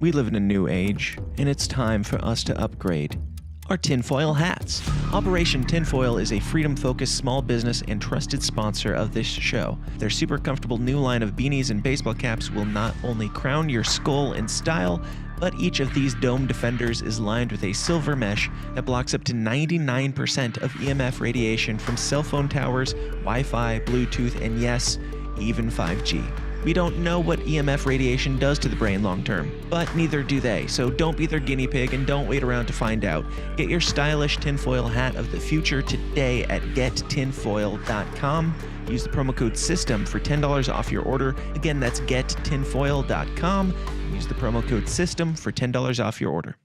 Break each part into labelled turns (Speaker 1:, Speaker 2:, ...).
Speaker 1: We live in a new age, and it's time for us to upgrade our tinfoil hats. Operation Tinfoil is a freedom-focused small business and trusted sponsor of this show. Their super comfortable new line of beanies and baseball caps will not only crown your skull in style, but each of these dome defenders is lined with a silver mesh that blocks up to 99% of EMF radiation from cell phone towers, Wi-Fi, Bluetooth, and yes, even 5G. We don't know what EMF radiation does to the brain long term, but neither do they, so don't be their guinea pig and don't wait around to find out. Get your stylish tinfoil hat of the future today at gettinfoil.com. Use the promo code SYSTEM for $10 off your order. Again, that's gettinfoil.com. Use the promo code SYSTEM for $10 off your order.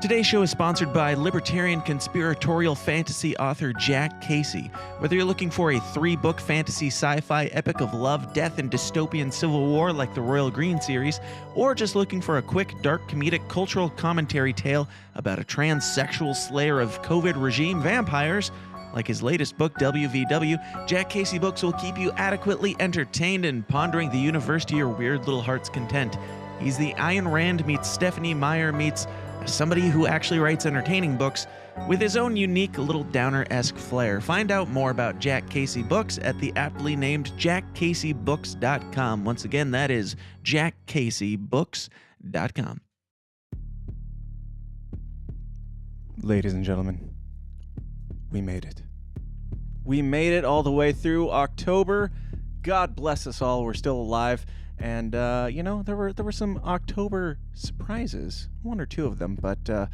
Speaker 1: Today's show is sponsored by libertarian conspiratorial fantasy author Jack Casey. Whether you're looking for a 3-book fantasy sci-fi epic of love, death, and dystopian civil war like the Royal Green series, or just looking for a quick, dark, comedic, cultural commentary tale about a transsexual slayer of COVID regime vampires, like his latest book, WVW, Jack Casey Books will keep you adequately entertained and pondering the universe to your weird little heart's content. He's the Ayn Rand meets Stephanie Meyer meets somebody who actually writes entertaining books with his own unique little downer-esque flair. Find out more about Jack Casey Books at the aptly named jackcaseybooks.com. Once again, that is jackcaseybooks.com. Ladies and gentlemen, we made it. We made it all the way through October. God bless us all. We're still alive. And, there were some October surprises, 1 or 2 of them, but I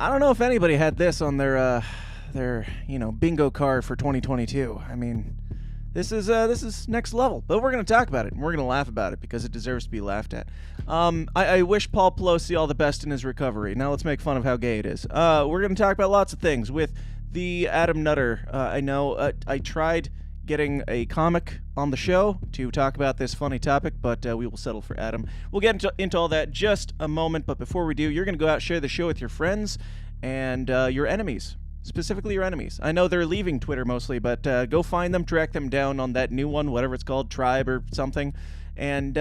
Speaker 1: don't know if anybody had this on their bingo card for 2022. I mean, this is next level, but we're going to talk about it, and we're going to laugh about it because it deserves to be laughed at. I wish Paul Pelosi all the best in his recovery. Now let's make fun of how gay it is. We're going to talk about lots of things with the Adam Nutter. I know I tried getting a comic on the show to talk about this funny topic, but we will settle for Adam. We'll get into all that just a moment, but before we do, you're going to go out, share the show with your friends and your enemies, specifically your enemies. I know they're leaving Twitter mostly, but go find them, track them down on that new one, whatever it's called, Tribe or something, and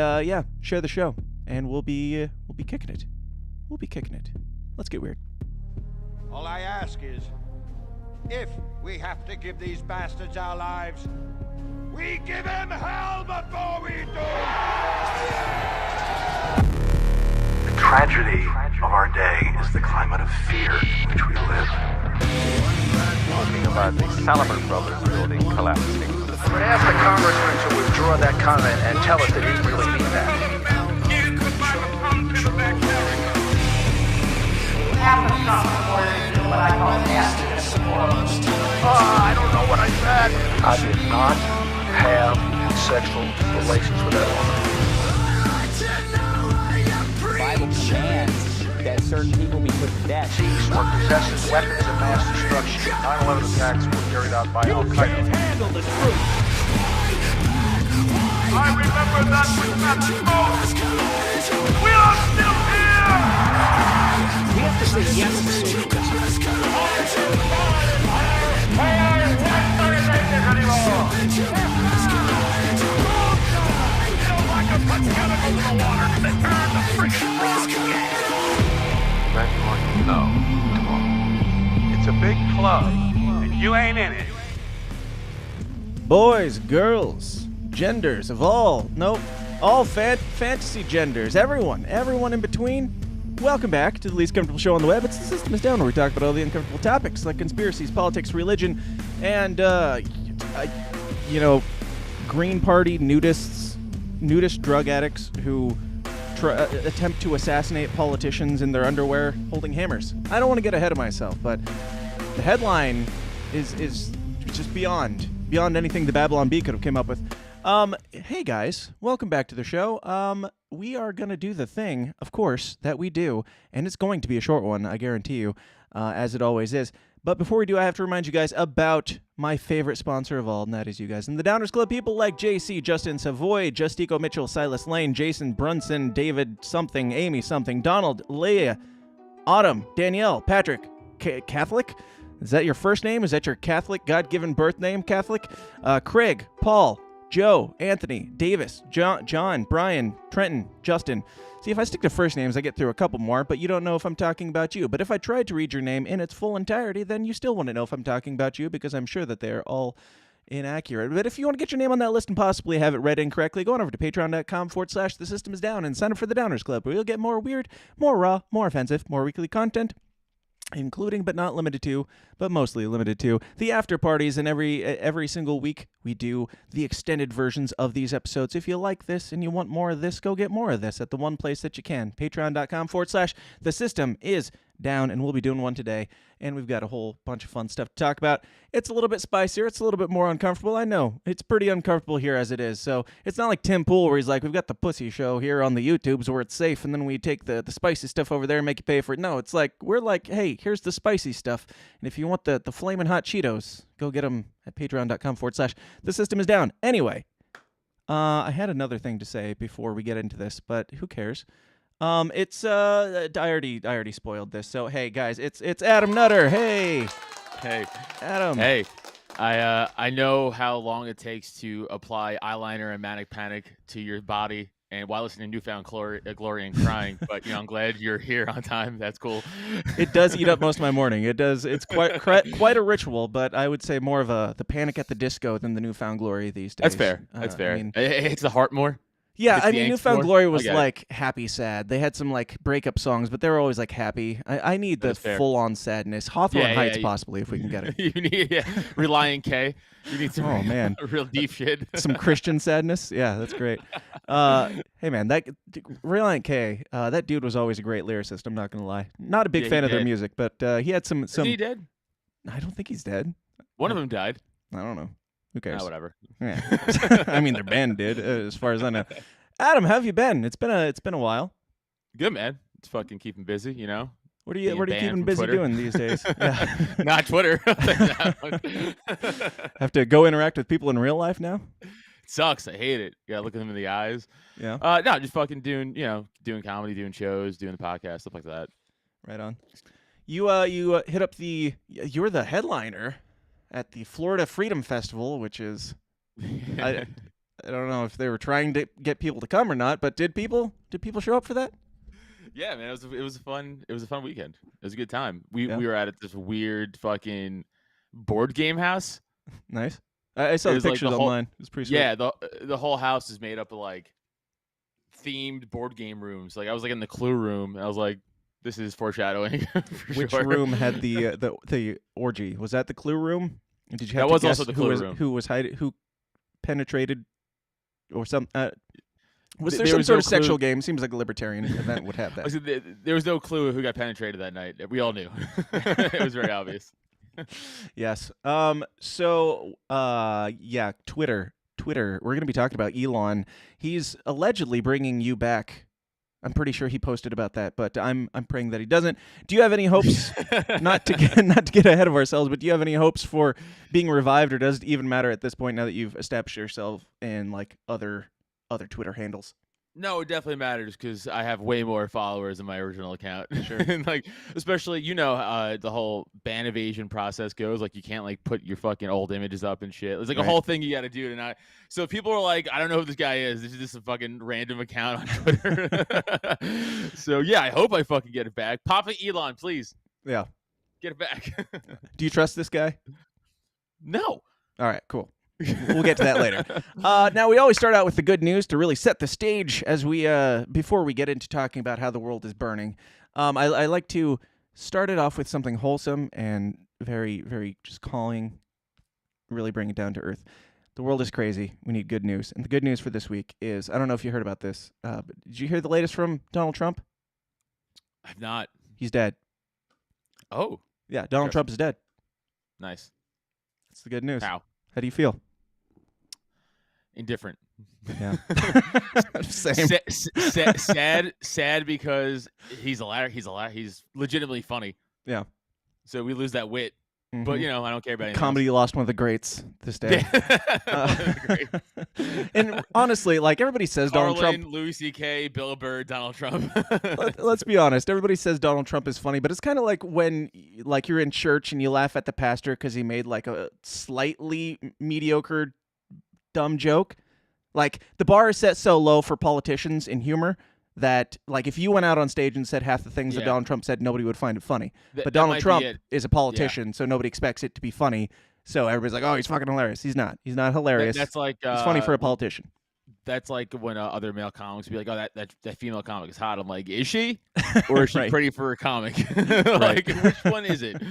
Speaker 1: share the show, and we'll be kicking it. We'll be kicking it. Let's get weird.
Speaker 2: All I ask is, if we have to give these bastards our lives, we give them hell before we do!
Speaker 3: The tragedy of our day is the climate of fear in which we live.
Speaker 4: Talking about the Salomon Brothers building collapsing.
Speaker 3: Ask the congressman to withdraw that comment and tell us that he didn't really mean that.
Speaker 5: Half a stop before they do what I call nasty.
Speaker 3: I don't know what I said. I did not have sexual relations with that woman.
Speaker 6: The Bible commands that certain people be put to death.
Speaker 3: These were possessing weapons of mass destruction. 9/11 attacks were carried out by Al-Qaeda.
Speaker 2: Handle the truth!
Speaker 3: I remember that with that smoke. We are still here!
Speaker 6: We have to say yes to social justice.
Speaker 4: No. It's a big club, and you ain't in it.
Speaker 1: Boys, girls, genders of all fantasy genders, everyone in between. Welcome back to the least comfortable show on the web. It's The System is Down, where we talk about all the uncomfortable topics like conspiracies, politics, religion, and, Green Party nudist drug addicts who attempt to assassinate politicians in their underwear holding hammers. I don't want to get ahead of myself, but the headline is just beyond anything the Babylon Bee could have come up with. Hey guys, welcome back to the show. We are going to do the thing, of course, that we do, and it's going to be a short one, I guarantee you, as it always is. But before we do, I have to remind you guys about my favorite sponsor of all, and that is you guys in the Downers Club. People like JC, Justin Savoy, Justico Mitchell, Silas Lane, Jason Brunson, David something, Amy something, Donald, Leah, Autumn, Danielle, Patrick, Catholic? Is that your first name? Is that your Catholic, God-given birth name, Catholic? Craig, Paul, Joe, Anthony, Davis, John, Brian, Trenton, Justin. See, if I stick to first names, I get through a couple more, but you don't know if I'm talking about you. But if I tried to read your name in its full entirety, then you still wouldn't know if I'm talking about you, because I'm sure that they're all inaccurate. But if you want to get your name on that list and possibly have it read incorrectly, go on over to patreon.com/The System Is Down and sign up for the Downers Club, where you'll get more weird, more raw, more offensive, more weekly content, including but not limited to, but mostly limited to, the after parties. And every single week we do the extended versions of these episodes. If you like this and you want more of this, go get more of this at the one place that you can, patreon.com/The System Is Down, and we'll be doing one today. And we've got a whole bunch of fun stuff to talk about. It's a little bit spicier. It's a little bit more uncomfortable. I know. It's pretty uncomfortable here as it is. So it's not like Tim Pool where he's like, we've got the pussy show here on the YouTubes where it's safe, and then we take the spicy stuff over there and make you pay for it. No, it's like, we're like, hey, here's the spicy stuff. And if you want the flaming hot Cheetos, go get them at patreon.com/The System Is Down. Anyway, I had another thing to say before we get into this, but who cares? It's I already spoiled this. So hey guys, it's Adam Nutter. Hey Adam.
Speaker 7: Hey, I know how long it takes to apply eyeliner and manic panic to your body, and while listening to Newfound Glory and crying. But I'm glad you're here on time. That's cool.
Speaker 1: It does eat up most of my morning. It does. It's quite a ritual, but I would say more of the Panic at the Disco than the Newfound Glory these days.
Speaker 7: That's fair. That's fair.
Speaker 1: I mean,
Speaker 7: it hits the heart more.
Speaker 1: Yeah, I
Speaker 7: the
Speaker 1: mean,
Speaker 7: angst
Speaker 1: Newfound
Speaker 7: more?
Speaker 1: Glory was
Speaker 7: Okay.
Speaker 1: like happy, sad. They had some like breakup songs, but they were always like happy. I need the
Speaker 7: That's fair.
Speaker 1: full-on sadness. Hawthorne
Speaker 7: Yeah,
Speaker 1: Heights,
Speaker 7: yeah.
Speaker 1: possibly, if we can get it.
Speaker 7: You need Reliant K. You need some
Speaker 1: Oh, man.
Speaker 7: real deep shit.
Speaker 1: Some Christian sadness. Yeah, that's great. Hey, man, that Reliant K, that dude was always a great lyricist. I'm not gonna lie. Not a big
Speaker 7: Yeah,
Speaker 1: fan
Speaker 7: he
Speaker 1: of their
Speaker 7: did.
Speaker 1: music, but he had some.
Speaker 7: Is he dead?
Speaker 1: I don't think he's dead.
Speaker 7: One of them died.
Speaker 1: I don't know. Who cares?
Speaker 7: Whatever.
Speaker 1: Yeah. I mean, their band did, as far as I know. Adam, how have you been? It's been a while.
Speaker 7: Good, man. It's fucking keeping busy,
Speaker 1: What are you
Speaker 7: Being banned
Speaker 1: keeping
Speaker 7: from
Speaker 1: busy
Speaker 7: Twitter.
Speaker 1: doing these days? Yeah.
Speaker 7: Not Twitter.
Speaker 1: Have to go interact with people in real life now?
Speaker 7: Sucks. I hate it. You gotta look at them in the eyes.
Speaker 1: Yeah.
Speaker 7: No, just fucking doing, doing comedy, doing shows, doing the podcast, stuff like that.
Speaker 1: Right on. You hit up you're the headliner at the Florida Freedom Festival, which is I don't know if they were trying to get people to come or not, but did people show up for that?
Speaker 7: Yeah, man, it was a fun weekend. It was a good time. We
Speaker 1: Yeah.
Speaker 7: were at this weird fucking board game house.
Speaker 1: Nice. I saw
Speaker 7: It
Speaker 1: the
Speaker 7: was like
Speaker 1: pictures
Speaker 7: the whole-
Speaker 1: online. It was pretty sweet.
Speaker 7: Yeah, the whole house is made up of like themed board game rooms. Like I was like in the Clue room. And I was like, this is foreshadowing. for
Speaker 1: Which
Speaker 7: sure.
Speaker 1: room had the orgy? Was that the Clue room? And did you have
Speaker 7: That
Speaker 1: to
Speaker 7: was
Speaker 1: guess
Speaker 7: also the Clue room.
Speaker 1: who penetrated or some? Was there
Speaker 7: There
Speaker 1: some
Speaker 7: was
Speaker 1: sort
Speaker 7: no
Speaker 1: of sexual
Speaker 7: clue.
Speaker 1: game? Seems like a libertarian event would have
Speaker 7: I
Speaker 1: that.
Speaker 7: said, there was no clue who got penetrated that night. We all knew. It was very obvious.
Speaker 1: Yes. So, yeah, Twitter. We're going to be talking about Elon. He's allegedly bringing you back. I'm pretty sure he posted about that, but I'm praying that he doesn't. Do you have any hopes? not to get ahead of ourselves, but do you have any hopes for being revived, or does it even matter at this point now that you've established yourself in like other Twitter handles?
Speaker 7: No, it definitely matters because I have way more followers than my original account. Sure. And like, especially, the whole ban evasion process goes. Like, you can't like put your fucking old images up and shit. It's like
Speaker 1: Right.
Speaker 7: a whole thing you got to do tonight. So people are like, I don't know who this guy is. This is just a fucking random account on Twitter. So yeah, I hope I fucking get it back. Papa Elon, please
Speaker 1: Yeah.
Speaker 7: get it back.
Speaker 1: Do you trust this guy?
Speaker 7: No.
Speaker 1: All right, cool. We'll get to that later. Now, we always start out with the good news to really set the stage as we before we get into talking about how the world is burning. I like to start it off with something wholesome and very, very just calming, really bring it down to earth. The world is crazy. We need good news. And the good news for this week is, I don't know if you heard about this, but did you hear the latest from Donald Trump?
Speaker 7: I've not.
Speaker 1: He's dead.
Speaker 7: Oh,
Speaker 1: Yeah, Donald Trump is dead.
Speaker 7: nice.
Speaker 1: That's the good news.
Speaker 7: How?
Speaker 1: How do you feel?
Speaker 7: Indifferent.
Speaker 1: Yeah. Same.
Speaker 7: Sad because he's legitimately funny.
Speaker 1: Yeah.
Speaker 7: So we lose that wit, but
Speaker 1: Mhm.
Speaker 7: I don't care about anything
Speaker 1: Comedy lost one of the greats this day.
Speaker 7: Great.
Speaker 1: And honestly, like everybody says Donald
Speaker 7: Carlin,
Speaker 1: Trump.
Speaker 7: Louis C.K., Bill Burr, Donald Trump.
Speaker 1: Let's be honest. Everybody says Donald Trump is funny, but it's kind of like when like you're in church and you laugh at the pastor because he made like a slightly mediocre dumb joke. Like, the bar is set so low for politicians in humor that, like, if you went out on stage and said half the things that Donald Trump said, nobody would find it funny. But Donald Trump is a politician, so nobody expects it to be funny. So everybody's like, oh, he's fucking hilarious. He's not. He's not hilarious.
Speaker 7: That's like
Speaker 1: he's funny for a politician.
Speaker 7: That's like when other male comics be like, oh, that female comic is hot. I'm like, is she? Or is she pretty for a comic? Like, which one is it?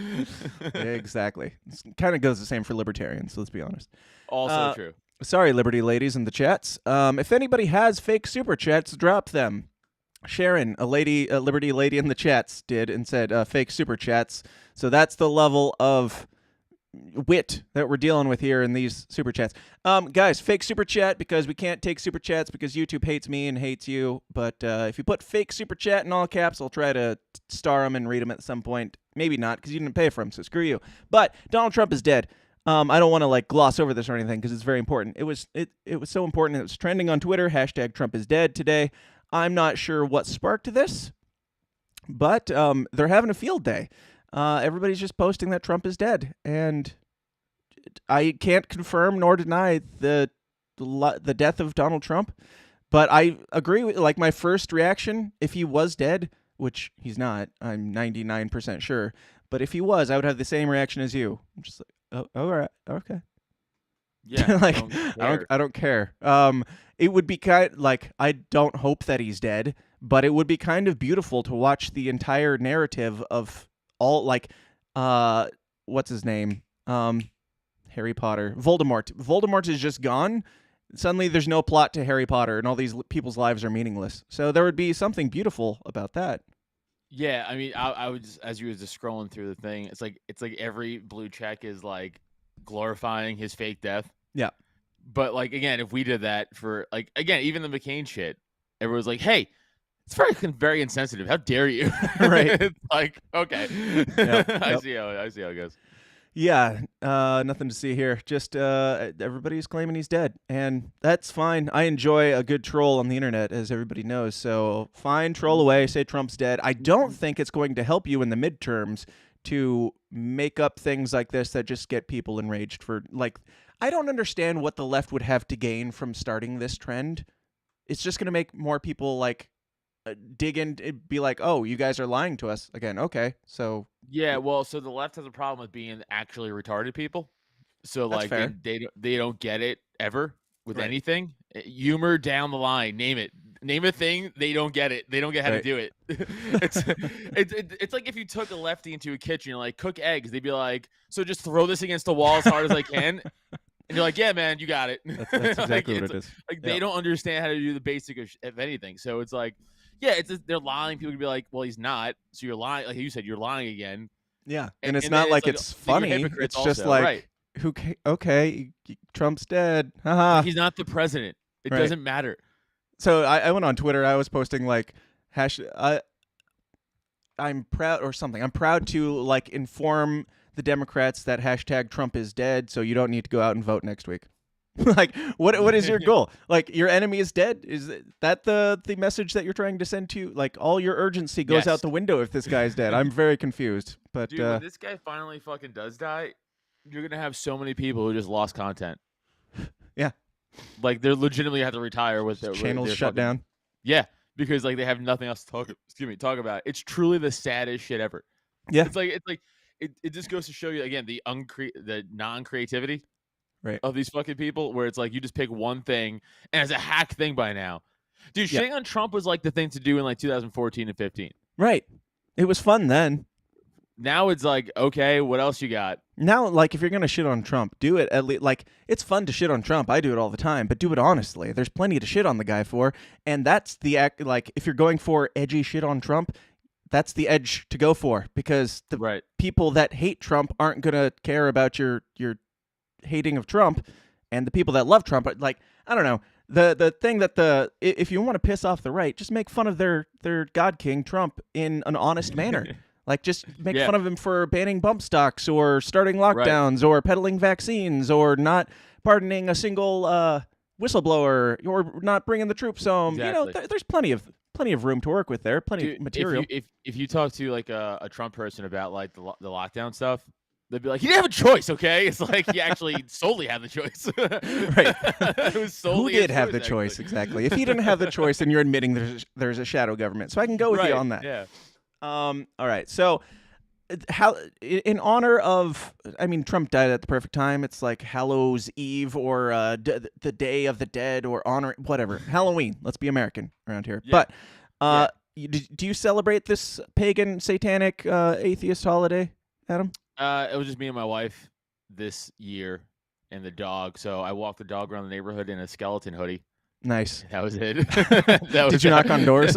Speaker 1: Exactly. It kind of goes the same for libertarians, let's be honest.
Speaker 7: Also true.
Speaker 1: Sorry, Liberty ladies in the chats. If anybody has fake super chats, drop them. Sharon, a Liberty lady in the chats, did and said fake super chats. So that's the level of wit that we're dealing with here in these super chats. Guys, fake super chat because we can't take super chats because YouTube hates me and hates you. But if you put fake super chat in all caps, I'll try to star them and read them at some point. Maybe not because you didn't pay for them, so screw you. But Donald Trump is dead. I don't want to like gloss over this or anything because it's very important. It was so important. It was trending on Twitter. # Trump is dead today. I'm not sure what sparked this, but they're having a field day. Everybody's just posting that Trump is dead, and I can't confirm nor deny the death of Donald Trump. But I agree with, like, my first reaction, if he was dead, which he's not, I'm 99% sure. But if he was, I would have the same reaction as you. I'm just like, oh, all right, okay.
Speaker 7: Yeah,
Speaker 1: like I don't care. It would be I don't hope that he's dead, but it would be kind of beautiful to watch the entire narrative of all, like, what's his name? Harry Potter. Voldemort. Voldemort is just gone. Suddenly there's no plot to Harry Potter and all these people's lives are meaningless. So there would be something beautiful about that.
Speaker 7: Yeah, I mean, I would just, as you was just scrolling through the thing, it's like every blue check is like glorifying his fake death.
Speaker 1: Yeah.
Speaker 7: But like, again, if we did that for, like, again, even the McCain shit, everyone's like, hey, it's very insensitive. How dare you?
Speaker 1: Right.
Speaker 7: It's like, okay.
Speaker 1: Yep.
Speaker 7: I see how it goes.
Speaker 1: Yeah, nothing to see here. Just everybody's claiming he's dead, and that's fine. I enjoy a good troll on the internet, as everybody knows. So fine, troll away, say Trump's dead. I don't think it's going to help you in the midterms to make up things like this that just get people enraged for, like, I don't understand what the left would have to gain from starting this trend. It's just going to make more people, like, dig in, be like, oh, you guys are lying to us again. Okay, so
Speaker 7: yeah, well, so the left has a problem with being actually retarded people. So like they don't get it ever with anything. Humor down the line, name a thing, they don't get it. They don't get how to do it. It's like if you took a lefty into a kitchen, you're like, cook eggs, they'd be like, so just throw this against the wall as hard as I can. And you're like, yeah, man, you got it.
Speaker 1: That's exactly what it is.
Speaker 7: Like, they don't understand how to do the basic of anything. So it's like, yeah, they're lying. People can be like, well, he's not. So you're lying. Like you said, you're lying again.
Speaker 1: Yeah. And it's not like it's funny. It's just like, okay, Trump's dead. Haha.
Speaker 7: He's not the president. It doesn't matter.
Speaker 1: So I went on Twitter. I was posting like, I'm proud or something. I'm proud to, like, inform the Democrats that # Trump is dead, so you don't need to go out and vote next week. Like, what is your goal? Like, your enemy is dead? Is that the message that you're trying to send to? Like, all your urgency goes out the window if this guy's dead. I'm very confused. But
Speaker 7: dude, when this guy finally fucking does die, you're gonna have so many people who just lost content.
Speaker 1: Yeah,
Speaker 7: like they're legitimately have to retire with their
Speaker 1: channels shut down.
Speaker 7: Yeah, because like they have nothing else to talk about. It's truly the saddest shit ever.
Speaker 1: Yeah,
Speaker 7: it just goes to show you again the non-creativity of these fucking people, where it's like you just pick one thing and it's a hack thing by now. Dude, shitting on Trump was like the thing to do in like 2014 and 15.
Speaker 1: Right. It was fun then.
Speaker 7: Now it's like, okay, what else you got?
Speaker 1: Now, like, if you're going to shit on Trump, do it at least. Like, it's fun to shit on Trump. I do it all the time, but do it honestly. There's plenty to shit on the guy for. And that's the act. Like, if you're going for edgy shit on Trump, that's the edge to go for, because the people that hate Trump aren't going to care about your hating of Trump, and the people that love Trump, like, I don't know. The thing that if you want to piss off the right, just make fun of their God King Trump in an honest manner. Like, just make fun of him for banning bump stocks or starting lockdowns or peddling vaccines or not pardoning a single whistleblower or not bringing the troops home.
Speaker 7: Exactly.
Speaker 1: You know, there's plenty of room to work with there. Plenty of material.
Speaker 7: If you talk to like a Trump person about like the lockdown stuff, they'd be like, "He didn't have a choice." Okay, it's like he actually solely had the choice.
Speaker 1: Right.
Speaker 7: It was solely
Speaker 1: Who did have the choice exactly? If he didn't have the choice, then you're admitting there's a shadow government. So I can go with you on that.
Speaker 7: Yeah.
Speaker 1: All right. So how, in honor of, I mean, Trump died at the perfect time. It's like Hallows Eve or the Day of the Dead or honor whatever. Halloween. Let's be American around here.
Speaker 7: Yeah.
Speaker 1: But do you celebrate this pagan, satanic, atheist holiday, Adam?
Speaker 7: It was just me and my wife this year and the dog. So I walked the dog around the neighborhood in a skeleton hoodie.
Speaker 1: Nice.
Speaker 7: That was it.
Speaker 1: Did you knock on doors?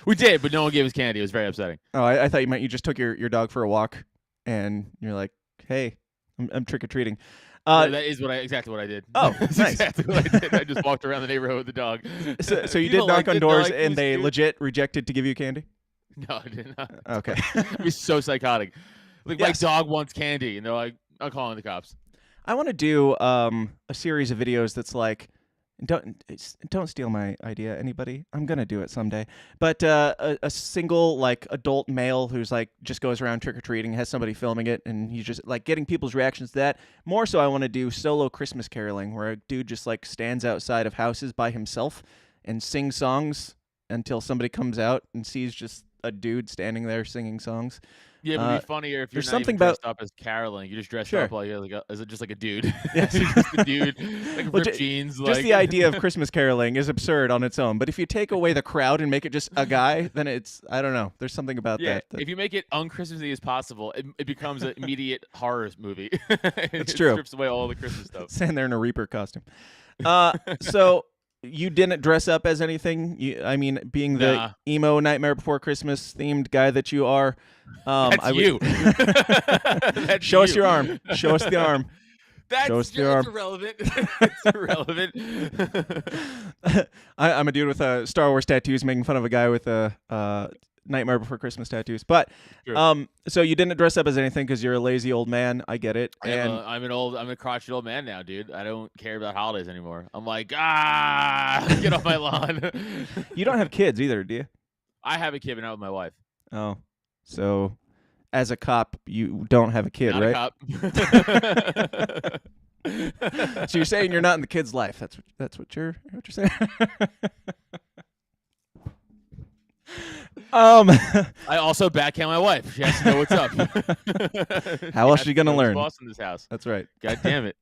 Speaker 7: We did, but no one gave us candy. It was very upsetting.
Speaker 1: Oh, I thought you just took your dog for a walk, and you're like, "Hey, I'm trick or treating."
Speaker 7: That is exactly what I did.
Speaker 1: Oh,
Speaker 7: That's
Speaker 1: nice.
Speaker 7: exactly what I did. I just walked around the neighborhood with the dog.
Speaker 1: So you did knock on doors, and they legit rejected to give you candy?
Speaker 7: No, I did not.
Speaker 1: Okay.
Speaker 7: It'd be so psychotic. Like,
Speaker 1: Yes.
Speaker 7: my dog wants candy, and they're like, "I'm calling the cops."
Speaker 1: I want to do a series of videos that's like, don't steal my idea, anybody. I'm gonna do it someday. But a single like adult male who's like just goes around trick or treating, has somebody filming it, and he's just like getting people's reactions to that. More so, I want to do solo Christmas caroling, where a dude just like stands outside of houses by himself and sings songs until somebody comes out and sees just a dude standing there singing songs.
Speaker 7: Yeah, but it'd be funnier if you're
Speaker 1: there's
Speaker 7: not
Speaker 1: something
Speaker 7: even dressed up as caroling. You just dressed up like you're just like a dude.
Speaker 1: Yes.
Speaker 7: Just a dude, like ripped jeans.
Speaker 1: Just the idea of Christmas caroling is absurd on its own. But if you take away the crowd and make it just a guy, then it's, I don't know. There's something about that.
Speaker 7: If you make it un-Christmassy as possible, it becomes an immediate horror movie.
Speaker 1: It's true.
Speaker 7: It strips away all the Christmas stuff.
Speaker 1: Stand there in a Reaper costume. So you didn't dress up as anything? I mean, being the emo Nightmare Before Christmas themed guy that you are.
Speaker 7: That's you. That's
Speaker 1: Show us your arm. Show us the arm.
Speaker 7: That's irrelevant. It's irrelevant.
Speaker 1: I'm a dude with Star Wars tattoos making fun of a guy with a Nightmare Before Christmas tattoos. But so you didn't dress up as anything because you're a lazy old man. I get it.
Speaker 7: I'm a crotchety old man now, dude. I don't care about holidays anymore. I'm like, get off my lawn.
Speaker 1: You don't have kids either, do you?
Speaker 7: I have a kid, but not with my wife.
Speaker 1: Oh, so as a cop, you don't have a kid,
Speaker 7: not
Speaker 1: right?
Speaker 7: A cop.
Speaker 1: So you're saying you're not in the kid's life. That's what you're saying.
Speaker 7: I also backhand my wife. She has to know what's up.
Speaker 1: How else is she gonna learn?
Speaker 7: Boss in this house.
Speaker 1: That's right.
Speaker 7: God damn it.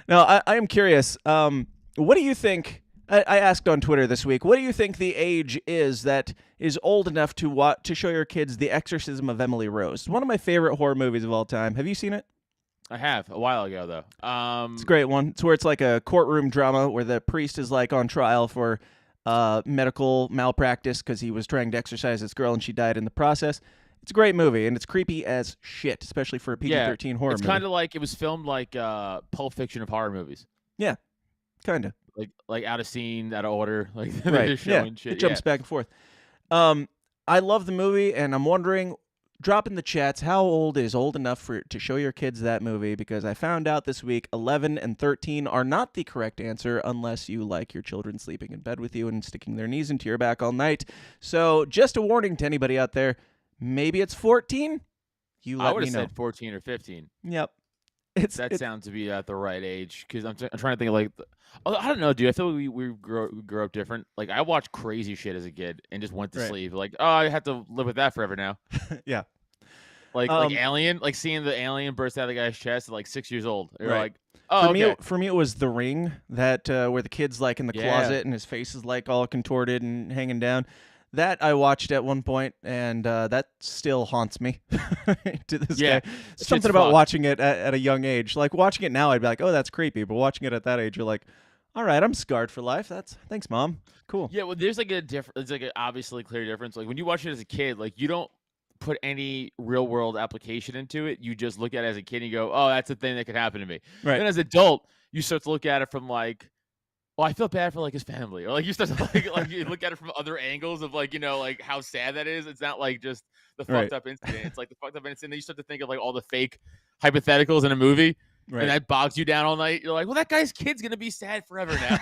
Speaker 1: Now I am curious. What do you think? I asked on Twitter this week. What do you think the age is that is old enough to show your kids The Exorcism of Emily Rose? It's one of my favorite horror movies of all time. Have you seen it?
Speaker 7: I have a while ago though.
Speaker 1: It's a great one. It's where it's like a courtroom drama where the priest is like on trial for medical malpractice because he was trying to exorcise this girl and she died in the process. It's a great movie and it's creepy as shit, especially for a PG-13 horror movie.
Speaker 7: It's kind of like it was filmed like Pulp Fiction of horror movies.
Speaker 1: Yeah, kind of.
Speaker 7: Like out of scene, out of order, like
Speaker 1: right.
Speaker 7: Just showing shit.
Speaker 1: It jumps back and forth. I love the movie, and I'm wondering, drop in the chats, how old is old enough to show your kids that movie? Because I found out this week 11 and 13 are not the correct answer unless you like your children sleeping in bed with you and sticking their knees into your back all night. So just a warning to anybody out there, maybe it's 14.
Speaker 7: I would have said 14 or 15.
Speaker 1: Yep.
Speaker 7: That sounds to be at the right age because I'm trying to think of like I don't know, dude. I feel like we grow up different. Like I watched crazy shit as a kid and just went to sleep. Like I have to live with that forever now.
Speaker 1: Yeah.
Speaker 7: Like Alien, like seeing the alien burst out of the guy's chest at like 6 years old. You're like, oh,
Speaker 1: for me, it was The Ring, that where the kid's like in the closet and his face is like all contorted and hanging down. That I watched at one point, and that still haunts me to this day. Something about watching it at a young age. Like watching it now, I'd be like, oh, that's creepy. But watching it at that age, you're like, all right, I'm scarred for life. Thanks, Mom. Cool.
Speaker 7: Yeah, well, there's like a difference. It's like an obviously clear difference. Like when you watch it as a kid, like you don't put any real world application into it. You just look at it as a kid and you go, oh, that's a thing that could happen to me.
Speaker 1: Right.
Speaker 7: And as an adult, you start to look at it from like, well, I feel bad for like his family, or like you start to like you look at it from other angles of like like how sad that is. It's not like just the fucked up incident. It's like the fucked up incident. Then you start to think of like all the fake hypotheticals in a movie, and that bogs you down all night. You're like, well, that guy's kid's gonna be sad forever now.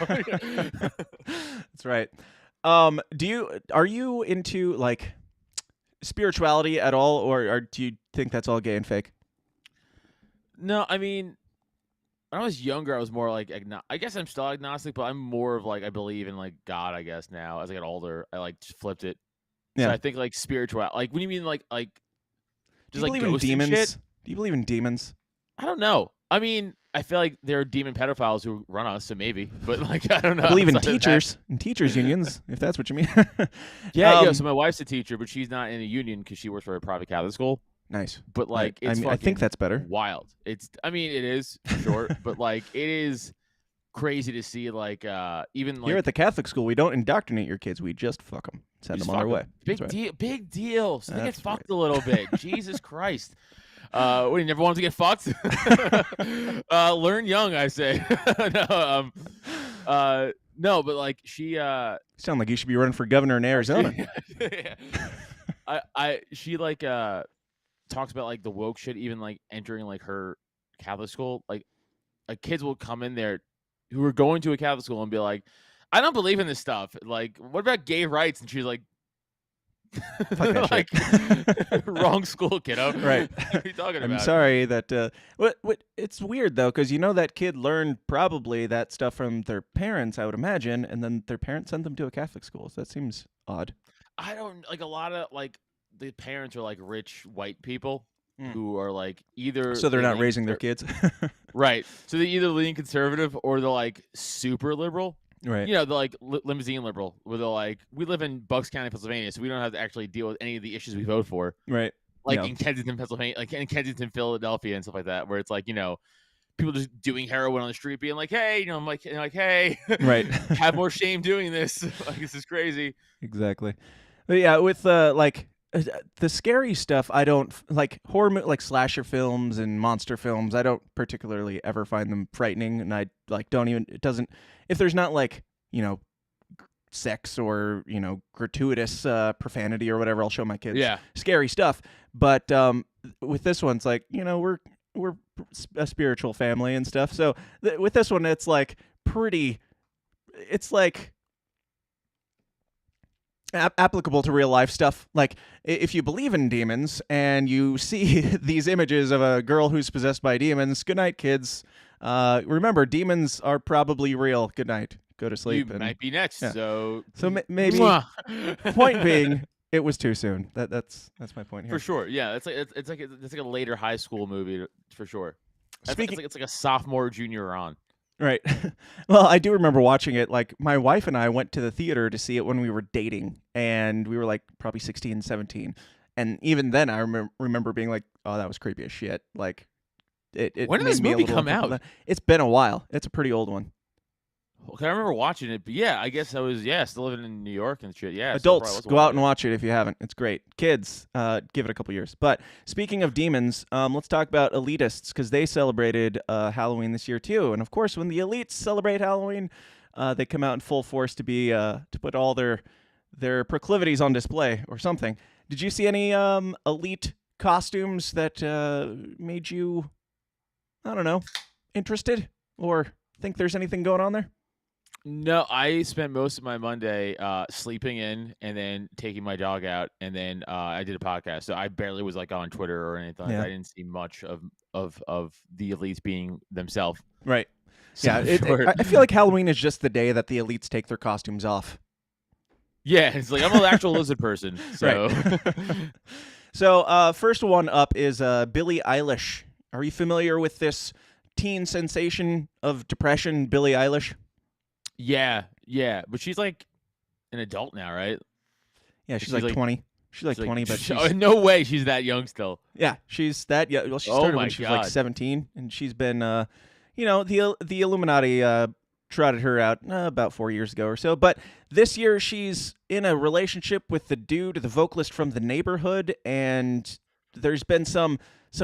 Speaker 1: That's right. Are you into like spirituality at all, or do you think that's all gay and fake?
Speaker 7: No, I mean, when I was younger, I was more like I guess I'm still agnostic, but I'm more of like I believe in like God. I guess now as I get older, I like just flipped it.
Speaker 1: Yeah.
Speaker 7: So I think like spiritual. Like, what do you mean like
Speaker 1: Do
Speaker 7: just
Speaker 1: you
Speaker 7: like
Speaker 1: believe in
Speaker 7: ghosts and
Speaker 1: demons?
Speaker 7: shit?
Speaker 1: Do you believe in demons?
Speaker 7: I don't know. I mean, I feel like there are demon pedophiles who run us, so maybe. But like, I don't know.
Speaker 1: I believe in
Speaker 7: Outside of that-
Speaker 1: teachers and teachers unions, if that's what you mean.
Speaker 7: Yeah. So my wife's a teacher, but she's not in a union because she works for a private Catholic school.
Speaker 1: Nice.
Speaker 7: But like,
Speaker 1: I
Speaker 7: it's
Speaker 1: mean, I think
Speaker 7: fucking
Speaker 1: that's better.
Speaker 7: wild. I mean, it is for sure, but like, it is crazy to see like even like
Speaker 1: Here at the Catholic school, we don't indoctrinate your kids. We just fuck them. Send them on their way.
Speaker 7: Big deal. Big deal. So they get
Speaker 1: That's
Speaker 7: fucked a little bit. Jesus Christ. What, you never wanted to get fucked? Learn young, I say. No, but like she
Speaker 1: Sound like you should be running for governor in Arizona.
Speaker 7: she like talks about like the woke shit, even like entering like her Catholic school. Like kids will come in there who are going to a Catholic school and be like, I don't believe in this stuff. Like, what about gay rights? And she's like, like wrong school, kiddo.
Speaker 1: Right.
Speaker 7: What are you talking about?
Speaker 1: I'm sorry that what it's weird though, because you know that kid learned probably that stuff from their parents, I would imagine, and then their parents sent them to a Catholic school. So that seems odd.
Speaker 7: I don't like a lot of like the parents are like rich white people who are like either
Speaker 1: So they're not
Speaker 7: lean
Speaker 1: raising their kids.
Speaker 7: right. So they either lean conservative or they're like super liberal.
Speaker 1: Right.
Speaker 7: You know, they're like limousine liberal, where they're like, we live in Bucks County, Pennsylvania, so we don't have to actually deal with any of the issues we vote for.
Speaker 1: Right.
Speaker 7: Like
Speaker 1: No.
Speaker 7: in Kensington, Pennsylvania, like in Kensington, Philadelphia, and stuff like that, where it's like, you know, people just doing heroin on the street, being like, hey, you know, I'm like, hey,
Speaker 1: Right.
Speaker 7: have more shame doing this. Like, this is crazy.
Speaker 1: Exactly. But yeah, with like the scary stuff, I don't like horror, like slasher films and monster films. I don't particularly ever find them frightening, and I like don't even. It doesn't. If there's not like, you know, sex or, you know, gratuitous profanity or whatever, I'll show my kids scary stuff. But with this one, it's like, you know, we're a spiritual family and stuff. So with this one, it's like pretty. It's like applicable to real life stuff. Like if you believe in demons and you see these images of a girl who's possessed by demons, good night, kids. Remember, demons are probably real. Good night. Go to sleep.
Speaker 7: You might be next. Yeah. So
Speaker 1: maybe. Point being, it was too soon. That's my point here.
Speaker 7: For sure. Yeah, it's like a later high school movie for sure. It's like a sophomore, junior on.
Speaker 1: Right. Well, I do remember watching it. Like, my wife and I went to the theater to see it when we were dating, and we were like probably 16, 17. And even then, I remember being like, "Oh, that was creepy as shit." Like, it
Speaker 7: when did
Speaker 1: made
Speaker 7: this
Speaker 1: me
Speaker 7: movie
Speaker 1: a little
Speaker 7: come out?
Speaker 1: uncomfortable. It's been a while. It's a pretty old one.
Speaker 7: I remember watching it, but yeah, I guess I was still living in New York and shit. Yeah,
Speaker 1: adults, go out and watch it if you haven't. It's great. Kids, give it a couple years. But speaking of demons, let's talk about elitists, because they celebrated Halloween this year too. And of course, when the elites celebrate Halloween, they come out in full force to put all their proclivities on display or something. Did you see any elite costumes that made you, I don't know, interested or think there's anything going on there?
Speaker 7: No, I spent most of my Monday sleeping in and then taking my dog out, and then I did a podcast. So I barely was like on Twitter or anything.
Speaker 1: Yeah.
Speaker 7: I didn't see much of the elites being themselves.
Speaker 1: Right.
Speaker 7: So
Speaker 1: yeah. I feel like Halloween is just the day that the elites take their costumes off.
Speaker 7: Yeah, it's like I'm an actual lizard person. So,
Speaker 1: right. So first one up is Billie Eilish. Are you familiar with this teen sensation of depression, Billie Eilish?
Speaker 7: Yeah, but she's like an adult now, right?
Speaker 1: Yeah, she's like 20. She's like 20, but she's...
Speaker 7: no way she's that young still.
Speaker 1: Yeah, she's that young. Well, she started when she was like 17, and she's been, you know, the Illuminati trotted her out about 4 years ago or so. But this year, she's in a relationship with the dude, the vocalist from The Neighborhood, and there's been some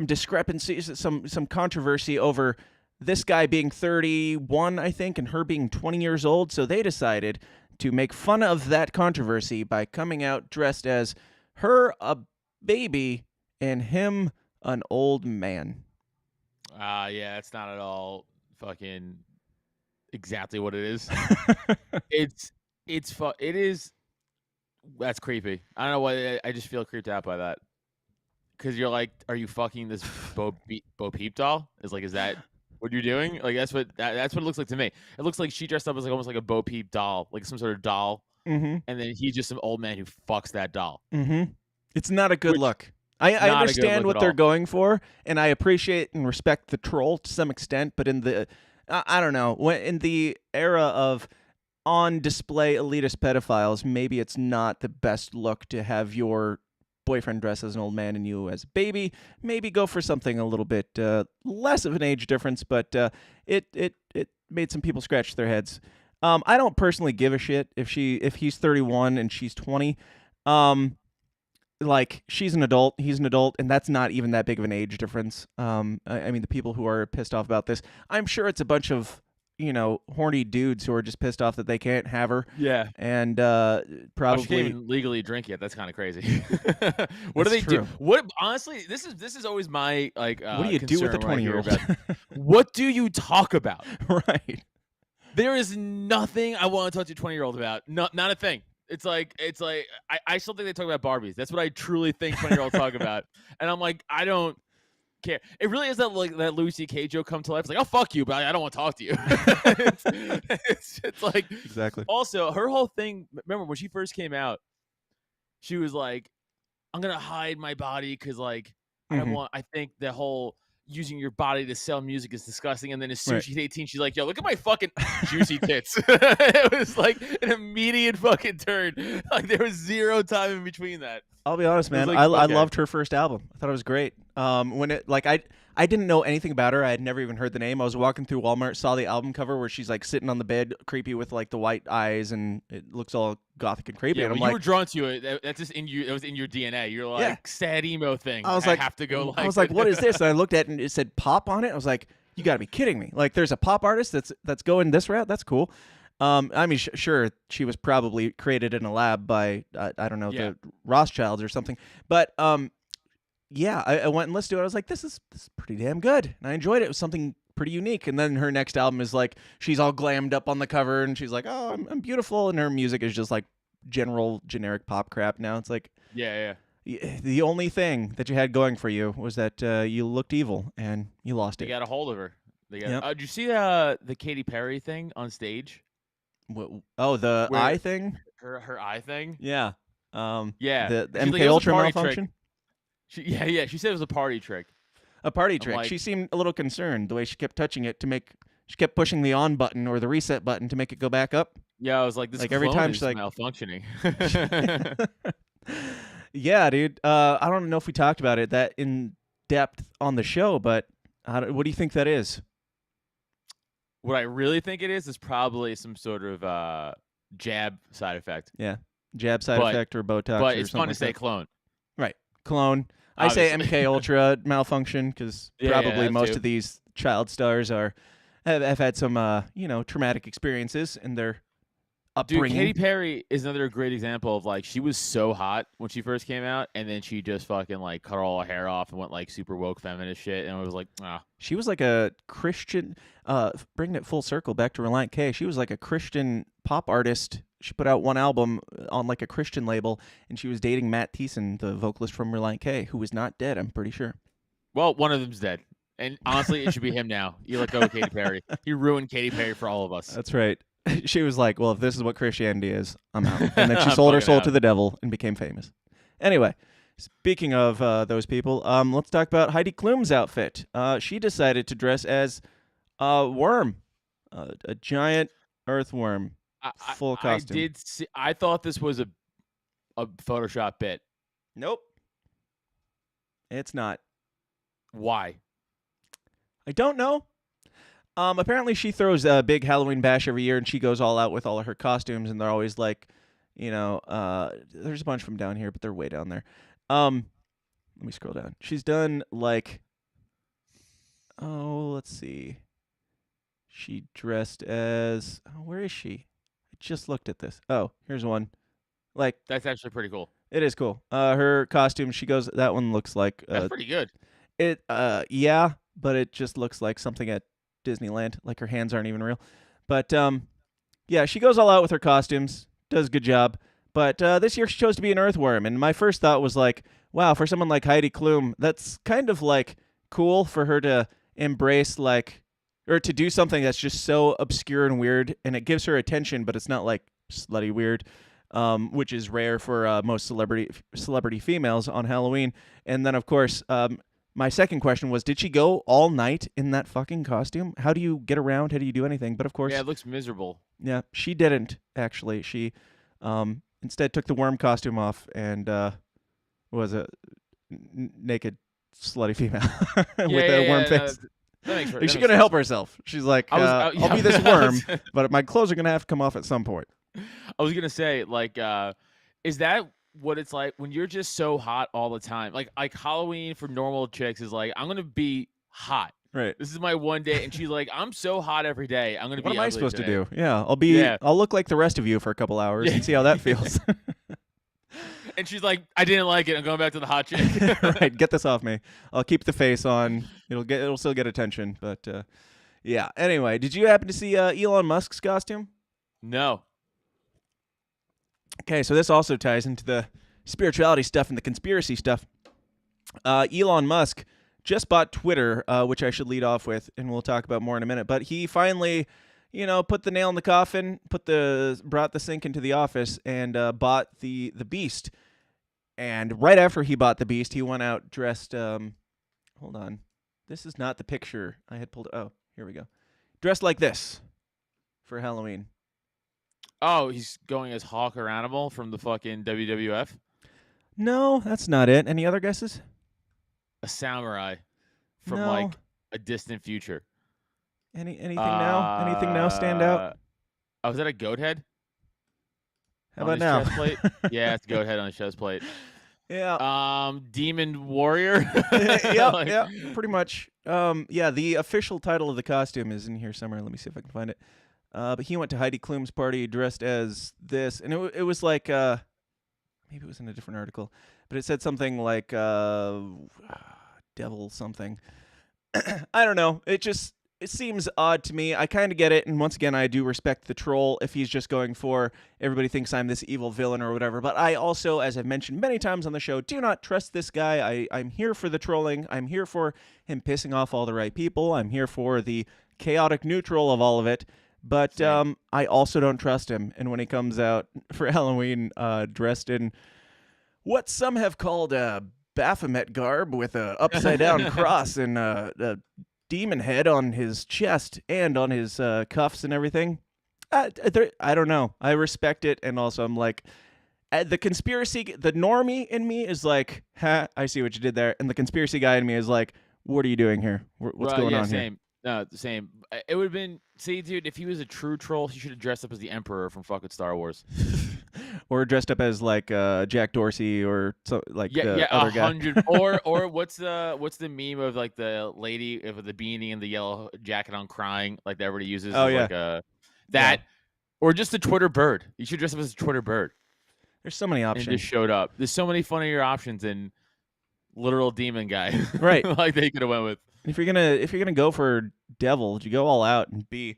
Speaker 1: discrepancies, some controversy over this guy being 31, I think, and her being 20 years old. So they decided to make fun of that controversy by coming out dressed as her a baby and him an old man.
Speaker 7: Yeah, that's not at all fucking exactly what it is. It is. That's creepy. I don't know why. I just feel creeped out by that. because you're like, are you fucking this Bo Peep doll? Is that what you're doing? Like that's what it looks like to me. It looks like she dressed up as like almost like a Bo Peep doll, like some sort of doll, and then he's just some old man who fucks that doll.
Speaker 1: It's not a good look. I understand what they're going for, and I appreciate and respect the troll to some extent. But in the, I don't know, in the era of on display elitist pedophiles, maybe it's not the best look to have your boyfriend dress as an old man and you as a baby. Maybe go for something a little bit less of an age difference, but it made some people scratch their heads. I don't personally give a shit if he's 31 and she's 20. Like, she's an adult, he's an adult, and that's not even that big of an age difference. I mean, the people who are pissed off about this, I'm sure it's a bunch of, horny dudes who are just pissed off that they can't have her.
Speaker 7: Yeah.
Speaker 1: And probably
Speaker 7: she can't even legally drink yet. That's kind of crazy. What do they do? What, honestly, this is always my, like,
Speaker 1: what do you do with a 20-year-old?
Speaker 7: What do you talk about?
Speaker 1: Right.
Speaker 7: There is nothing I want to talk to a 20-year-old about. No, not a thing. It's like I still think they talk about Barbies. That's what I truly think 20-year-olds talk about. And I'm like, I don't care. It really is that Louis C.K. joke come to life. It's like, oh, fuck you, but I don't want to talk to you. it's like
Speaker 1: exactly.
Speaker 7: Also, her whole thing. Remember when she first came out, she was like, I'm gonna hide my body because like I think the whole using your body to sell music is disgusting. And then as soon as she's 18, she's like, yo, look at my fucking juicy tits. It was like an immediate fucking turn. Like there was zero time in between that.
Speaker 1: I'll be honest, man.
Speaker 7: Like,
Speaker 1: I loved her first album. I thought it was great. When it like I didn't know anything about her. I had never even heard the name. I was walking through Walmart, saw the album cover where she's like sitting on the bed, creepy with like the white eyes, and it looks all gothic and creepy.
Speaker 7: Yeah,
Speaker 1: and I'm
Speaker 7: you were drawn to it. That's just in you. It was in your DNA. You're like sad emo thing. I was like, have to go.
Speaker 1: I was like, what is this? And I looked at it and it said pop on it. I was like, you got to be kidding me! Like, there's a pop artist that's going this route. That's cool. I mean, sure, she was probably created in a lab by I don't know, the Rothschilds or something, but yeah, I went and listened to it. I was like, this is pretty damn good, and I enjoyed it. It was something pretty unique. And then her next album is like, she's all glammed up on the cover, and she's like, oh, I'm beautiful, and her music is just like generic pop crap. Now it's like, the only thing that you had going for you was that you looked evil, and you lost it.
Speaker 7: They got a hold of her. Did you see the Katy Perry thing on stage?
Speaker 1: The eye thing?
Speaker 7: Her eye thing?
Speaker 1: Yeah.
Speaker 7: The
Speaker 1: MK Ultra malfunction?
Speaker 7: She said it was a party trick.
Speaker 1: A party trick. She seemed a little concerned the way she kept touching it she kept pushing the on button or the reset button to make it go back up.
Speaker 7: Yeah, I was like, this like every time she's like malfunctioning.
Speaker 1: Yeah, dude. I don't know if we talked about it that in depth on the show, but what do you think that is?
Speaker 7: What I really think it is probably some sort of jab side effect.
Speaker 1: Yeah, jab side effect or Botox.
Speaker 7: But it's
Speaker 1: fun
Speaker 7: to say clone.
Speaker 1: Right, clone. Obviously. I say MK Ultra malfunction because probably most of these child stars have had some traumatic experiences in their upbringing.
Speaker 7: Dude, Katy Perry is another great example of like she was so hot when she first came out, and then she just fucking like cut all her hair off and went like super woke feminist shit, and it was like,
Speaker 1: She was like a Christian. Bringing it full circle back to Relient K. She was like a Christian pop artist. She put out one album on like a Christian label, and she was dating Matt Thiessen, the vocalist from Relient K, who is not dead, I'm pretty sure.
Speaker 7: Well, one of them's dead. And honestly, it should be him now. You let go of Katy Perry. He ruined Katy Perry for all of us.
Speaker 1: That's right. She was like, well, if this is what Christianity is, I'm out. And then she sold her soul to the devil and became famous. Anyway, speaking of those people, let's talk about Heidi Klum's outfit. She decided to dress as a worm, a giant earthworm, full costume.
Speaker 7: I thought this was a Photoshop bit.
Speaker 1: Nope. It's not.
Speaker 7: Why?
Speaker 1: I don't know. Apparently she throws a big Halloween bash every year, and she goes all out with all of her costumes, and they're always like, there's a bunch from down here, but they're way down there. Let me scroll down. She's done like, let's see. She dressed as, where is she? I just looked at this. Oh, here's one. Like,
Speaker 7: that's actually pretty cool.
Speaker 1: It is cool. Her costume, she goes, that one looks like.
Speaker 7: That's pretty good.
Speaker 1: Yeah, but it just looks like something at Disneyland. Like her hands aren't even real. But yeah, she goes all out with her costumes, does a good job. But this year she chose to be an earthworm, and my first thought was like, wow, for someone like Heidi Klum, that's kind of like cool for her to embrace or to do something that's just so obscure and weird, and it gives her attention, but it's not like slutty weird, which is rare for most celebrity females on Halloween. And then, of course, my second question was, did she go all night in that fucking costume? How do you get around? How do you do anything? But of course,
Speaker 7: yeah, it looks miserable.
Speaker 1: Yeah, she didn't actually. She instead took the worm costume off and was a naked slutty female with a worm face. She's gonna help herself. She's like, I'll be this worm, but my clothes are gonna have to come off at some point.
Speaker 7: I was gonna say, like, is that what it's like when you're just so hot all the time? Like Halloween for normal chicks is like, I'm gonna be hot.
Speaker 1: Right.
Speaker 7: This is my one day, and she's like, I'm so hot every day. I'm gonna be.
Speaker 1: What am I supposed
Speaker 7: today.
Speaker 1: to do? Yeah, I'll look like the rest of you for a couple hours and see how that feels.
Speaker 7: And she's like, I didn't like it. I'm going back to the hot chick.
Speaker 1: Right. Get this off me. I'll keep the face on. It'll still get attention, but yeah. Anyway, did you happen to see Elon Musk's costume?
Speaker 7: No.
Speaker 1: Okay, so this also ties into the spirituality stuff and the conspiracy stuff. Elon Musk just bought Twitter, which I should lead off with, and we'll talk about more in a minute. But he finally, put the nail in the coffin, brought the sink into the office, and bought the Beast. And right after he bought the Beast, he went out dressed. Hold on, this is not the picture I had pulled. Oh, here we go. Dressed like this for Halloween.
Speaker 7: Oh, he's going as Hawk or Animal from the fucking WWF?
Speaker 1: No, that's not it. Any other guesses?
Speaker 7: A samurai from like a distant future.
Speaker 1: Anything now? Anything now stand out?
Speaker 7: Oh, was that a goat head?
Speaker 1: How about now?
Speaker 7: Chest plate? Yeah, it's a goat head on his chest plate.
Speaker 1: Yeah.
Speaker 7: Demon Warrior?
Speaker 1: Yeah, pretty much. Yeah, the official title of the costume is in here somewhere. Let me see if I can find it. But he went to Heidi Klum's party dressed as this, and it was like maybe it was in a different article, but it said something like devil something. I don't know. It seems odd to me. I kind of get it, and once again, I do respect the troll if he's just going for everybody thinks I'm this evil villain or whatever. But I also, as I've mentioned many times on the show, do not trust this guy. I'm here for the trolling. I'm here for him pissing off all the right people. I'm here for the chaotic neutral of all of it. But I also don't trust him. And when he comes out for Halloween dressed in what some have called a Baphomet garb with a upside-down cross and a demon head on his chest and on his cuffs and everything, I don't know. I respect it. And also I'm like, the normie in me is like, ha, I see what you did there. And the conspiracy guy in me is like, what are you doing here? What's going on
Speaker 7: same.
Speaker 1: here?
Speaker 7: No, the same. It would have been, see, dude, if he was a true troll, he should have dressed up as the Emperor from fucking Star Wars.
Speaker 1: Or dressed up as like Jack Dorsey or so, like the other guy.
Speaker 7: 100. Or what's the meme of like the lady with the beanie and the yellow jacket on crying, like that everybody uses?
Speaker 1: Oh, yeah.
Speaker 7: Like that, or just the Twitter bird. You should dress up as a Twitter bird.
Speaker 1: There's so many options.
Speaker 7: And just showed up. There's so many funnier options than literal demon guy.
Speaker 1: Right.
Speaker 7: Like they could have went with.
Speaker 1: If you're gonna go for devil, you go all out and be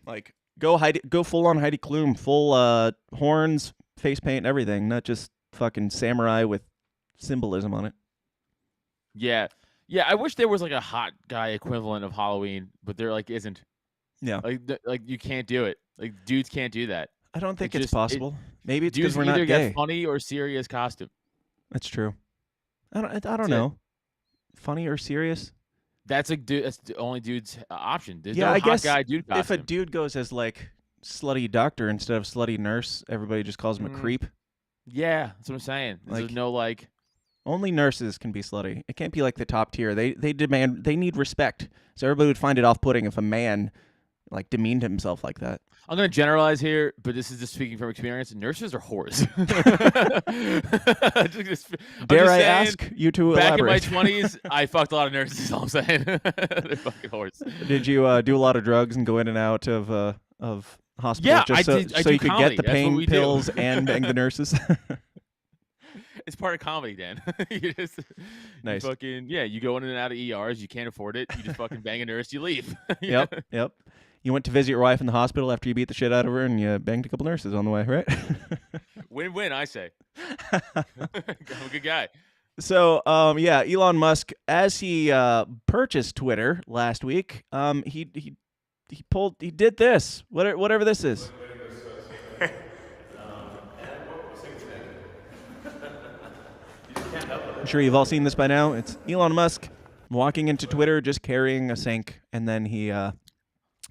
Speaker 1: like go full on Heidi Klum, full horns, face paint, and everything, not just fucking samurai with symbolism on it.
Speaker 7: Yeah. I wish there was like a hot guy equivalent of Halloween, but there like isn't.
Speaker 1: Yeah.
Speaker 7: Like you can't do it. Like dudes can't do that.
Speaker 1: I don't think it's possible. Maybe it's because
Speaker 7: dudes
Speaker 1: we're not
Speaker 7: either
Speaker 1: gay.
Speaker 7: get funny or serious costume.
Speaker 1: That's true. I don't know. Funny or serious?
Speaker 7: That's the only dude's option. There's
Speaker 1: yeah,
Speaker 7: no
Speaker 1: I
Speaker 7: hot
Speaker 1: guess
Speaker 7: guy dude costume.
Speaker 1: If a dude goes as like slutty doctor instead of slutty nurse, everybody just calls him a creep.
Speaker 7: Yeah, that's what I'm saying. There's no like.
Speaker 1: Only nurses can be slutty. It can't be like the top tier. They need respect. So everybody would find it off-putting if a man like demeaned himself like that.
Speaker 7: I'm gonna generalize here, but this is just speaking from experience. Nurses are whores.
Speaker 1: Dare I ask you to elaborate?
Speaker 7: Back in my 20s, I fucked a lot of nurses. Is all I'm saying. They're fucking whores.
Speaker 1: Did you do a lot of drugs and go in and out of hospitals?
Speaker 7: Yeah,
Speaker 1: just
Speaker 7: I
Speaker 1: so you could
Speaker 7: comedy.
Speaker 1: get the pain pills and bang the nurses?
Speaker 7: It's part of comedy, Dan. You just,
Speaker 1: nice.
Speaker 7: You go in and out of ERs. You can't afford it. You just fucking bang a nurse. You leave.
Speaker 1: Yep. You went to visit your wife in the hospital after you beat the shit out of her, and you banged a couple nurses on the way, right?
Speaker 7: Win-win, I say. I'm a good guy.
Speaker 1: So, yeah, Elon Musk, as he purchased Twitter last week, he did this, whatever this is. I'm sure you've all seen this by now. It's Elon Musk walking into Twitter, just carrying a sink, and then he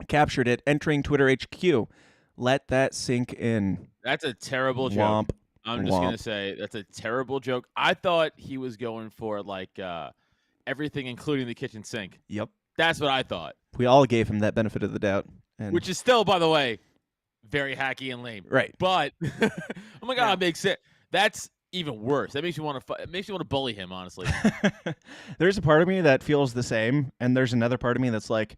Speaker 1: captured it, entering Twitter HQ. Let that sink in.
Speaker 7: That's a terrible joke. I'm just going to say that's a terrible joke. I thought he was going for like everything, including the kitchen sink.
Speaker 1: Yep.
Speaker 7: That's what I thought.
Speaker 1: We all gave him that benefit of the doubt.
Speaker 7: Which is still, by the way, very hacky and lame.
Speaker 1: Right.
Speaker 7: But, oh my God, it makes it. That's even worse. That makes you want to. It makes you want to bully him, honestly.
Speaker 1: There's a part of me that feels the same, and there's another part of me that's like,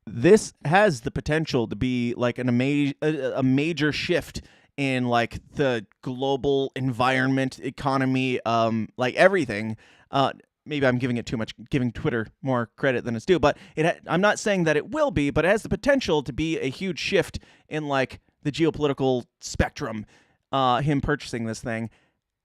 Speaker 1: this has the potential to be like a major shift in like the global environment, economy, like everything. Maybe I'm giving Twitter more credit than it's due, but I'm not saying that it will be, but it has the potential to be a huge shift in like the geopolitical spectrum. Him purchasing this thing.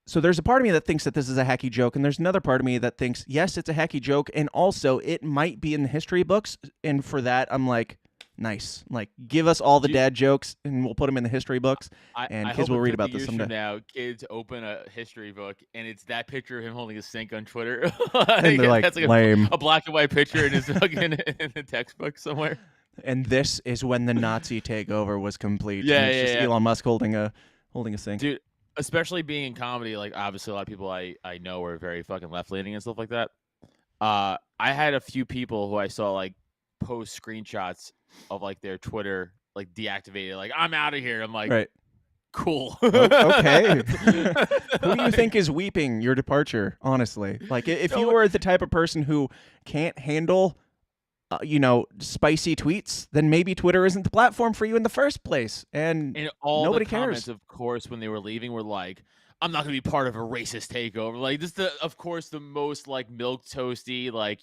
Speaker 1: So there's a part of me that thinks that this is a hacky joke, and there's another part of me that thinks, yes, it's a hacky joke, and also it might be in the history books, and for that, I'm like, nice. Like, give us all the dad jokes, and we'll put them in the history books, and kids will read about this someday.
Speaker 7: Now, kids open a history book, and it's that picture of him holding a sink on Twitter.
Speaker 1: And they're like, that's like lame.
Speaker 7: A black and white picture in his in the textbook somewhere.
Speaker 1: And this is when the Nazi takeover was complete.
Speaker 7: It's just
Speaker 1: Elon Musk holding a sink.
Speaker 7: Dude, especially being in comedy, like obviously a lot of people I know are very fucking left leaning and stuff like that. I had a few people who I saw like post screenshots of like their Twitter like deactivated, like I'm out of here. I'm like,
Speaker 1: right.
Speaker 7: Cool.
Speaker 1: Okay. Who do you think is weeping your departure? Honestly, like if you were the type of person who can't handle spicy tweets, then maybe Twitter isn't the platform for you in the first place. And
Speaker 7: all
Speaker 1: nobody
Speaker 7: the
Speaker 1: cares.
Speaker 7: Comments, of course, when they were leaving, were like, "I'm not going to be part of a racist takeover." Like this, of course, the most like milk toasty, like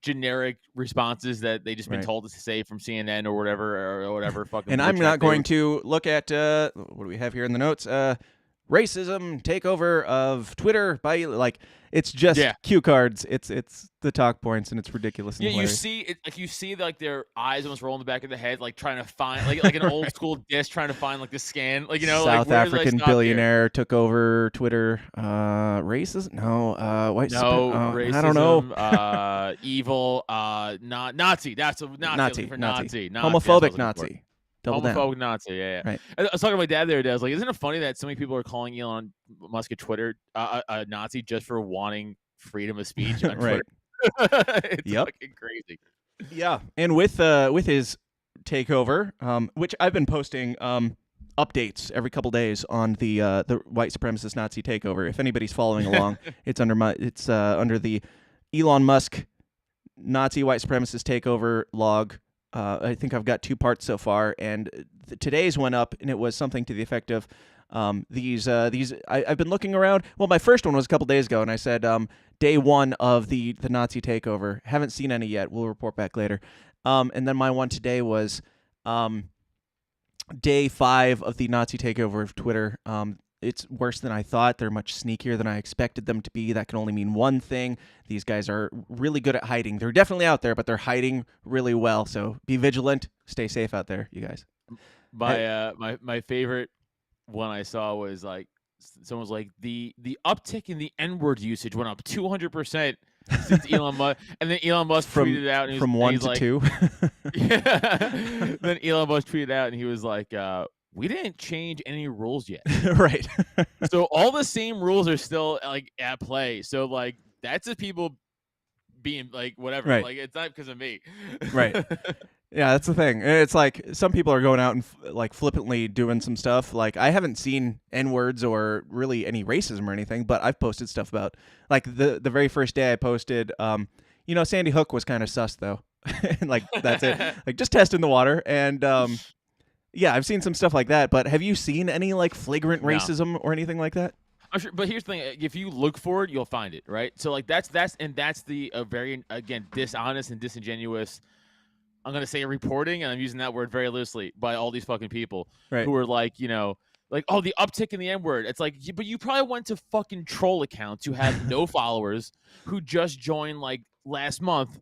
Speaker 7: generic responses that they just been told to say from CNN or whatever. Fucking.
Speaker 1: And I'm not going to look at what do we have here in the notes? Racism takeover of Twitter by like. It's just cue cards. It's the talk points, and it's ridiculous. And
Speaker 7: you see it like like their eyes almost roll in the back of the head, like trying to find like an old school disc, trying to find like the scan, like
Speaker 1: South African billionaire took over Twitter. Racist? No. White?
Speaker 7: No. Racism,
Speaker 1: I don't know.
Speaker 7: Evil. Not Nazi. That's a Nazi. Nazi.
Speaker 1: Homophobic Nazi.
Speaker 7: Homophobic Nazi, yeah.
Speaker 1: Right.
Speaker 7: I was talking to my dad the other day. I was like, isn't it funny that so many people are calling Elon Musk at Twitter a Nazi just for wanting freedom of speech on Twitter? It's fucking crazy.
Speaker 1: Yeah, and with his takeover, which I've been posting updates every couple days on the white supremacist Nazi takeover. If anybody's following along, it's under the Elon Musk Nazi white supremacist takeover log. I think I've got 2 parts so far, and today's went up, and it was something to the effect of these. I've been looking around. Well, my first one was a couple days ago, and I said day 1 of the Nazi takeover. Haven't seen any yet. We'll report back later. And then my one today was day 5 of the Nazi takeover of Twitter. It's worse than I thought. They're much sneakier than I expected them to be. That can only mean one thing. These guys are really good at hiding. They're definitely out there, but they're hiding really well. So be vigilant. Stay safe out there, you guys.
Speaker 7: My favorite one I saw was like someone was like the uptick in the N-word usage went up 200% since Elon Musk, and then Elon Musk tweeted out and
Speaker 1: from 1 to 2.
Speaker 7: Yeah. Then Elon Musk tweeted out and he was like, we didn't change any rules yet.
Speaker 1: Right.
Speaker 7: So all the same rules are still like at play. So like that's just people being like whatever.
Speaker 1: Right.
Speaker 7: Like it's not because of me.
Speaker 1: Right. Yeah, that's the thing. It's like some people are going out and like flippantly doing some stuff. Like I haven't seen N-words or really any racism or anything, but I've posted stuff about like the very first day I posted. Sandy Hook was kind of sus though. And like that's it. Like just testing the water and. Yeah, I've seen some stuff like that, but have you seen any like flagrant racism or anything like that?
Speaker 7: I'm sure, but here's the thing: if you look for it, you'll find it, right? So like that's the very again dishonest and disingenuous. I'm gonna say reporting, and I'm using that word very loosely by all these fucking people who are like, like, oh, the uptick in the N-word. It's like, but you probably went to fucking troll accounts who have no followers, who just joined like last month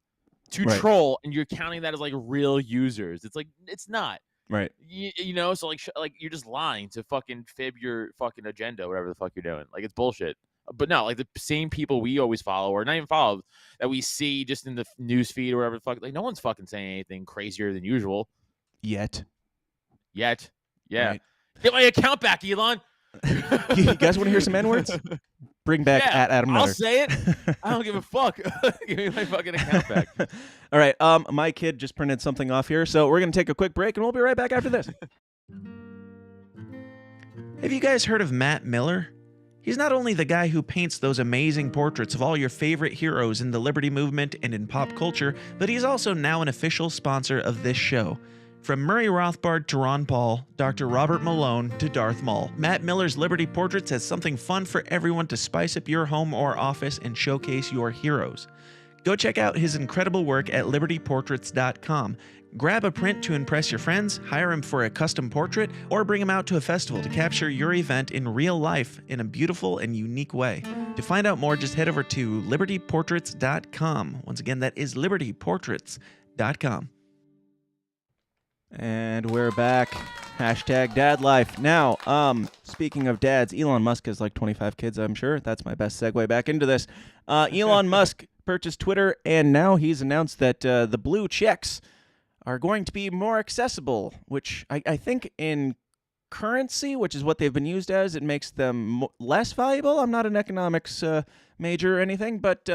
Speaker 7: to troll, and you're counting that as like real users. It's like, it's not.
Speaker 1: Right.
Speaker 7: You know, so like you're just lying to fucking fib your fucking agenda, whatever the fuck you're doing. Like, it's bullshit. But no, like the same people we always follow, or not even follow, that we see just in the news feed or whatever the fuck. Like, no one's fucking saying anything crazier than usual.
Speaker 1: Yet.
Speaker 7: Yeah.
Speaker 1: Right.
Speaker 7: Get my account back, Elon.
Speaker 1: You guys want to hear some N-words? Bring back at Adam Nutter.
Speaker 7: I'll say it. I don't give a fuck. Give me my fucking account back.
Speaker 1: All right. My kid just printed something off here, so we're going to take a quick break, and we'll be right back after this.
Speaker 8: Have you guys heard of Matt Miller? He's not only the guy who paints those amazing portraits of all your favorite heroes in the Liberty Movement and in pop culture, but he's also now an official sponsor of this show. From Murray Rothbard to Ron Paul, Dr. Robert Malone to Darth Maul, Matt Miller's Liberty Portraits has something fun for everyone to spice up your home or office and showcase your heroes. Go check out his incredible work at libertyportraits.com. Grab a print to impress your friends, hire him for a custom portrait, or bring him out to a festival to capture your event in real life in a beautiful and unique way. To find out more, just head over to libertyportraits.com. Once again, that is libertyportraits.com.
Speaker 1: And we're back. Hashtag dad life. Now, speaking of dads, Elon Musk has like 25 kids, I'm sure. That's my best segue back into this. Elon Musk purchased Twitter, and now he's announced that the blue checks are going to be more accessible, which I think in currency, which is what they've been used as, it makes them less valuable. I'm not an economics major or anything, but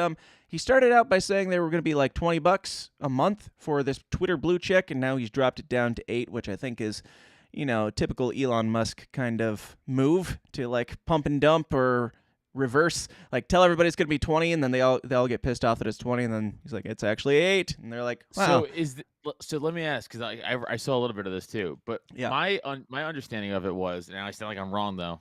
Speaker 1: he started out by saying they were going to be like $20 a month for this Twitter blue check, and now he's dropped it down to $8, which I think is, you know, typical Elon Musk kind of move to like pump and dump or reverse, like tell everybody it's going to be 20, and then they all get pissed off that it's 20, and then he's like, it's actually 8, and they're like, wow.
Speaker 7: So let me ask, because I saw a little bit of this too, but
Speaker 1: yeah.
Speaker 7: my understanding of it was, and I sound like I'm wrong though,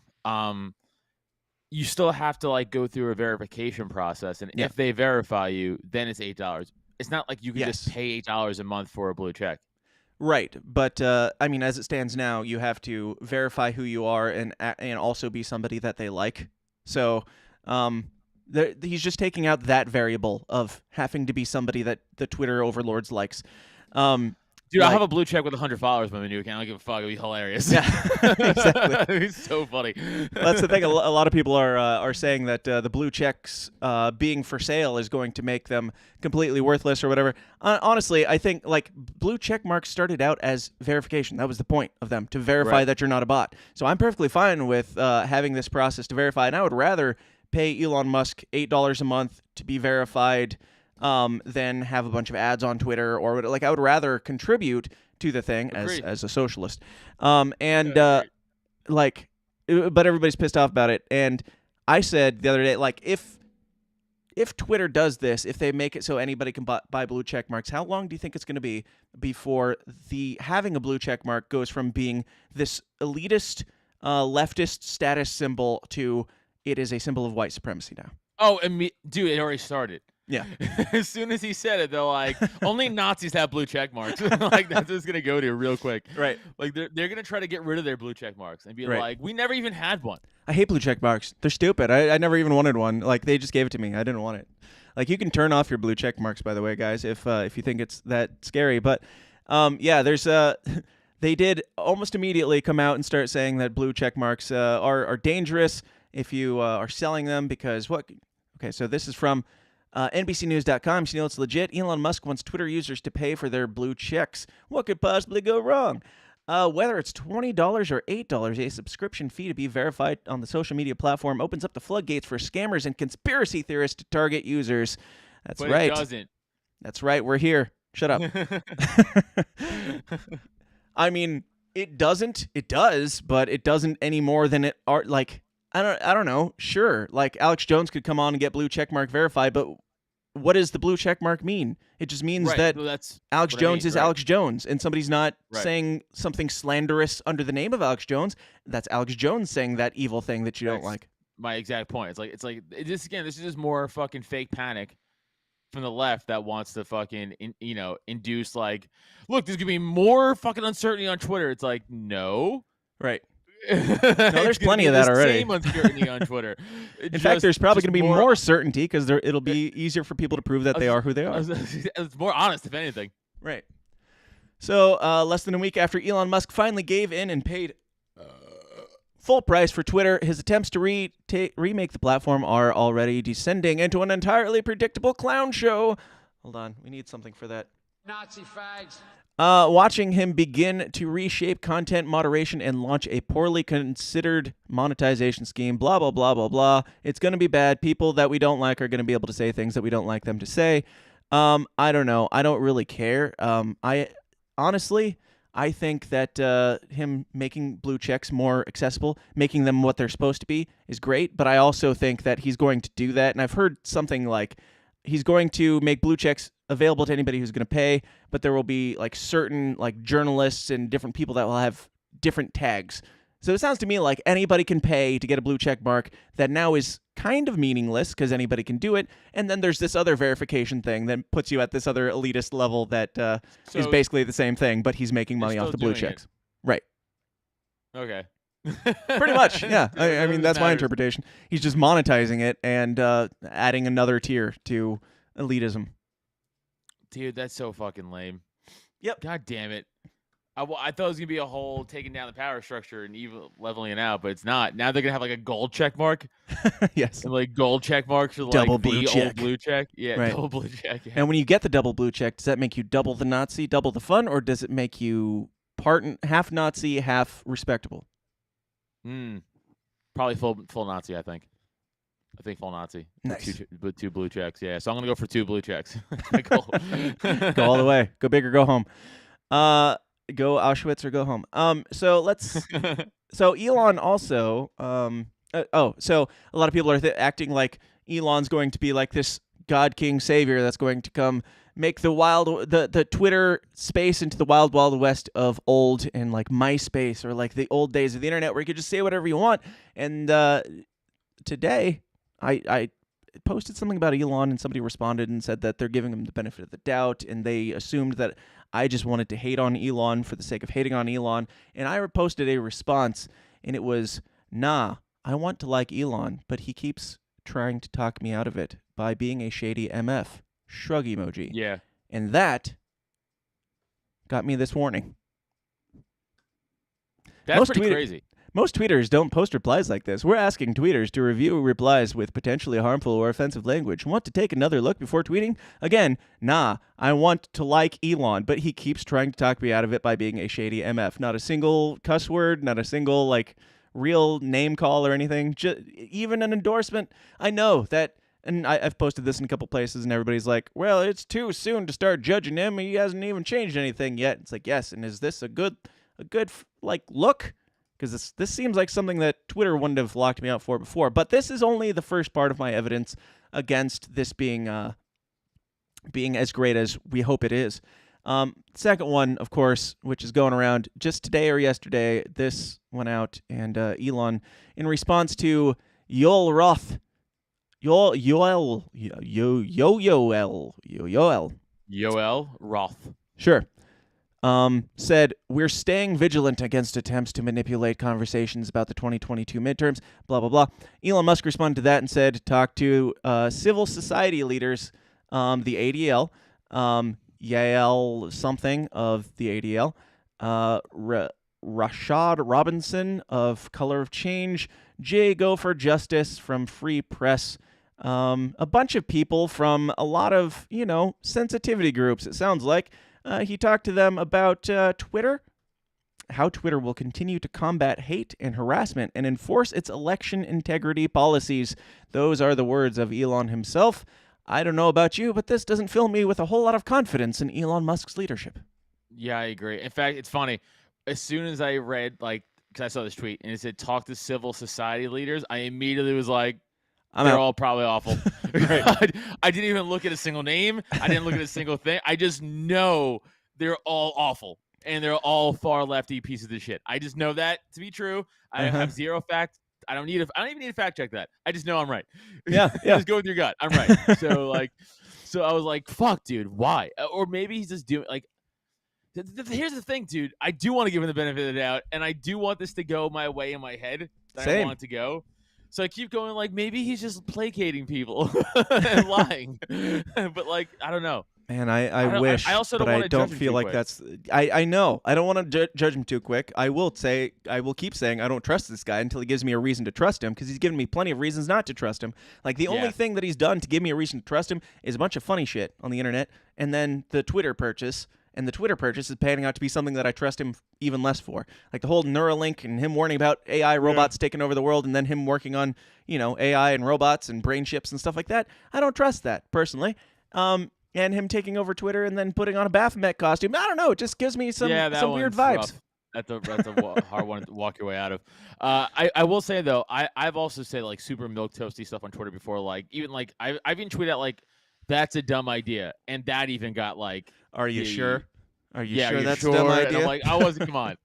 Speaker 7: you still have to like go through a verification process, and if they verify you, then it's $8. It's not like you can just pay $8 a month for a blue check.
Speaker 1: Right, but I mean, as it stands now, you have to verify who you are and also be somebody that they like. So he's just taking out that variable of having to be somebody that the Twitter overlords likes.
Speaker 7: Dude, I'll have a blue check with 100 followers on my new account. I don't give a fuck. It'll be hilarious.
Speaker 1: Yeah, exactly.
Speaker 7: It's so funny.
Speaker 1: That's the thing. A lot of people are saying that the blue checks being for sale is going to make them completely worthless or whatever. Honestly, I think like blue check marks started out as verification. That was the point of them, to verify that you're not a bot. So I'm perfectly fine with having this process to verify, and I would rather pay Elon Musk $8 a month to be verified than have a bunch of ads on Twitter, or like I would rather contribute to the thing as a socialist. But everybody's pissed off about it. And I said the other day, like if Twitter does this, if they make it so anybody can buy blue check marks, how long do you think it's going to be before having a blue check mark goes from being this elitist leftist status symbol to it is a symbol of white supremacy now?
Speaker 7: Oh, dude, it already started.
Speaker 1: Yeah.
Speaker 7: As soon as he said it, they're like, only Nazis have blue check marks. Like, that's what it's going to go to real quick.
Speaker 1: Right.
Speaker 7: Like, they're going to try to get rid of their blue check marks and be like, we never even had one.
Speaker 1: I hate blue check marks. They're stupid. I never even wanted one. Like, they just gave it to me. I didn't want it. Like, you can turn off your blue check marks, by the way, guys, if you think it's that scary. But, there's they did almost immediately come out and start saying that blue check marks are dangerous if you are selling them because what? Okay, so this is from NBCnews.com. You know it's legit. Elon Musk wants Twitter users to pay for their blue checks. What could possibly go wrong? Whether it's $20 or $8, a subscription fee to be verified on the social media platform opens up the floodgates for scammers and conspiracy theorists to target users. That's right.
Speaker 7: It doesn't.
Speaker 1: That's right. We're here. Shut up. I mean, it doesn't. It does, but it doesn't any more than it are. Like, I don't know. Sure, like Alex Jones could come on and get blue checkmark verified, but what does the blue checkmark mean? It just means that Alex Jones is Alex Jones, and somebody's not saying something slanderous under the name of Alex Jones. That's Alex Jones saying that evil thing that you don't like.
Speaker 7: My exact point. It's like this again. This is just more fucking fake panic from the left that wants to fucking induce like, look, there's gonna be more fucking uncertainty on Twitter. It's like, no,
Speaker 1: right.
Speaker 8: there's plenty of that already.
Speaker 7: Same uncertainty on Twitter.
Speaker 8: In fact, there's probably going to be more certainty because it'll be easier for people to prove that they are who they are.
Speaker 7: It's more honest, if anything.
Speaker 8: Right. So less than a week after Elon Musk finally gave in and paid full price for Twitter, his attempts to remake the platform are already descending into an entirely predictable clown show. Hold on, we need something for that.
Speaker 5: Nazi fags.
Speaker 8: Watching him begin to reshape content moderation and launch a poorly considered monetization scheme, blah, blah, blah, blah, blah. It's going to be bad. People that we don't like are going to be able to say things that we don't like them to say. I don't know. I don't really care. Honestly, I think that him making blue checks more accessible, making them what they're supposed to be, is great. But I also think that he's going to do that. And I've heard something like he's going to make blue checks available to anybody who's going to pay, but there will be like certain like journalists and different people that will have different tags. So it sounds to me like anybody can pay to get a blue check mark that now is kind of meaningless because anybody can do it. And then there's this other verification thing that puts you at this other elitist level that is basically the same thing, but he's making money off the blue checks. Right.
Speaker 7: Okay.
Speaker 8: Pretty much, yeah. I mean, that's my interpretation. He's just monetizing it and adding another tier to elitism.
Speaker 7: Dude, that's so fucking lame.
Speaker 8: Yep.
Speaker 7: God damn it. I thought it was going to be a whole taking down the power structure and even leveling it out, but it's not. Now they're going to have like a gold check mark.
Speaker 8: Yes.
Speaker 7: And like gold check marks for
Speaker 8: double
Speaker 7: like
Speaker 8: blue
Speaker 7: the
Speaker 8: check.
Speaker 7: Old blue check. Yeah,
Speaker 8: right.
Speaker 7: Double blue check. Yeah.
Speaker 8: And when you get the double blue check, does that make you double the Nazi, double the fun, or does it make you half Nazi, half respectable?
Speaker 7: Probably full Nazi, I think. Full Nazi.
Speaker 8: Nice.
Speaker 7: With two blue checks. Yeah, so I'm going to go for 2 blue checks.
Speaker 8: Go all the way. Go big or go home. Go Auschwitz or go home. So Elon also, so a lot of people are acting like Elon's going to be like this God King savior that's going to come make the Twitter space into the wild west of old and like MySpace or like the old days of the internet where you could just say whatever you want. And today I posted something about Elon and somebody responded and said that they're giving him the benefit of the doubt and they assumed that I just wanted to hate on Elon for the sake of hating on Elon. And I posted a response and it was, nah, I want to like Elon, but he keeps trying to talk me out of it by being a shady MF. Shrug emoji.
Speaker 7: Yeah.
Speaker 8: And that got me this warning.
Speaker 7: That's pretty crazy.
Speaker 8: Most tweeters don't post replies like this. We're asking tweeters to review replies with potentially harmful or offensive language. Want to take another look before tweeting? Again, nah, I want to like Elon, but he keeps trying to talk me out of it by being a shady MF. Not a single cuss word, not a single like real name call or anything. Even an endorsement. I know that, and I've posted this in a couple places, and everybody's like, well, it's too soon to start judging him. He hasn't even changed anything yet. It's like, yes, and is this a good like look? Because this seems like something that Twitter wouldn't have locked me out for before. But this is only the first part of my evidence against this being as great as we hope it is. Second one, of course, which is going around just today or yesterday, this went out, and Elon, in response to Yoel Roth, Yoel
Speaker 7: Roth.
Speaker 8: Sure. Said, we're staying vigilant against attempts to manipulate conversations about the 2022 midterms, blah, blah, blah. Elon Musk responded to that and said, talk to civil society leaders, the ADL, Yael something of the ADL, Rashad Robinson of Color of Change, Jay Go for Justice from Free Press, a bunch of people from a lot of, sensitivity groups, it sounds like. He talked to them about Twitter, how Twitter will continue to combat hate and harassment and enforce its election integrity policies. Those are the words of Elon himself. I don't know about you, but this doesn't fill me with a whole lot of confidence in Elon Musk's leadership.
Speaker 7: Yeah, I agree. In fact, it's funny. As soon as I read, because I saw this tweet, and it said, talk to civil society leaders, I immediately was like, they're all probably awful. I didn't even look at a single name. I didn't look at a single thing. I just know they're all awful, and they're all far lefty pieces of shit. I just know that to be true. I have zero fact. I don't even need to fact check that. I just know I'm right.
Speaker 8: Yeah.
Speaker 7: Just go with your gut. I'm right. So I was like, fuck, dude, why? Or maybe he's just doing Here's the thing, dude. I do want to give him the benefit of the doubt, and I do want this to go my way in my head. I want it to go. So I keep going like maybe he's just placating people and lying, but like I don't know.
Speaker 1: Man, I wish. I also don't want to judge him feel like quick. That's. I know. I don't want to judge him too quick. I will keep saying I don't trust this guy until he gives me a reason to trust him because he's given me plenty of reasons not to trust him. Like the only thing that he's done to give me a reason to trust him is a bunch of funny shit on the internet, and then the Twitter purchase. And the Twitter purchase is panning out to be something that I trust him even less for. Like the whole Neuralink and him warning about AI robots taking over the world and then him working on, AI and robots and brain chips and stuff like that. I don't trust that, personally. And him taking over Twitter and then putting on a Baphomet costume. I don't know. It just gives me some weird vibes.
Speaker 7: Rough. That's a hard one to walk your way out of. I will say, though, I've also said, like, super milquetoasty stuff on Twitter before. Like, even, like, I've even tweeted out, like, that's a dumb idea. And that even got, like...
Speaker 1: Are you sure? Are you sure that's
Speaker 7: sure?
Speaker 1: a dumb idea?
Speaker 7: And I'm like, I wasn't, come on.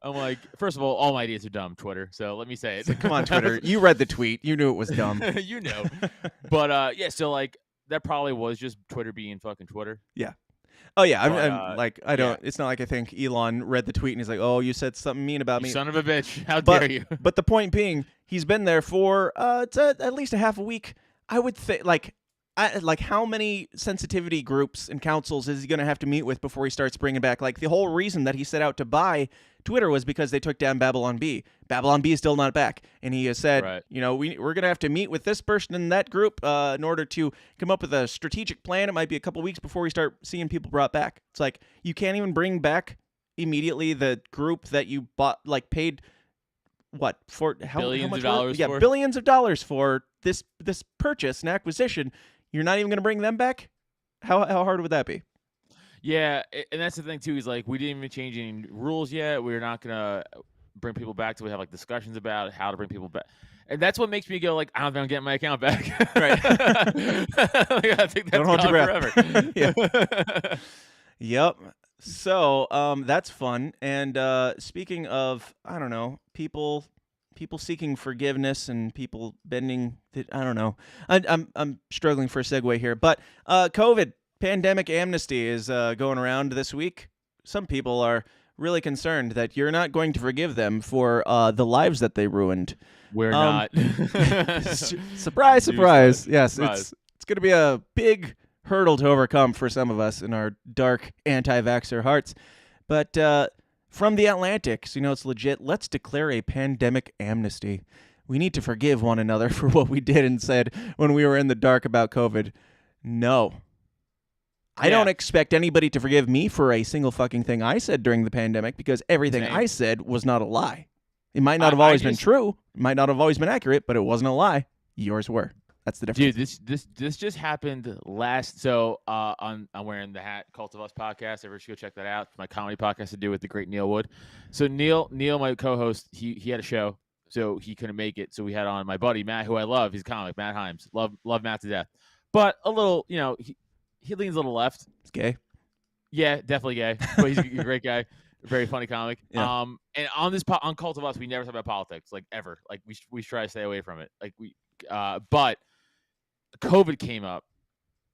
Speaker 7: I'm like, first of all my ideas are dumb, Twitter. So let me say it.
Speaker 1: So, come on, Twitter. You read the tweet. You knew it was dumb.
Speaker 7: You know. But, so, like, that probably was just Twitter being fucking Twitter.
Speaker 1: Yeah. Oh, yeah. I'm like, I don't, it's not like I think Elon read the tweet and he's like, oh, you said something mean about me.
Speaker 7: Son of a bitch. How dare you?
Speaker 1: But the point being, he's been there for at least a half a week. I would think, like how many sensitivity groups and councils is he going to have to meet with before he starts bringing back? Like, the whole reason that he set out to buy Twitter was because they took down Babylon Bee. Babylon Bee is still not back. And he has said, we're going to have to meet with this person in that group in order to come up with a strategic plan. It might be a couple weeks before we start seeing people brought back. It's like, you can't even bring back immediately the group that you bought, like, paid... What for?
Speaker 7: Billions
Speaker 1: how much
Speaker 7: of dollars?
Speaker 1: Yeah, billions of dollars for this purchase and acquisition. You're not even going to bring them back? How hard would that be?
Speaker 7: Yeah, and that's the thing too. Is like we didn't even change any rules yet. We're not going to bring people back till we have like discussions about how to bring people back. And that's what makes me go like, I don't think I'm getting my account back.
Speaker 1: Right.
Speaker 7: I think that's
Speaker 1: don't hold your breath.
Speaker 7: Forever.
Speaker 1: Yeah. Yep. So that's fun. And speaking of, I don't know, people seeking forgiveness and people bending. I don't know. I'm struggling for a segue here, but COVID pandemic amnesty is going around this week. Some people are really concerned that you're not going to forgive them for the lives that they ruined.
Speaker 7: We're not.
Speaker 1: Surprise, surprise. Yes, it's going to be a big hurdle to overcome for some of us in our dark anti-vaxxer hearts. But from The Atlantic, so you know it's legit, let's declare a pandemic amnesty. We need to forgive one another for what we did and said when we were in the dark about COVID. No. I don't expect anybody to forgive me for a single fucking thing I said during the pandemic because everything I said was not a lie. It might not have always been true. It might not have always been accurate, but it wasn't a lie. Yours were. That's the difference.
Speaker 7: Dude, this just happened last. So I'm wearing the hat, Cult of Us podcast. Everyone should go check that out. It's my comedy podcast to do with the great Neil Wood. So Neil, my co-host, he had a show, so he couldn't make it. So we had on my buddy Matt, who I love. He's a comic, Matt Himes. Love Matt to death. But a little, he leans a little left.
Speaker 1: He's gay.
Speaker 7: Yeah, definitely gay. But he's a great guy. Very funny comic.
Speaker 1: Yeah.
Speaker 7: And on on Cult of Us, we never talk about politics, like ever. Like we try to stay away from it. Like but COVID came up,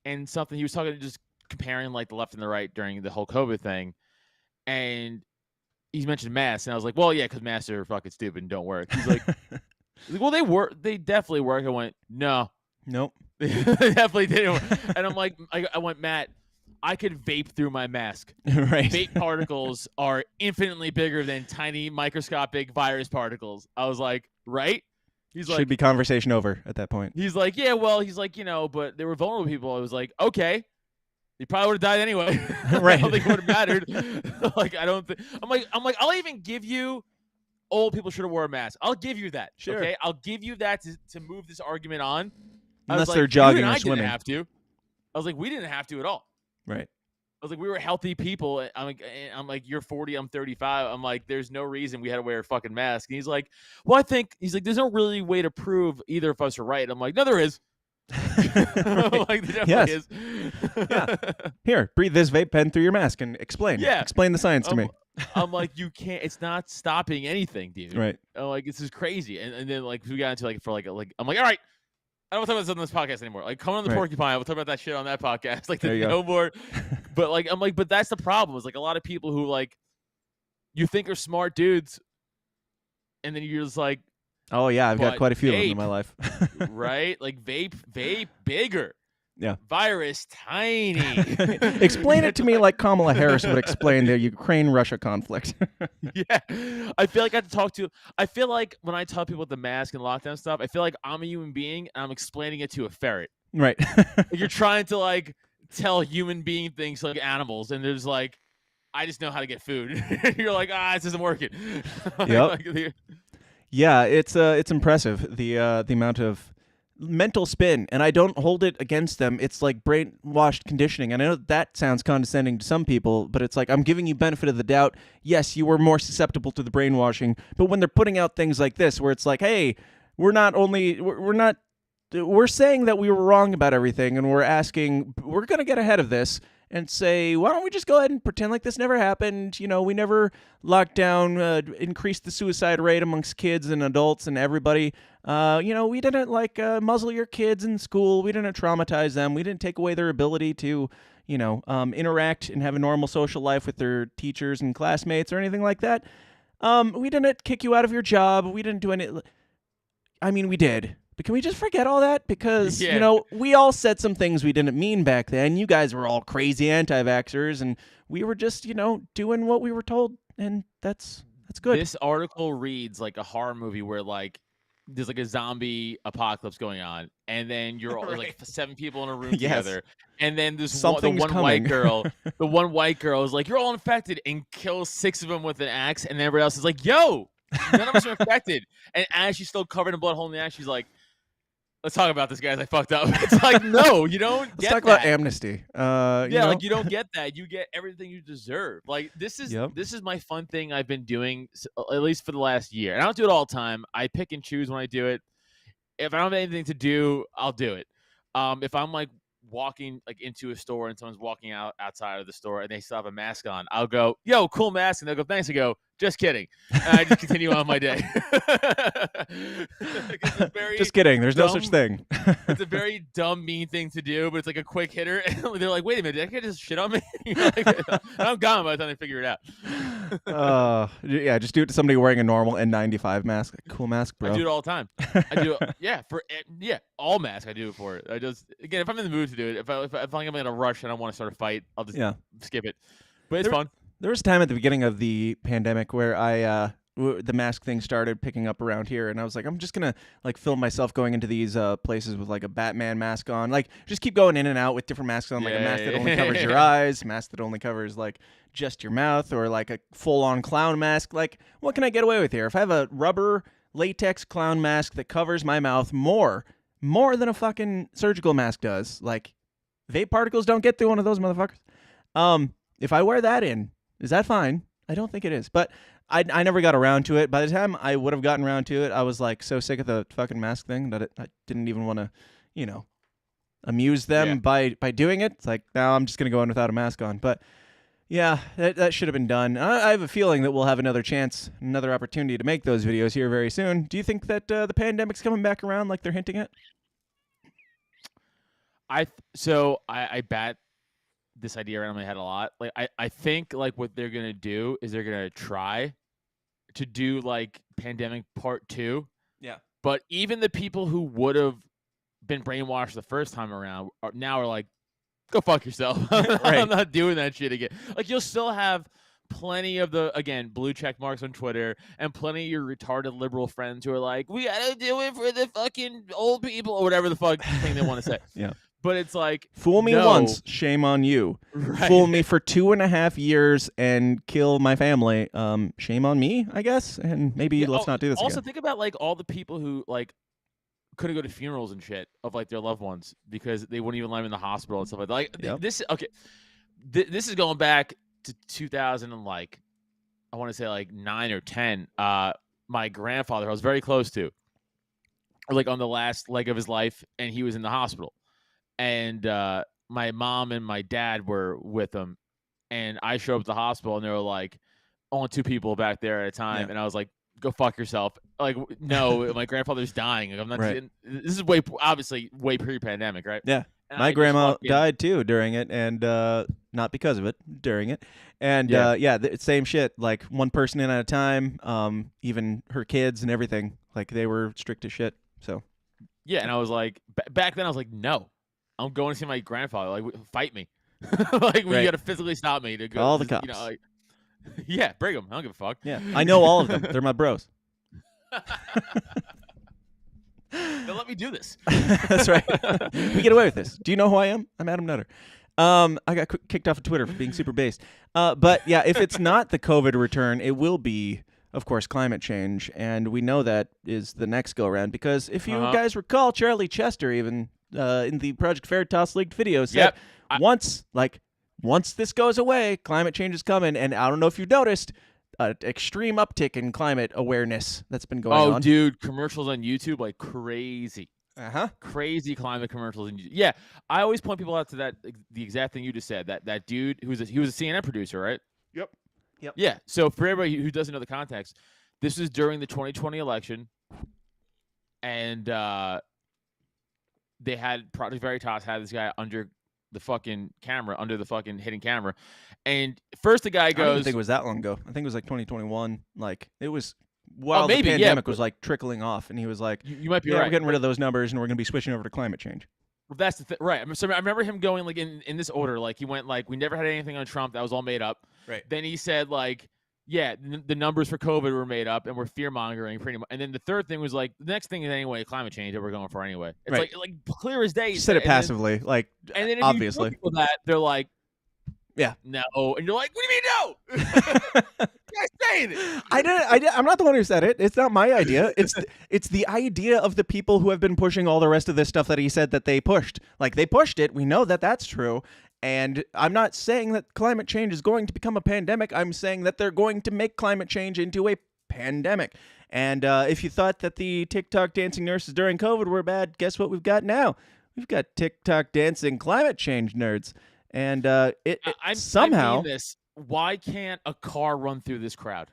Speaker 7: and something he was talking, just comparing like the left and the right during the whole COVID thing, and he mentioned masks, and I was like, well, yeah, because masks are fucking stupid and don't work. He's like, well, they definitely work. I went, no,
Speaker 1: nope,
Speaker 7: they definitely didn't. And I'm like, I went, Matt, I could vape through my mask.
Speaker 1: Right.
Speaker 7: Vape particles are infinitely bigger than tiny microscopic virus particles. I was like, right? He's like,
Speaker 1: should be conversation over at that point.
Speaker 7: He's like, yeah, well, he's like, but there were vulnerable people. I was like, okay, he probably would have died anyway.
Speaker 1: Right.
Speaker 7: I don't think it would have mattered. Like, I don't think. I'm like, I'll even give you old people should have wore a mask. I'll give you that.
Speaker 1: Sure.
Speaker 7: Okay, I'll give you that to move this argument on.
Speaker 1: Unless they're jogging or
Speaker 7: I
Speaker 1: swimming.
Speaker 7: Didn't have to. I was like, we didn't have to at all.
Speaker 1: Right.
Speaker 7: I was like, we were healthy people. I'm like, you're 40, I'm 35. I'm like, there's no reason we had to wear a fucking mask. And he's like, well, he's like, there's no really way to prove either of us are right. I'm like, no, there is. Like, there definitely is.
Speaker 1: Yeah. Here, breathe this vape pen through your mask and explain.
Speaker 7: Yeah.
Speaker 1: Explain the science to me.
Speaker 7: I'm like, you can't. It's not stopping anything, dude.
Speaker 1: Right.
Speaker 7: I'm like, this is crazy. And then like we got into like I'm like, all right, I don't talk about this on this podcast anymore. Like, coming on the
Speaker 1: Right.
Speaker 7: porcupine, we'll talk about that shit on that podcast. Like,
Speaker 1: There you
Speaker 7: no
Speaker 1: go.
Speaker 7: more. But like, I'm like, but that's the problem. Is like a lot of people who like you think are smart dudes, and then you're just like,
Speaker 1: Oh yeah, I've got
Speaker 7: But
Speaker 1: quite a few of them in
Speaker 7: vape,
Speaker 1: my life.
Speaker 7: right? Like vape bigger.
Speaker 1: Yeah.
Speaker 7: Virus tiny.
Speaker 9: Explain it to me like Kamala Harris would explain the Ukraine-Russia conflict.
Speaker 7: Yeah. I feel like I have to talk to. I feel like when I tell people the mask and lockdown stuff, I feel like I'm a human being and I'm explaining it to a ferret.
Speaker 1: Right.
Speaker 7: Like you're trying to like tell human being things like animals, and there's like, I just know how to get food. You're like, this isn't working.
Speaker 1: Yep. Yeah, it's impressive the amount of mental spin, and I don't hold it against them. It's like brainwashed conditioning, and I know that sounds condescending to some people, but it's like I'm giving you benefit of the doubt. Yes, you were more susceptible to the brainwashing, but when they're putting out things like this, where it's like, hey, we're saying that we were wrong about everything, and we're gonna get ahead of this and say, why don't we just go ahead and pretend like this never happened? You know, we never locked down, increased the suicide rate amongst kids and adults and everybody. You know, we didn't muzzle your kids in school. We didn't traumatize them. We didn't take away their ability to, interact and have a normal social life with their teachers and classmates or anything like that. We didn't kick you out of your job. We didn't do any. I mean, we did. But can we just forget all that? Because, we all said some things we didn't mean back then. You guys were all crazy anti-vaxxers, and we were just, doing what we were told, and that's good.
Speaker 7: This article reads like a horror movie where, like, there's, like, a zombie apocalypse going on, and then you're all, like, 7 people in a room together, and then there's the one white girl. The one white girl is like, you're all infected, and kills 6 of them with an axe, and everybody else is like, yo, none of us are infected. And as she's still covered in blood holding the axe, she's like, let's talk about this, guys. I fucked up. It's like, no, you don't get that.
Speaker 1: Let's talk about Amnesty.
Speaker 7: Like, you don't get that. You get everything you deserve. Like, this is my fun thing I've been doing, at least for the last year. And I don't do it all the time. I pick and choose when I do it. If I don't have anything to do, I'll do it. If I'm, like, walking, like, into a store and someone's walking outside of the store and they still have a mask on, I'll go, yo, cool mask. And they'll go, thanks. I go, just kidding. And I just continue on my day.
Speaker 1: Just kidding. There's no such thing.
Speaker 7: It's a very dumb, mean thing to do, but it's like a quick hitter. And they're like, wait a minute, did that guy just shit on me? I'm gone by the time they figure it out.
Speaker 1: Yeah, just do it to somebody wearing a normal N95 mask. Cool mask, bro.
Speaker 7: I do it all the time. I do it, all masks. I do it for it. I just, again, if I'm in the mood to do it, if I think I'm in a rush and I want to start a fight, I'll just skip it. But it's fun.
Speaker 1: There was a time at the beginning of the pandemic where the mask thing started picking up around here, and I was like, I'm just gonna like film myself going into these places with like a Batman mask on, like just keep going in and out with different masks on, like a mask that only covers your eyes, mask that only covers like just your mouth, or like a full-on clown mask. Like, what can I get away with here? If I have a rubber latex clown mask that covers my mouth more than a fucking surgical mask does, like vape particles don't get through one of those motherfuckers. If I wear that in, is that fine? I don't think it is, but I never got around to it. By the time I would have gotten around to it, I was like so sick of the fucking mask thing that I didn't even want to, amuse them by doing it. It's like, now I'm just going to go in without a mask on. But yeah, that should have been done. I have a feeling that we'll have another chance, another opportunity to make those videos here very soon. Do you think that the pandemic's coming back around like they're hinting at?
Speaker 7: I bat this idea around my head a lot. Like, I think like what they're gonna do is they're gonna try to do like pandemic part 2.
Speaker 1: Yeah.
Speaker 7: But even the people who would have been brainwashed the first time around are like, go fuck yourself. I'm not doing that shit again. Like, you'll still have plenty of the, again, blue check marks on Twitter and plenty of your retarded liberal friends who are like, we gotta do it for the fucking old people or whatever the fuck thing they want to say.
Speaker 1: Yeah.
Speaker 7: But it's like,
Speaker 1: fool me once, shame on you. Right. Fool me for 2.5 years and kill my family. Shame on me, I guess. And maybe let's not do this
Speaker 7: also,
Speaker 1: again.
Speaker 7: think about like all the people who like couldn't go to funerals and shit of like their loved ones because they wouldn't even let them in the hospital and stuff like that. Like this is going back to 2000 and like I want to say like 9 or 10. My grandfather, I was very close to, like on the last leg of his life, and he was in the hospital. And my mom and my dad were with him, and I showed up at the hospital, and there were like only 2 people back there at a time, and I was like, go fuck yourself. Like, no, my grandfather's dying. Like, I'm not.
Speaker 8: Right.
Speaker 7: This is obviously way pre-pandemic, right?
Speaker 8: Yeah.
Speaker 7: And
Speaker 9: My
Speaker 7: I
Speaker 9: grandma
Speaker 7: just
Speaker 9: died too during it, and not because of it, during it. And same shit. Like one person in at a time. Even her kids and everything. Like they were strict as shit. So.
Speaker 7: Yeah, and I was like, back then I was like, no, I'm going to see my grandfather. Like, fight me. Like, you got to physically stop me to go.
Speaker 9: All the cops.
Speaker 7: You know, like, yeah, bring them. I don't give a fuck.
Speaker 9: Yeah, I know all of them. They're my bros.
Speaker 7: They'll let me do this.
Speaker 9: That's right. We get away with this. Do you know who I am? I'm Adam Nutter. I got kicked off of Twitter for being super based. But yeah, if it's not the COVID return, it will be, of course, climate change. And we know that is the next go around because if you guys recall, Charlie Chester even in the Project Veritas leaked video said once this goes away, climate change is coming. And I don't know if you've noticed, extreme uptick in climate awareness that's been going on.
Speaker 7: Oh, dude, commercials on YouTube like crazy. Crazy climate commercials. And yeah, I always point people out to that, the exact thing you just said. That dude he was a CNN producer, right?
Speaker 9: Yep.
Speaker 7: Yeah. So for everybody who doesn't know the context, this is during the 2020 election, and they had Project Veritas had this guy under the fucking camera, under the fucking hidden camera, and first the guy goes.
Speaker 9: I don't think it was that long ago. I think it was like 2021. Like it was. While
Speaker 7: maybe,
Speaker 9: the pandemic was like trickling off, and he was like,
Speaker 7: "You might be right.
Speaker 9: We're getting rid of those numbers, and we're going to be switching over to climate change."
Speaker 7: Well, that's the thing, right? So I remember him going like in this order. Like he went like, "We never had anything on Trump. That was all made up."
Speaker 9: Right.
Speaker 7: Then he said like, "Yeah, the numbers for COVID were made up, and we're fear mongering pretty much." And then the third thing was like, the next thing is anyway climate change that we're going for anyway. It's like clear as day.
Speaker 9: He said it passively, like
Speaker 7: and then if
Speaker 9: obviously.
Speaker 7: You people that they're like.
Speaker 9: Yeah.
Speaker 7: No, and you're like, what do you mean no? You're saying it.
Speaker 9: I'm not the one who said it. It's not my idea. It's the idea of the people who have been pushing all the rest of this stuff that he said that they pushed. Like they pushed it. We know that that's true. And I'm not saying that climate change is going to become a pandemic. I'm saying that they're going to make climate change into a pandemic. And if you thought that the TikTok dancing nurses during COVID were bad, guess what we've got now? We've got TikTok dancing climate change nerds. And somehow,
Speaker 7: I mean this. Why can't a car run through this crowd?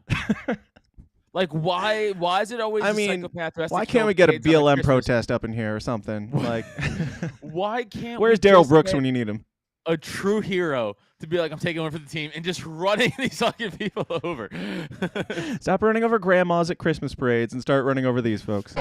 Speaker 7: Like, why is it always? Psychopath?
Speaker 9: Why can't we get a BLM protest up in here or something? Like,
Speaker 7: why can't?
Speaker 9: Where's Daryl Brooks when you need him?
Speaker 7: A true hero to be like, I'm taking one for the team and just running these fucking people over.
Speaker 9: Stop running over grandmas at Christmas parades and start running over these folks.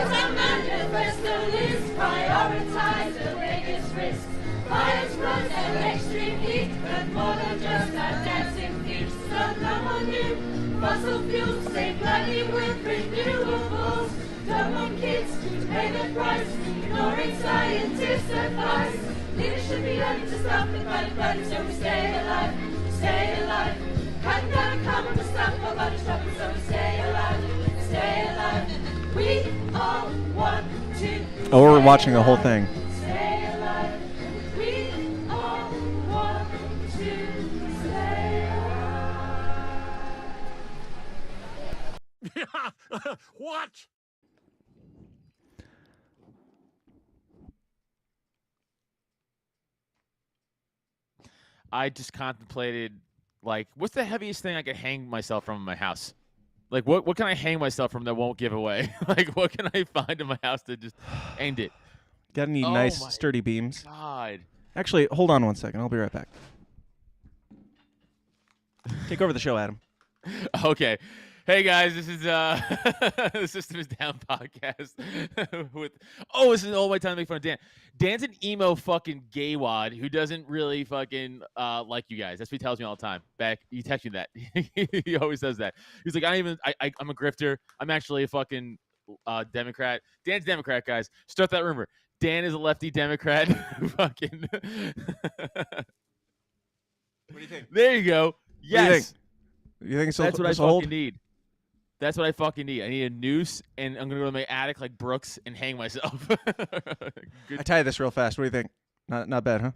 Speaker 10: Fossil fuels save gladly with renewables. Dumb on kids to pay the price, ignoring scientists' advice. Leaders should be learning to stop the climate so we stay alive, stay alive. Cutting down carbon to stop our bodies dropping so we stay alive, stay alive. We all want to.
Speaker 9: Oh, we're watching the whole thing.
Speaker 10: Stay alive. We all want to stay alive.
Speaker 3: What?
Speaker 7: I just contemplated, like, what's the heaviest thing I could hang myself from in my house? Like, what can I hang myself from that won't give away? Like, what can I find in my house to just end it?
Speaker 9: Got any nice, sturdy beams?
Speaker 7: God.
Speaker 9: Actually, hold on one second. I'll be right back. Take over the show, Adam.
Speaker 7: Okay. Hey guys, this is the System is Down podcast with this is all my time to make fun of Dan. Dan's an emo fucking gay wad who doesn't really fucking like you guys. That's what he tells me all the time. Back, he texts me that. He always says that. He's like, I'm a grifter. I'm actually a fucking Democrat. Dan's Democrat, guys. Start that rumor. Dan is a lefty Democrat. Fucking. What
Speaker 9: do you think?
Speaker 7: There you go. Yes.
Speaker 9: You think so?
Speaker 7: That's what I fucking need. That's what I fucking need. I need a noose, and I'm going to go to my attic like Brooks and hang myself.
Speaker 9: I tie this real fast. What do you think? Not bad, huh?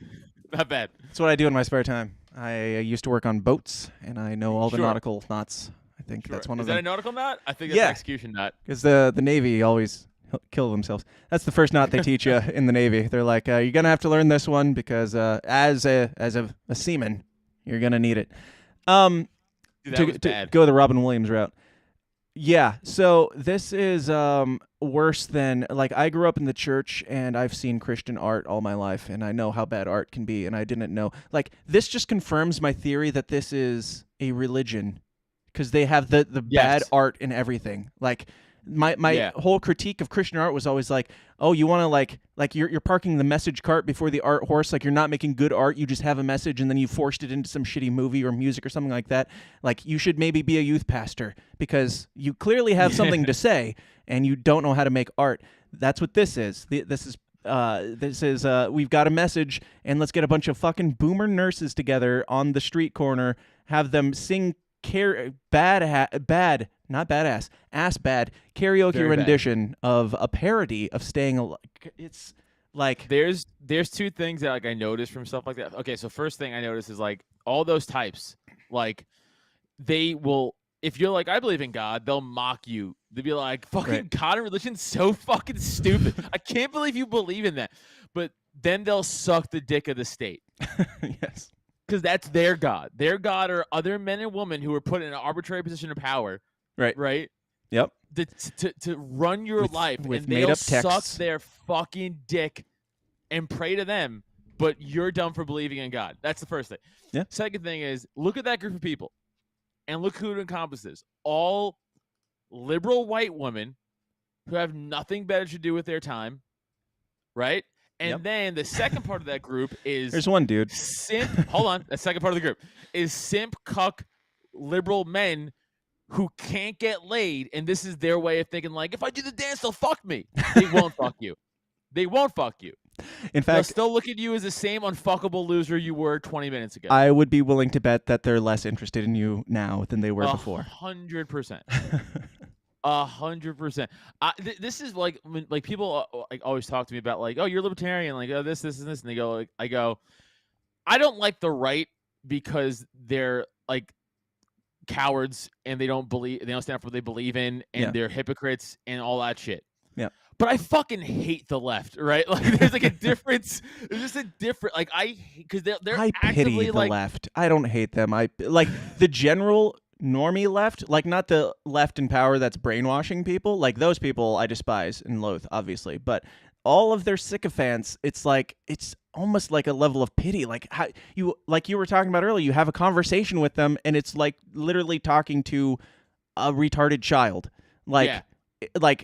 Speaker 7: Not bad.
Speaker 9: That's what I do in my spare time. I used to work on boats, and I know all the nautical knots. I think that's one of them.
Speaker 7: Is that a nautical knot? I think that's an execution knot.
Speaker 9: Because the Navy always kill themselves. That's the first knot they teach you in the Navy. They're like, you're going to have to learn this one because as a seaman, you're going to need it.
Speaker 7: Dude, that was bad.
Speaker 9: Go the Robin Williams route. Yeah, so this is worse than, like, I grew up in the church and I've seen Christian art all my life and I know how bad art can be, and I didn't know. Like, this just confirms my theory that this is a religion because they have the bad art in everything. Like, my whole critique of Christian art was always like, oh, you want to like you're parking the message cart before the art horse, like you're not making good art, you just have a message and then you forced it into some shitty movie or music or something like that. Like, you should maybe be a youth pastor because you clearly have something to say and you don't know how to make art. That's what this is. This is we've got a message and let's get a bunch of fucking boomer nurses together on the street corner, have them sing ass bad karaoke
Speaker 7: Very
Speaker 9: rendition of a parody of Staying Alive. It's like
Speaker 7: there's two things that like I noticed from stuff like that. Okay, so first thing I noticed is like all those types, like they will, if you're like, I believe in God, they'll mock you. They'll be like, fucking God and religion's so fucking stupid. I can't believe you believe in that. But then they'll suck the dick of the state.
Speaker 9: Yes.
Speaker 7: Because that's their God. Their God are other men and women who are put in an arbitrary position of power.
Speaker 9: Right.
Speaker 7: Right?
Speaker 9: Yep.
Speaker 7: To run your life.
Speaker 9: With
Speaker 7: and they'll
Speaker 9: made-up texts.
Speaker 7: suck their fucking dick and pray to them, but you're dumb for believing in God. That's the first thing.
Speaker 9: Yeah.
Speaker 7: Second thing is, look at that group of people and look who it encompasses. All liberal white women who have nothing better to do with their time. Right? And then the second part of that group is...
Speaker 9: There's one dude.
Speaker 7: Simp... Hold on. The second part of the group is simp, cuck, liberal men who can't get laid, and this is their way of thinking, like, if I do the dance, they'll fuck me. They won't fuck you. They won't fuck you.
Speaker 9: In fact...
Speaker 7: They'll still look at you as the same unfuckable loser you were 20 minutes ago.
Speaker 9: I would be willing to bet that they're less interested in you now than they were before.
Speaker 7: 100%. 100%. This is like when, like, people like always talk to me about like, oh, you're libertarian, like, oh, this, and this, and they go, like, I go, I don't like the right because they're like cowards and they don't stand up for what they believe in, and they're hypocrites and all that shit.
Speaker 9: Yeah.
Speaker 7: But I fucking hate the left, right? Like, there's like a difference. There's just a different, like, because they're
Speaker 9: I
Speaker 7: actively
Speaker 9: pity the
Speaker 7: like
Speaker 9: left. I don't hate them. I like the general normie left, like not the left in power that's brainwashing people. Like, those people I despise and loathe, obviously. But all of their sycophants, it's like, it's almost like a level of pity. Like, how you were talking about earlier, you have a conversation with them and it's like literally talking to a retarded child. Like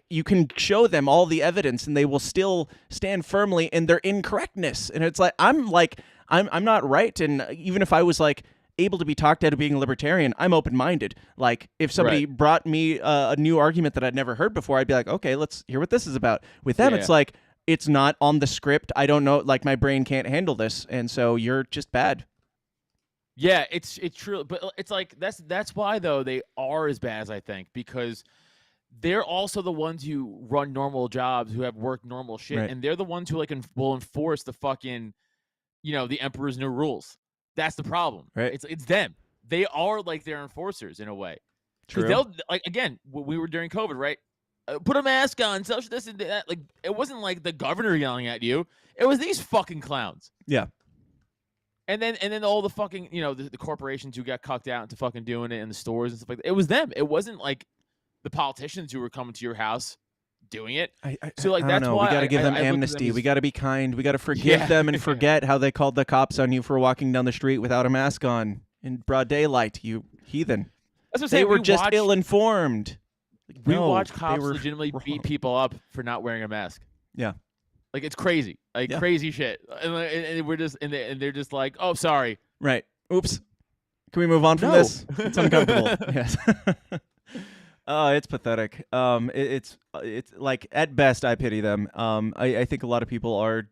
Speaker 9: you can show them all the evidence and they will still stand firmly in their incorrectness. And it's like, I'm not right. And even if I was like able to be talked out of being a libertarian, I'm open-minded. Like, if somebody brought me a new argument that I'd never heard before, I'd be like, okay, let's hear what this is about. With them, it's like, it's not on the script. I don't know. Like, my brain can't handle this. And so you're just bad.
Speaker 7: Yeah, it's true. But it's like, that's why, though, they are as bad as I think, because they're also the ones who run normal jobs, who have worked normal shit.
Speaker 9: Right.
Speaker 7: And they're the ones who like will enforce the fucking, the emperor's new rules. That's the problem.
Speaker 9: Right.
Speaker 7: It's them. They are like their enforcers in a way.
Speaker 9: True.
Speaker 7: They'll, like, again, we were during COVID, right? Put a mask on, social this and that. Like, it wasn't like the governor yelling at you. It was these fucking clowns.
Speaker 9: Yeah.
Speaker 7: And then all the fucking, the corporations who got cucked out into fucking doing it in the stores and stuff like that. It was them. It wasn't like the politicians who were coming to your house doing it. So like, that's why
Speaker 9: we got to give them amnesty. We got to be kind. We got to forgive them and forget how they called the cops on you for walking down the street without a mask on in broad daylight. You heathen.
Speaker 7: That's what I'm
Speaker 9: they
Speaker 7: saying.
Speaker 9: were just ill-informed.
Speaker 7: We watch cops legitimately beat people up for not wearing a mask.
Speaker 9: Yeah.
Speaker 7: Like, it's crazy. Like, crazy shit. And we're just, and they're just like, oh, sorry.
Speaker 9: Right. Oops. Can we move on from this? It's uncomfortable. Yes. Oh, it's pathetic. It's like, at best, I pity them. I think a lot of people are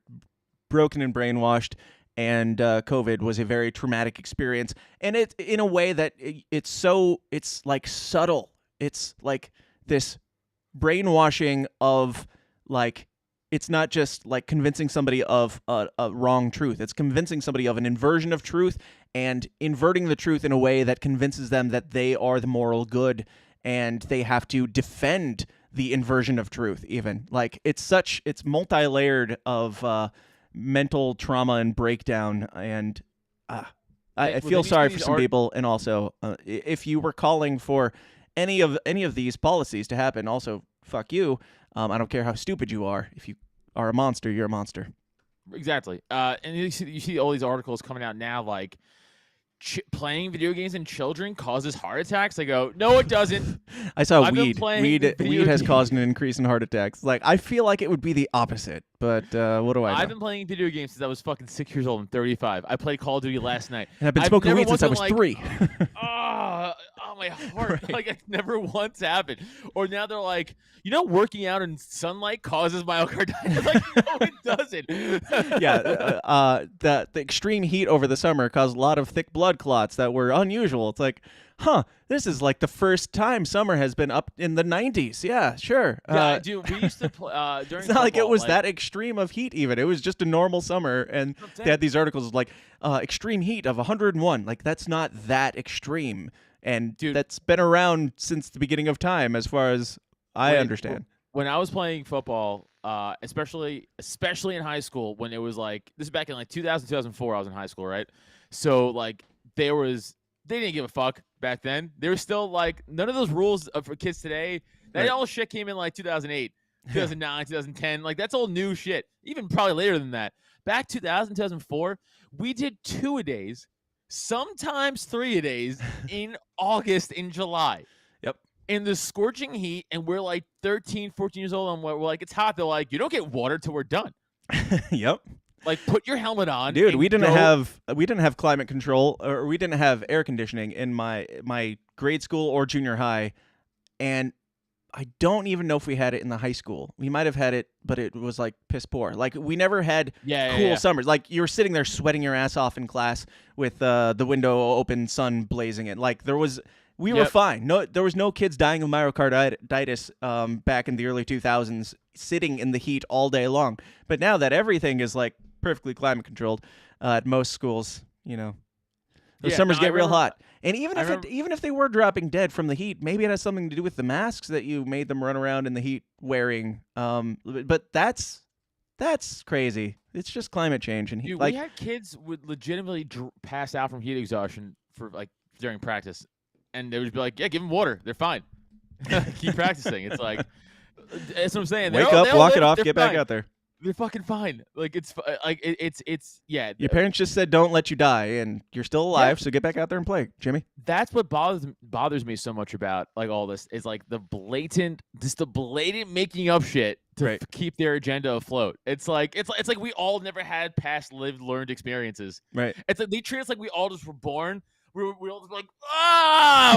Speaker 9: broken and brainwashed, and COVID was a very traumatic experience. And it's in a way that it's like subtle. It's like this brainwashing of, like, it's not just like convincing somebody of a wrong truth. It's convincing somebody of an inversion of truth and inverting the truth in a way that convinces them that they are the moral good and they have to defend the inversion of truth even. Like, it's multi-layered of mental trauma and breakdown. And I feel sorry for some people. And also, if you were calling for any of these policies to happen, also fuck you. I don't care how stupid you are. If you are a monster, you're a monster.
Speaker 7: Exactly. And you see all these articles coming out now, like playing video games in children causes heart attacks. I go, no, it doesn't.
Speaker 9: I saw weed. Weed has caused an increase in heart attacks. Like, I feel like it would be the opposite, but what do I know?
Speaker 7: I've been playing video games since I was fucking 6 years old. I'm 35. I played Call of Duty last night.
Speaker 9: And I've been smoking weed since I was 3.
Speaker 7: Oh, my heart.
Speaker 9: Right.
Speaker 7: Like, it never once happened. Or now they're like, working out in sunlight causes myocarditis. Like, no, it doesn't.
Speaker 9: Yeah, the extreme heat over the summer caused a lot of thick blood clots that were unusual. It's like, this is like the first time summer has been up in the 90s. Yeah, sure.
Speaker 7: Yeah, dude, we used to play during
Speaker 9: It's not like it was that extreme of heat even. It was just a normal summer, and they had these articles like extreme heat of 101. Like, that's not that extreme. And dude, that's been around since the beginning of time as far as I understand.
Speaker 7: When I was playing football, especially in high school, when it was like, this is back in like 2000, 2004, I was in high school, right? So like they didn't give a fuck back then. There was still like none of those rules for kids today. That all shit came in like 2008, 2009, 2010. Like, that's all new shit. Even probably later than that. Back 2000, 2004, we did 2-a-days, sometimes 3-a-days in August, in July.
Speaker 9: Yep.
Speaker 7: In the scorching heat, and we're like 13, 14 years old, and we're like, it's hot. They're like, you don't get water till we're done.
Speaker 9: Yep.
Speaker 7: Like, put your helmet on.
Speaker 9: Dude, we didn't have climate control, or we didn't have air conditioning in my grade school or junior high, and I don't even know if we had it in the high school. We might have had it, but it was like piss poor. Like, we never had cool summers. Like, you were sitting there sweating your ass off in class with the window open, sun blazing it. Like, we were fine. No, there was no kids dying of myocarditis back in the early 2000s, sitting in the heat all day long. But now that everything is like perfectly climate controlled at most schools, those summers get real hot. And even if they were dropping dead from the heat, maybe it has something to do with the masks that you made them run around in the heat wearing. But that's crazy. It's just climate change. And
Speaker 7: dude, we had kids would legitimately pass out from heat exhaustion for like during practice, and they would be like, "Yeah, give them water. They're fine. Keep practicing." It's like, that's what I'm saying.
Speaker 9: Wake up, walk it off, get back out there.
Speaker 7: They're fucking fine. Like, it's yeah.
Speaker 9: Your parents just said don't let you die, and you're still alive, so get back out there and play, Jimmy.
Speaker 7: That's what bothers me so much about like all this is like the blatant making up shit to keep their agenda afloat. It's like we all never had past learned experiences.
Speaker 9: Right.
Speaker 7: It's like they treat us like we all just were born. We all just like,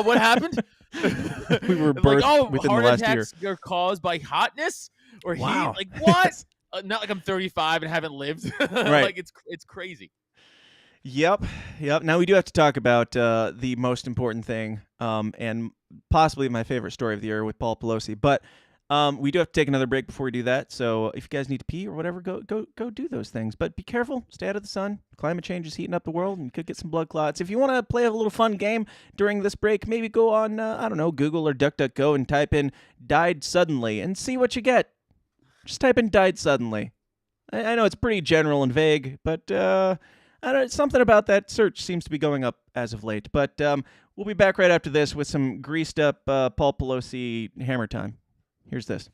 Speaker 7: what happened?
Speaker 9: We were birthed within the last year.
Speaker 7: Heart attacks are caused by hotness or heat. Like, what? Not like I'm 35 and haven't lived.
Speaker 9: Right.
Speaker 7: Like, it's crazy.
Speaker 9: Yep. Now we do have to talk about the most important thing, and possibly my favorite story of the year with Paul Pelosi. But we do have to take another break before we do that. So if you guys need to pee or whatever, go do those things. But be careful. Stay out of the sun. Climate change is heating up the world, and you could get some blood clots. If you want to play a little fun game during this break, maybe go on Google or DuckDuckGo and type in "died suddenly" and see what you get. Just type in "died suddenly." I know it's pretty general and vague, but something about that search seems to be going up as of late. But we'll be back right after this with some greased up Paul Pelosi hammer time. Here's this.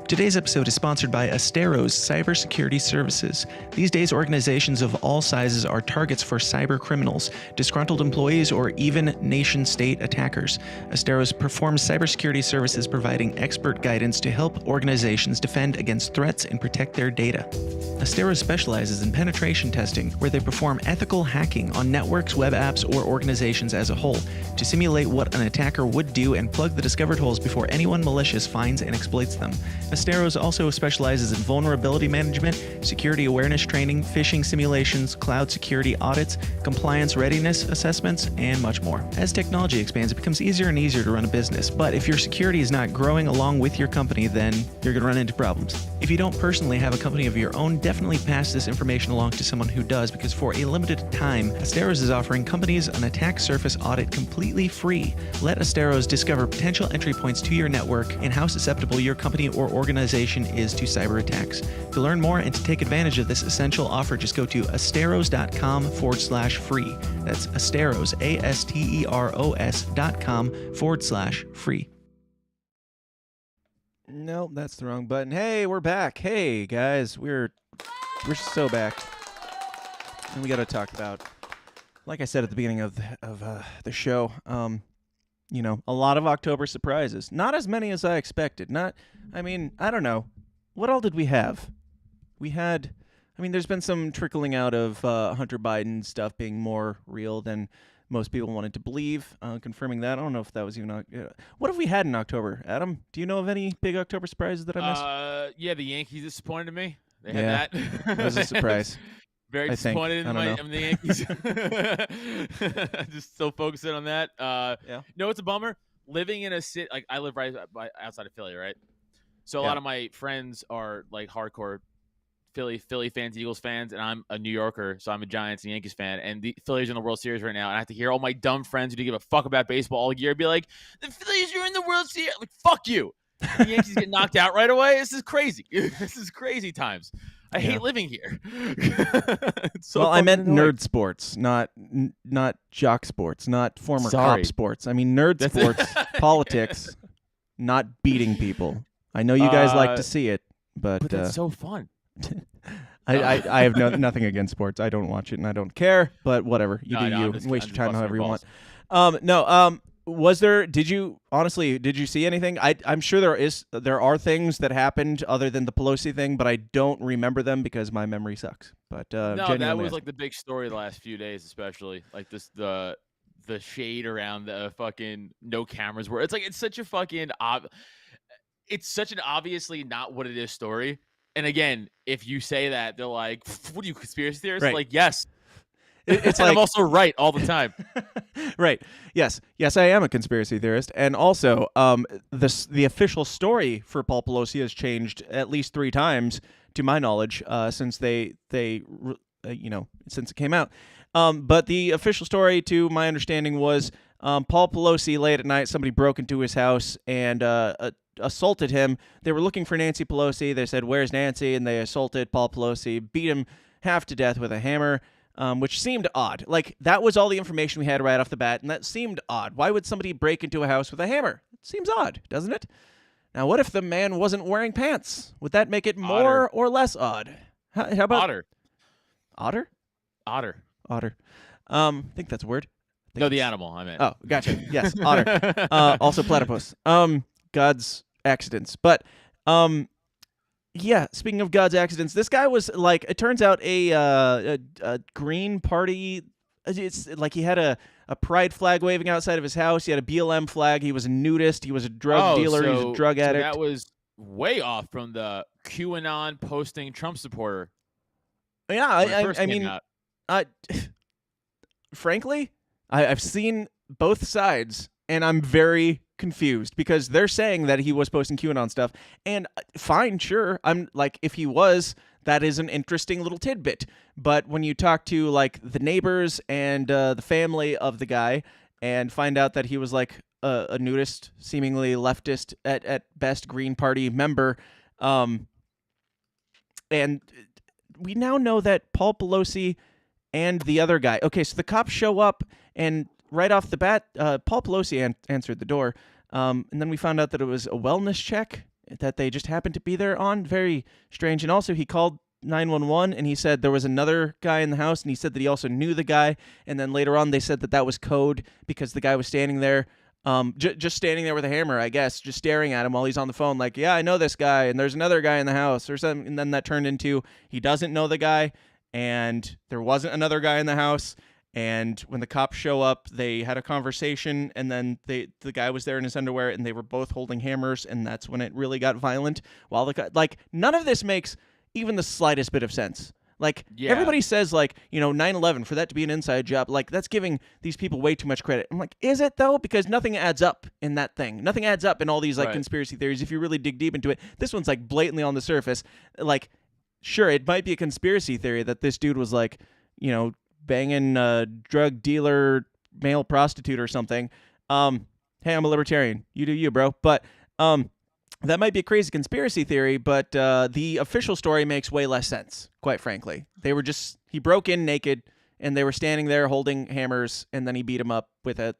Speaker 1: Today's episode is sponsored by Astero's Cybersecurity Services. These days, organizations of all sizes are targets for cyber criminals, disgruntled employees, or even nation-state attackers. Astero's performs cybersecurity services providing expert guidance to help organizations defend against threats and protect their data. Astero specializes in penetration testing, where they perform ethical hacking on networks, web apps, or organizations as a whole to simulate what an attacker would do and plug the discovered holes before anyone malicious finds and exploits them. Asteros also specializes in vulnerability management, security awareness training, phishing simulations, cloud security audits, compliance readiness assessments, and much more. As technology expands, it becomes easier and easier to run a business, but if your security is not growing along with your company, then you're going to run into problems. If you don't personally have a company of your own, definitely pass this information along to someone who does, because for a limited time, Asteros is offering companies an attack surface audit completely free. Let Asteros discover potential entry points to your network and how susceptible your company or organization is to cyber attacks. To learn more and to take advantage of this essential offer, just go to asteros.com/free. That's Asteros, ASTEROS.com/free.
Speaker 9: Nope, that's the wrong button. Hey, we're back. Hey, guys, we're so back. And we got to talk about, like I said at the beginning of the show, you know, a lot of October surprises. Not as many as I expected. I don't know. What all did we have? There's been some trickling out of Hunter Biden stuff being more real than most people wanted to believe. Confirming that. I don't know if that was even... what have we had in October? Adam, do you know of any big October surprises that I missed?
Speaker 7: Yeah, the Yankees disappointed me. They had that.
Speaker 9: That was a surprise.
Speaker 7: Very disappointed in the Yankees. Just still focusing on that.
Speaker 9: Yeah.
Speaker 7: No, it's a bummer. Living in a city, like I live right outside of Philly, right? So a lot of my friends are like hardcore Philly fans, Eagles fans, and I'm a New Yorker, so I'm a Giants and Yankees fan. And the Phillies are in the World Series right now, and I have to hear all my dumb friends who don't give a fuck about baseball all year be like, "The Phillies are in the World Series." I'm like, fuck you. The Yankees get knocked out right away. This is crazy. This is crazy times. I hate living here.
Speaker 9: Well, I meant nerd sports, not jock sports, not former cop sports. I mean nerd sports, politics, not beating people. I know you guys like to see it, but
Speaker 7: that's so fun.
Speaker 9: I have nothing against sports. I don't watch it and I don't care, but whatever. You waste your time however you want. Did you see anything? I'm sure there are things that happened other than the Pelosi thing, but I don't remember them because my memory sucks. But
Speaker 7: no, that was like the big story the last few days, especially like the shade around the fucking no cameras where it's such a fucking it's such an obviously not what it is story. And again, if you say that, they're like, "What are you, conspiracy theorists?"
Speaker 9: Right.
Speaker 7: Like, yes.
Speaker 9: It's
Speaker 7: like, I'm also right all the time.
Speaker 9: Right. Yes, I am a conspiracy theorist, and also, the official story for Paul Pelosi has changed at least 3 times, to my knowledge, since since it came out. But the official story, to my understanding, was Paul Pelosi late at night. Somebody broke into his house and assaulted him. They were looking for Nancy Pelosi. They said, "Where's Nancy?" And they assaulted Paul Pelosi, beat him half to death with a hammer. Which seemed odd. Like, that was all the information we had right off the bat, and that seemed odd. Why would somebody break into a house with a hammer? It seems odd, doesn't it? Now, what if the man wasn't wearing pants? Would that make it more or less odd? How about...
Speaker 7: Otter?
Speaker 9: Otter. I think that's a word.
Speaker 7: No, the animal, I meant.
Speaker 9: Oh, gotcha. Yes, otter. Also platypus. God's accidents. But... yeah, speaking of God's accidents, this guy was like, it turns out a Green Party, it's like he had a pride flag waving outside of his house. He had a BLM flag. He was a nudist. He was a drug dealer. He was a drug addict.
Speaker 7: That was way off from the QAnon posting Trump supporter.
Speaker 9: Yeah, I mean, frankly, I've seen both sides, and I'm very confused because they're saying that he was posting QAnon stuff, and fine, sure, I'm like, if he was, that is an interesting little tidbit. But when you talk to like the neighbors and the family of the guy and find out that he was like a nudist, seemingly leftist at best, Green Party member, and we now know that Paul Pelosi and the other guy. Okay, so the cops show up, and right off the bat, Paul Pelosi answered the door, and then we found out that it was a wellness check that they just happened to be there on. Very strange. And also, he called 911, and he said there was another guy in the house, and he said that he also knew the guy. And then later on, they said that that was code because the guy was standing there, just standing there with a hammer, I guess, just staring at him while he's on the phone, like, yeah, I know this guy, and there's another guy in the house or something. And then that turned into he doesn't know the guy, and there wasn't another guy in the house. And when the cops show up, they had a conversation, and then the guy was there in his underwear, and they were both holding hammers, and that's when it really got violent. While none of this makes even the slightest bit of sense. Like, everybody says, like, 9/11, for that to be an inside job, like, that's giving these people way too much credit. I'm like, is it, though? Because nothing adds up in that thing. Nothing adds up in all these, like, conspiracy theories if you really dig deep into it. This one's, like, blatantly on the surface. Like, sure, it might be a conspiracy theory that this dude was, like, banging a drug dealer, male prostitute or something. Hey, I'm a libertarian. You do you, bro. But That might be a crazy conspiracy theory, but the official story makes way less sense, quite frankly. He broke in naked, and they were standing there holding hammers, and then he beat him up with a...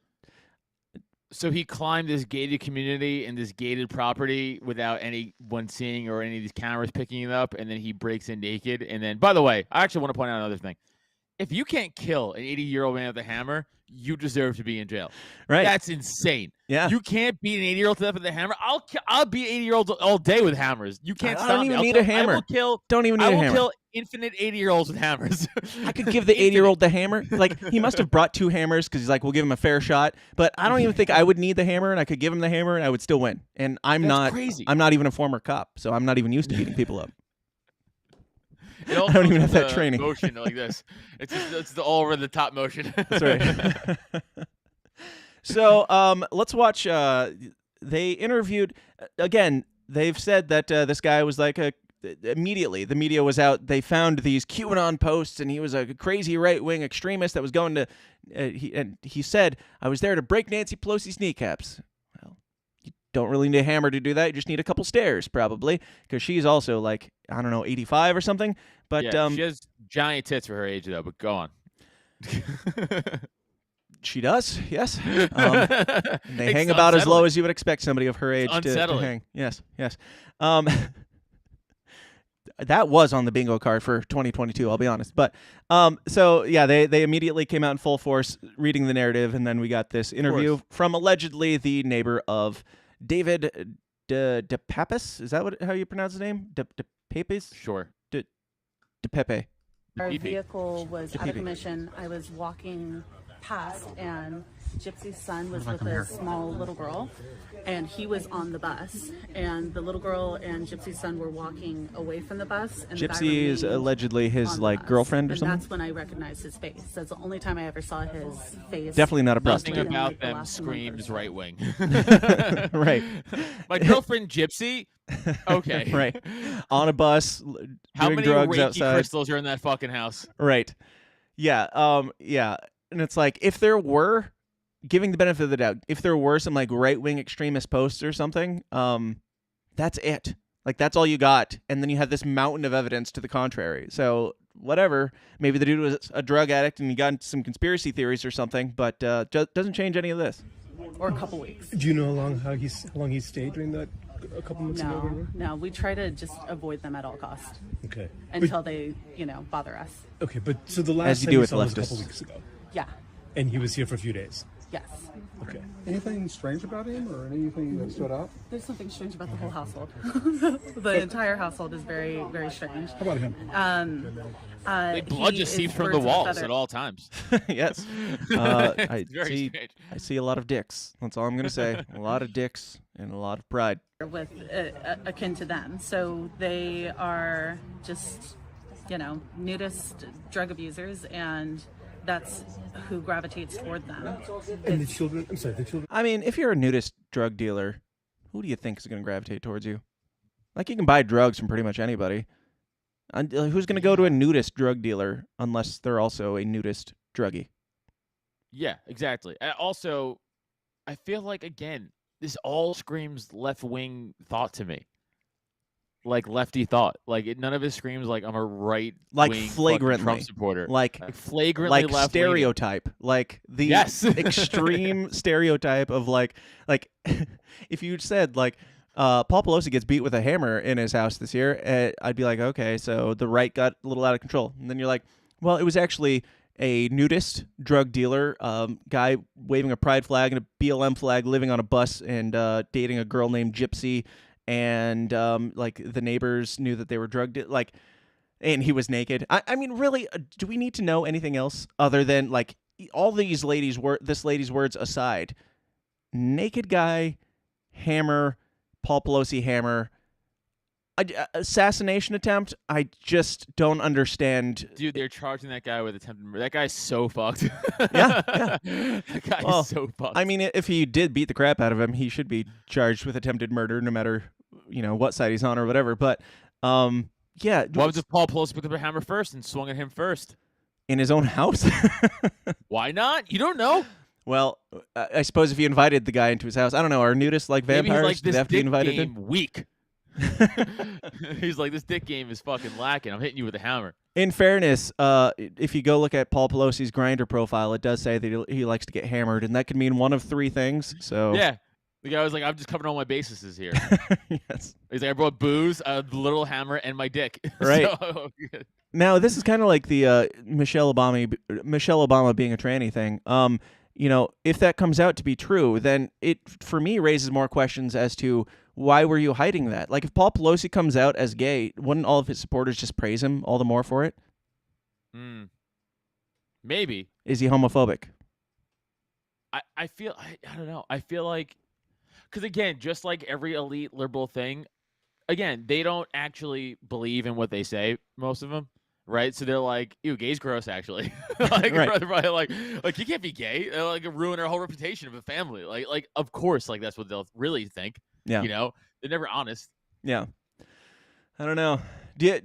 Speaker 7: So he climbed this gated community and this gated property without anyone seeing or any of these cameras picking it up, and then he breaks in naked. And then, by the way, I actually want to point out another thing. If you can't kill an 80-year-old man with a hammer, you deserve to be in jail.
Speaker 9: Right.
Speaker 7: That's insane.
Speaker 9: Yeah.
Speaker 7: You can't beat an 80-year-old to death with a hammer. I'll beat 80-year-olds all day with hammers. You can't stop me.
Speaker 9: I don't even need a hammer. Don't even need a hammer.
Speaker 7: I will kill infinite 80-year-olds with hammers.
Speaker 9: I could give the 80-year-old the hammer. Like, he must have brought 2 hammers because he's like, we'll give him a fair shot. But I don't even think I would need the hammer, and I could give him the hammer, and I would still win. And That's crazy. I'm not even a former cop, so I'm not even used to beating people up.
Speaker 7: I don't even have that training. Motion like this. It's the all over the top motion.
Speaker 9: That's right. So let's watch. They interviewed again. They've said that this guy was like immediately the media was out. They found these QAnon posts, and he was a crazy right-wing extremist that was going to. He said, "I was there to break Nancy Pelosi's kneecaps." Don't really need a hammer to do that. You just need a couple stairs, probably, because she's also like, I don't know, 85 or something. But
Speaker 7: yeah, she has giant tits for her age, though. But go on.
Speaker 9: She does, yes. They hang about as low as you would expect somebody of her age to hang. Yes. That was on the bingo card for 2022, I'll be honest. But so, yeah, they immediately came out in full force reading the narrative, and then we got this interview from allegedly the neighbor of David DePapis. Is that how you pronounce his name? DePapis?
Speaker 7: Sure.
Speaker 9: DePepe.
Speaker 11: Our vehicle was out of commission. I was walking past, and Gypsy's son was with a small little girl, and he was on the bus, and the little girl and Gypsy's son were walking away from the bus. And
Speaker 9: Gypsy is allegedly his girlfriend or something?
Speaker 11: That's when I recognized his face. That's the only time I ever saw his face.
Speaker 9: Definitely not a prostitute.
Speaker 7: Nothing about them screams right wing.
Speaker 9: Right.
Speaker 7: My girlfriend Gypsy. Okay.
Speaker 9: Right. On a bus,
Speaker 7: How
Speaker 9: doing
Speaker 7: many
Speaker 9: drugs
Speaker 7: Reiki
Speaker 9: outside.
Speaker 7: crystals are in that fucking house?
Speaker 9: Right. Yeah. Yeah. And it's like, if there were, giving the benefit of the doubt, if there were some like right-wing extremist posts or something, that's it. Like, that's all you got. And then you have this mountain of evidence to the contrary. So whatever, maybe the dude was a drug addict and he got into some conspiracy theories or something, but doesn't change any of this.
Speaker 11: Or a couple weeks.
Speaker 12: Do you know how long he stayed during that? A couple months ago?
Speaker 11: No, we try to just avoid them at all costs.
Speaker 12: Okay.
Speaker 11: Until they, bother us.
Speaker 12: Okay, but so the last time you saw was a couple weeks ago.
Speaker 11: Yeah.
Speaker 12: And he was here for a few days.
Speaker 11: Yes.
Speaker 12: Okay.
Speaker 13: Anything strange about him, or anything that stood out?
Speaker 11: There's something strange about the whole household. The entire household is very, very strange.
Speaker 13: How about him?
Speaker 7: Blood just seeps from the walls at all times.
Speaker 9: Yes. I see a lot of dicks. That's all I'm going to say. A lot of dicks and a lot of pride.
Speaker 11: With akin to them. So they are just, nudist drug abusers, and that's who gravitates toward them.
Speaker 12: And the children, I'm sorry, the children.
Speaker 9: I mean, if you're a nudist drug dealer, who do you think is going to gravitate towards you? Like, you can buy drugs from pretty much anybody. Who's going to go to a nudist drug dealer unless they're also a nudist druggie?
Speaker 7: Yeah, exactly. Also, I feel like, again, this all screams left-wing thought to me. Like lefty thought. Like none of it screams like I'm a right-wing
Speaker 9: flagrantly
Speaker 7: Trump supporter.
Speaker 9: Like
Speaker 7: flagrantly
Speaker 9: like stereotype. Like the extreme stereotype of like if you said like Paul Pelosi gets beat with a hammer in his house this year, I'd be like, okay, so the right got a little out of control. And then you're like, well, it was actually a nudist drug dealer, guy waving a pride flag and a BLM flag, living on a bus and dating a girl named Gypsy. And like the neighbors knew that they were and he was naked. I mean, really, do we need to know anything else other than like all these this lady's words aside? Naked guy, hammer, Paul Pelosi hammer, assassination attempt. I just don't understand.
Speaker 7: Dude, they're charging that guy with attempted murder. That guy's so fucked.
Speaker 9: Yeah.
Speaker 7: That guy is so fucked.
Speaker 9: I mean, if he did beat the crap out of him, he should be charged with attempted murder, no matter what side he's on or whatever. But yeah.
Speaker 7: Why was Paul Pelosi picked up a hammer first and swung at him first
Speaker 9: in his own house?
Speaker 7: Why not? You don't know.
Speaker 9: Well, I suppose if you invited the guy into his house, I don't know. Are nudists like vampires?
Speaker 7: Maybe he's like,
Speaker 9: Do they have to be invited in?
Speaker 7: Weak. He's like, this dick game is fucking lacking. I'm hitting you with a hammer.
Speaker 9: In fairness, if you go look at Paul Pelosi's Grindr profile, it does say that he likes to get hammered, and that could mean one of three things. So
Speaker 7: yeah, the guy was like, I'm just covering all my bases here.
Speaker 9: Yes.
Speaker 7: He's like, I brought booze, a little hammer, and my dick.
Speaker 9: Right.
Speaker 7: So,
Speaker 9: now, this is kind of like the Michelle Obama being a tranny thing. If that comes out to be true, then it, for me, raises more questions as to why were you hiding that? Like, if Paul Pelosi comes out as gay, wouldn't all of his supporters just praise him all the more for it?
Speaker 7: Maybe.
Speaker 9: Is he homophobic?
Speaker 7: I feel, I don't know. I feel like, because again, just like every elite liberal thing, again, they don't actually believe in what they say, most of them. Right, so they're like, "Ew, gay's gross." Actually, like, right. like you can't be gay. It'll, like, ruin our whole reputation of a family. Like, of course, like that's what they'll really think.
Speaker 9: Yeah,
Speaker 7: they're never honest.
Speaker 9: Yeah, I don't know.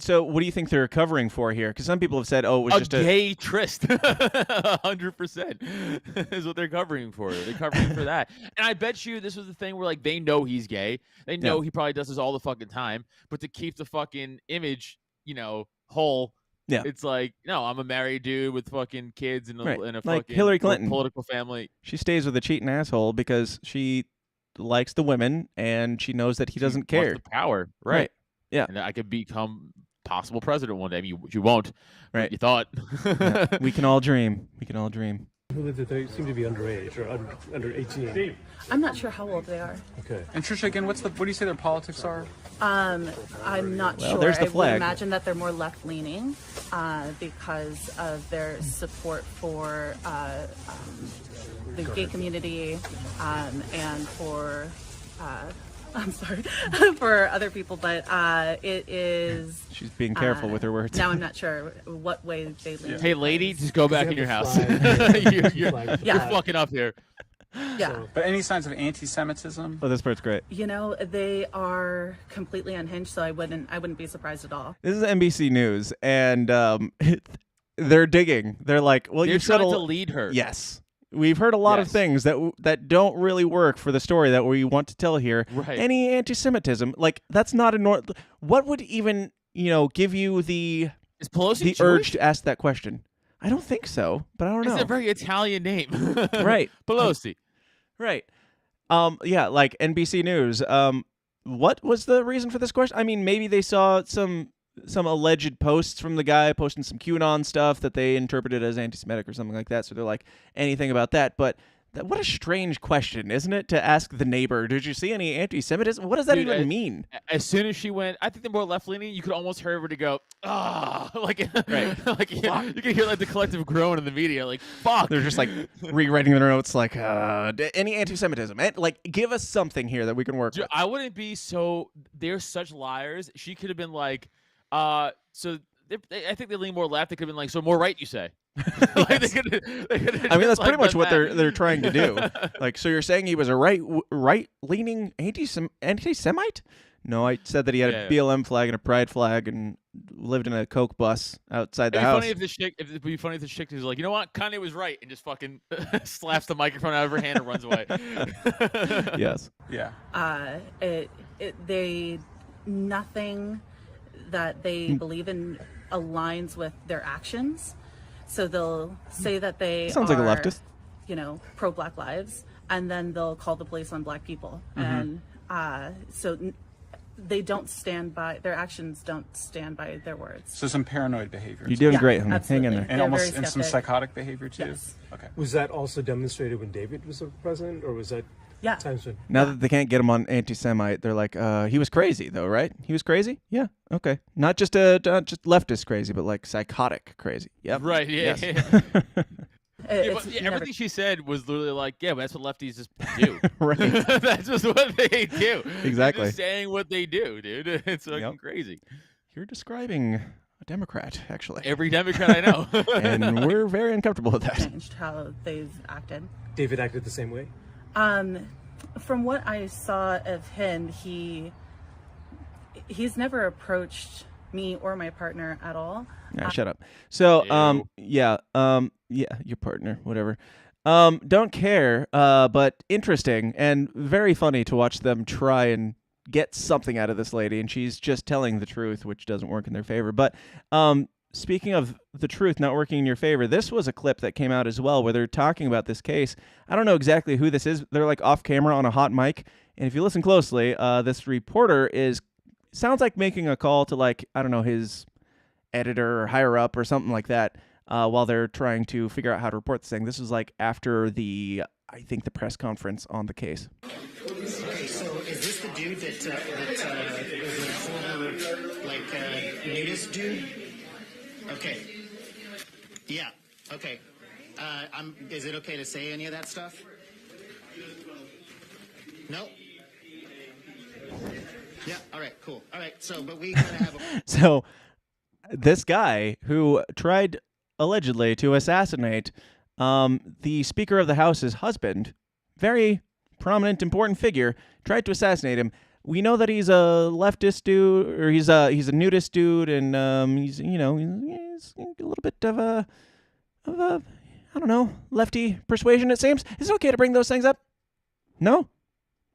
Speaker 9: So, what do you think they're covering for here? Because some people have said, "Oh, it was just a
Speaker 7: gay tryst." 100% is what they're covering for. They're covering for that, and I bet you this was the thing where like they know he's gay. They know he probably does this all the fucking time, but to keep the fucking image, whole.
Speaker 9: Yeah,
Speaker 7: it's like, no, I'm a married dude with fucking kids and a
Speaker 9: like
Speaker 7: fucking
Speaker 9: Hillary Clinton
Speaker 7: political family.
Speaker 9: She stays with a cheating asshole because she likes the women and she knows that he doesn't care.
Speaker 7: Wants the power, right?
Speaker 9: Yeah,
Speaker 7: and I could become possible president one day. I mean, you won't,
Speaker 9: right?
Speaker 7: You thought.
Speaker 9: Yeah. We can all dream. We can all dream.
Speaker 12: Who lived they seem to be underage or under 18.
Speaker 11: I'm not sure how old they are.
Speaker 13: Okay. And Trisha, again, what do you say their politics are?
Speaker 11: I'm not sure.
Speaker 9: There's the flag.
Speaker 11: I would imagine that they're more left-leaning because of their support for the gay community and for I'm sorry, for other people, but it is...
Speaker 9: She's being careful with her words.
Speaker 11: Now I'm not sure what way they lean.
Speaker 7: Hey, lady, just go back in your house. You're fucking up here.
Speaker 11: Yeah.
Speaker 13: But any signs of anti-Semitism?
Speaker 9: Oh, this part's great.
Speaker 11: They are completely unhinged, so I wouldn't be surprised at all.
Speaker 9: This is NBC News, and they're digging. They're like, well,
Speaker 7: you're trying to lead her.
Speaker 9: Yes. We've heard a lot of things that don't really work for the story that we want to tell here.
Speaker 7: Right.
Speaker 9: Any anti-Semitism, like that's not a what would even give you the urge to ask that question? I don't think so, but I don't know.
Speaker 7: It's a very Italian name,
Speaker 9: right?
Speaker 7: Pelosi,
Speaker 9: right? Yeah, like NBC News. What was the reason for this question? I mean, maybe they saw some alleged posts from the guy posting some QAnon stuff that they interpreted as anti-Semitic or something like that. So they're like, anything about that. But what a strange question, isn't it, to ask the neighbor, did you see any anti-Semitism? What does that even mean?
Speaker 7: As soon as she went, I think they're more left-leaning. You could almost hear her to go, like, right. Like you can hear like the collective groan in the media, like, fuck.
Speaker 9: They're just like rewriting their notes, like, any anti-Semitism? Like, give us something here that we can work with.
Speaker 7: I wouldn't be so, they're such liars. She could have been like, I think they lean more left. They could have been like, so more right, you say? Like,
Speaker 9: I mean, that's pretty much what they're trying to do. Like, so you're saying he was a right-leaning anti-Semite? No, I said that he had a BLM flag and a pride flag and lived in a Coke bus outside the house.
Speaker 7: It'd be funny if the chick was like, you know what, Kanye was right, and just fucking slaps the microphone out of her hand and runs away.
Speaker 9: Yes.
Speaker 13: Yeah.
Speaker 11: Nothing that they believe in aligns with their actions. So they'll say that they
Speaker 9: sounds like a leftist,
Speaker 11: pro Black Lives, and then they'll call the police on Black people. And so they don't stand by their actions, don't stand by their words.
Speaker 13: So some paranoid behavior.
Speaker 9: You're doing great, honey. Hang in there.
Speaker 13: And some psychotic behavior too.
Speaker 11: Yes.
Speaker 13: Okay.
Speaker 12: Was that also demonstrated when David was the president, or was that times when?
Speaker 9: Now that they can't get him on anti-Semite, they're like, he was crazy though, right? He was crazy? Yeah. Okay. Not just just leftist crazy, but like psychotic crazy. Yep.
Speaker 7: Right. Yeah.
Speaker 9: Yes.
Speaker 7: Everything she said was literally like, yeah, but that's what lefties just do.
Speaker 9: Right.
Speaker 7: That's just what they do.
Speaker 9: Exactly.
Speaker 7: They're just saying what they do, dude. It's fucking crazy.
Speaker 9: You're describing a Democrat, actually.
Speaker 7: Every Democrat I know.
Speaker 9: And we're very uncomfortable with that.
Speaker 11: Changed how they've acted.
Speaker 12: David acted the same way?
Speaker 11: From what I saw of him, he's never approached me or my partner at all.
Speaker 9: Shut up. So, your partner, whatever. Don't care, but interesting and very funny to watch them try and get something out of this lady, and she's just telling the truth, which doesn't work in their favor. But speaking of the truth not working in your favor, this was a clip that came out as well where they're talking about this case. I don't know exactly who this is. They're like off camera on a hot mic, and if you listen closely, this reporter sounds like making a call to, like, I don't know, his editor or higher up or something like that, while they're trying to figure out how to report this thing. This was like after I think the press conference on the case.
Speaker 14: Okay, so is this the dude that was a former, nudist dude? Okay. Yeah, okay. Is it okay to say any of that stuff? No? Yeah, all right, cool. All right, so, but we kind of have a...
Speaker 9: So, this guy who tried, allegedly, to assassinate the Speaker of the House's husband, very prominent, important figure, tried to assassinate him. We know that he's a leftist dude, or he's a nudist dude, and he's a little bit of a I don't know, lefty persuasion, it seems. Is it okay to bring those things up? No?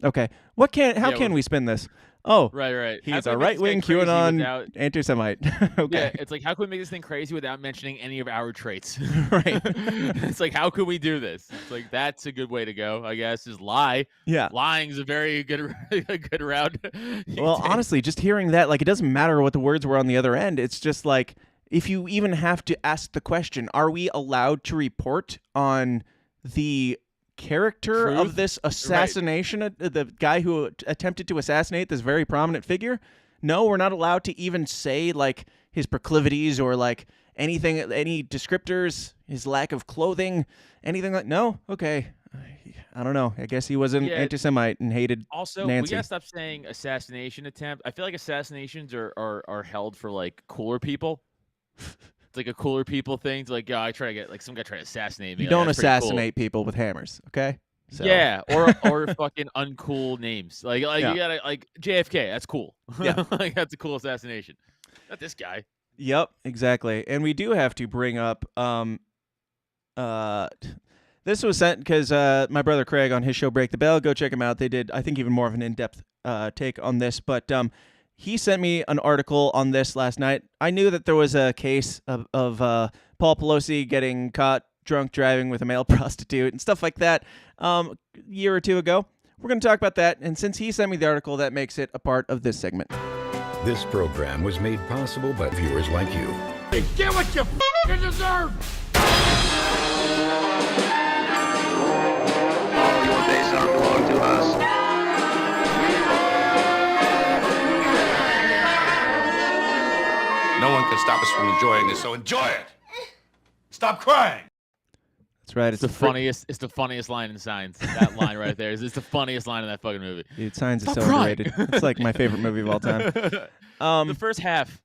Speaker 9: Okay. How can we spin this? Oh,
Speaker 7: right.
Speaker 9: He's a right-wing QAnon anti-Semite. Okay.
Speaker 7: Yeah, it's like, how can we make this thing crazy without mentioning any of our traits?
Speaker 9: Right.
Speaker 7: It's like, how can we do this? It's like, that's a good way to go, I guess, is lie.
Speaker 9: Yeah.
Speaker 7: Lying's a very good route.
Speaker 9: Well, honestly, just hearing that, like, it doesn't matter what the words were on the other end. It's just like, if you even have to ask the question, are we allowed to report on the character of this assassination, the guy who attempted to assassinate this very prominent figure? No, we're not allowed to even say, like, his proclivities or, like, anything, any descriptors, his lack of clothing, anything like. No? Okay. I don't know. I guess he was an anti-Semite and hated
Speaker 7: Also,
Speaker 9: Nancy.
Speaker 7: we gotta stop saying assassination attempt. I feel like assassinations are held for, like, cooler people. It's like a cooler people thing. It's like, I try to get, like, some guy trying to assassinate me.
Speaker 9: You
Speaker 7: like,
Speaker 9: don't
Speaker 7: that's pretty
Speaker 9: assassinate people with hammers, okay? So.
Speaker 7: Yeah, or fucking uncool names. Like you gotta, like, JFK. That's cool.
Speaker 9: Yeah,
Speaker 7: like, that's a cool assassination. Not this guy.
Speaker 9: Yep, exactly. And we do have to bring up this was sent because my brother Craig on his show Break the Bell. Go check him out. They did, I think, even more of an in-depth take on this. But he sent me an article on this last night. I knew that there was a case of Paul Pelosi getting caught drunk driving with a male prostitute and stuff like that a year or two ago. We're going to talk about that. And since he sent me the article, that makes it a part of this segment.
Speaker 15: This program was made possible by viewers like you.
Speaker 2: Hey, get what you f***ing deserve!
Speaker 4: All your days are belong to us.
Speaker 2: No one can stop us from enjoying this, so enjoy it! Stop crying!
Speaker 9: That's right.
Speaker 7: It's the funniest. It's the funniest line in Signs. That line right there is the funniest line in that fucking movie.
Speaker 9: Dude, Signs is so underrated. It's like my favorite movie of all time.
Speaker 7: The first half,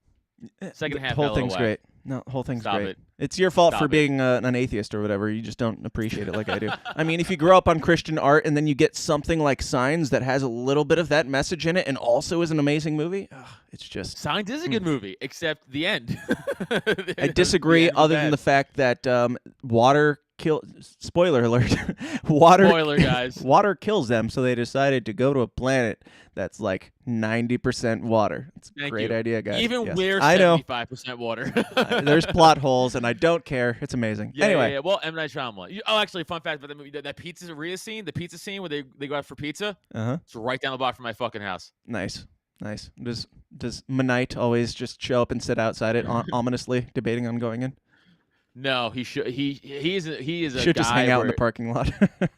Speaker 7: second half,
Speaker 9: whole thing's great. No, whole thing's
Speaker 7: Stop
Speaker 9: great.
Speaker 7: it.
Speaker 9: It's your fault
Speaker 7: Stop
Speaker 9: for being an atheist or whatever. You just don't appreciate it like I do. I mean, if you grow up on Christian art and then you get something like Signs that has a little bit of that message in it and also is an amazing movie, it's just...
Speaker 7: Signs is a good movie, except the end.
Speaker 9: I disagree, other than the fact that water spoiler alert.
Speaker 7: Spoiler, guys.
Speaker 9: Water kills them, so they decided to go to a planet that's like 90% water. It's a great idea, guys.
Speaker 7: Even
Speaker 9: yes.
Speaker 7: we're
Speaker 9: I know.
Speaker 7: 75% water.
Speaker 9: There's plot holes, and I don't care. It's amazing. Anyway.
Speaker 7: Yeah. Well, M. Night Shyamalan. Actually, fun fact about that movie, that pizzeria scene, the pizza scene where they go out for pizza, it's right down the block from my fucking house.
Speaker 9: Nice. Does Manite always just show up and sit outside it ominously, debating on going in?
Speaker 7: No, he should. He is a
Speaker 9: should
Speaker 7: guy
Speaker 9: just hang out in the parking lot.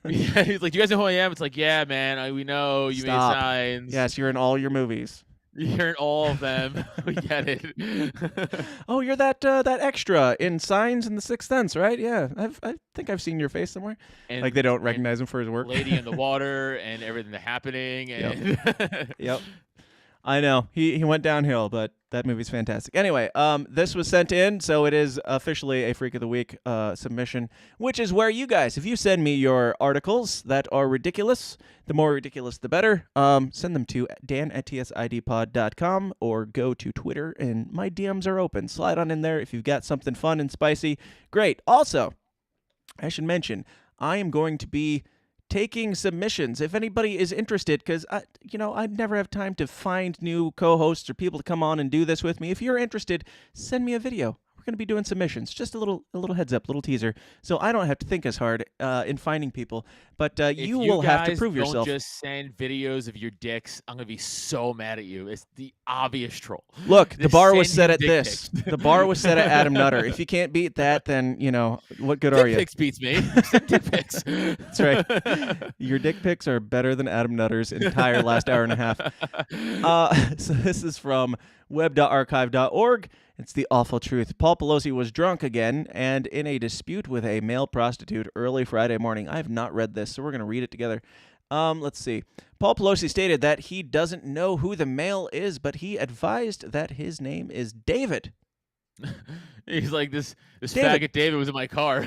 Speaker 7: Yeah, he's like, do you guys know who I am? It's like, yeah, man, we know you made Signs.
Speaker 9: Yes, you're in all your movies.
Speaker 7: You're in all of them. We get it.
Speaker 9: Oh, you're that extra in Signs and The Sixth Sense, right? Yeah, I think I've seen your face somewhere.
Speaker 7: And,
Speaker 9: like they don't recognize him for his work.
Speaker 7: Lady in the Water and everything that's happening. And
Speaker 9: Yep. I know. He went downhill, but that movie's fantastic. Anyway, this was sent in, so it is officially a Freak of the Week submission, which is where you guys, if you send me your articles that are ridiculous, the more ridiculous the better, send them to dan@tsidpod.com or go to Twitter, and my DMs are open. Slide on in there if you've got something fun and spicy. Great. Also, I should mention, I am going to be taking submissions. If anybody is interested, because I never have time to find new co-hosts or people to come on and do this with me. If you're interested, send me a video. We're going to be doing submissions. Just a little heads up, little teaser, so I don't have to think as hard in finding people. But you will have to prove yourself.
Speaker 7: Don't just send videos of your dicks. I'm going to be so mad at you. It's the obvious troll.
Speaker 9: Look, the bar was set at this. The bar was set at Adam Nutter. If you can't beat that, then, what good are you?
Speaker 7: Dick pics beats me. Dick pics.
Speaker 9: That's right. Your dick pics are better than Adam Nutter's entire last hour and a half. So this is from web.archive.org. It's the awful truth. Paul Pelosi was drunk again and in a dispute with a male prostitute early Friday morning. I have not read this, so we're going to read it together. Let's see. Paul Pelosi stated that he doesn't know who the male is, but he advised that his name is David.
Speaker 7: He's like, this faggot David was in my car.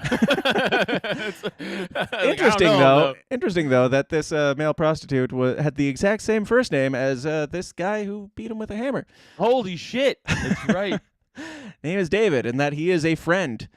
Speaker 9: Interesting though that this male prostitute had the exact same first name as this guy who beat him with a hammer.
Speaker 7: Holy shit! That's right.
Speaker 9: Name is David, and that he is a friend.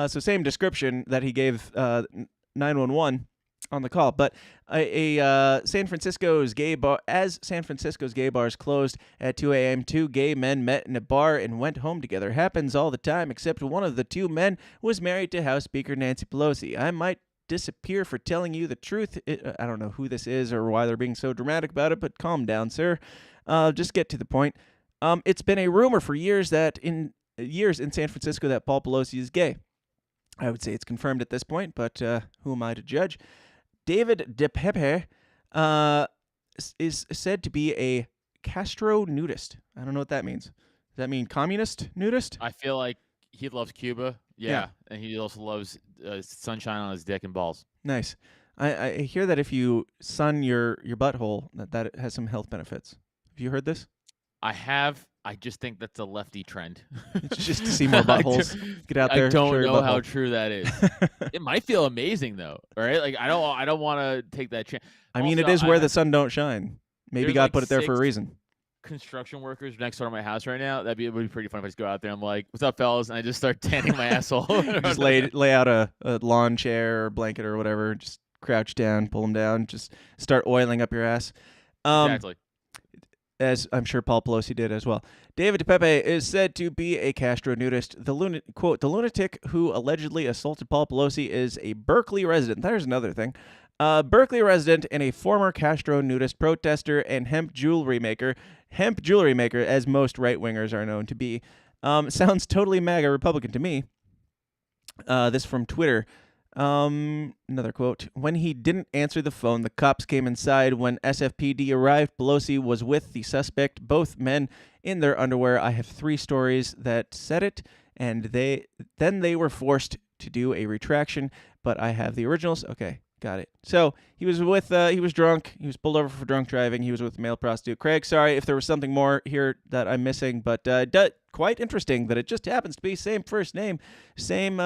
Speaker 9: So same description that he gave 911 on the call. But San Francisco's gay bars closed at 2 a.m., two gay men met in a bar and went home together. Happens all the time, except one of the two men was married to House Speaker Nancy Pelosi. I might disappear for telling you the truth. I don't know who this is or why they're being so dramatic about it, but calm down, sir. Just get to the point. It's been a rumor for years in San Francisco that Paul Pelosi is gay. I would say it's confirmed at this point, but who am I to judge? David DePepe is said to be a Castro nudist. I don't know what that means. Does that mean communist nudist?
Speaker 7: I feel like he loves Cuba. Yeah. And he also loves sunshine on his dick and balls.
Speaker 9: Nice. I hear that if you sun your butthole, that has some health benefits. Have you heard this?
Speaker 7: I have. I just think that's a lefty trend.
Speaker 9: It's just to see more buttholes. Get out there.
Speaker 7: I don't know how true that is. It might feel amazing though, right? Like I don't want to take that chance.
Speaker 9: I mean, it is where the sun don't shine. Maybe God put it there for a reason.
Speaker 7: Construction workers next door to my house right now. It would be pretty fun if I just go out there. I'm like, "What's up, fellas?" And I just start tanning my asshole.
Speaker 9: Just lay out a lawn chair or blanket or whatever. Just crouch down, pull them down. Just start oiling up your ass.
Speaker 7: Exactly.
Speaker 9: As I'm sure Paul Pelosi did as well. David DePepe is said to be a Castro nudist. The lunatic who allegedly assaulted Paul Pelosi is a Berkeley resident. There's another thing. Berkeley resident and a former Castro nudist protester and hemp jewelry maker. Hemp jewelry maker, as most right-wingers are known to be. Sounds totally MAGA Republican to me. This from Twitter. Another quote. When he didn't answer the phone, the cops came inside. When SFPD arrived, Pelosi was with the suspect, both men in their underwear. I have 3 stories that said it, and they were forced to do a retraction, but I have the originals. Okay, got it. So he was he was drunk. He was pulled over for drunk driving. He was with a male prostitute. Craig, sorry if there was something more here that I'm missing, but quite interesting that it just happens to be same first name, same,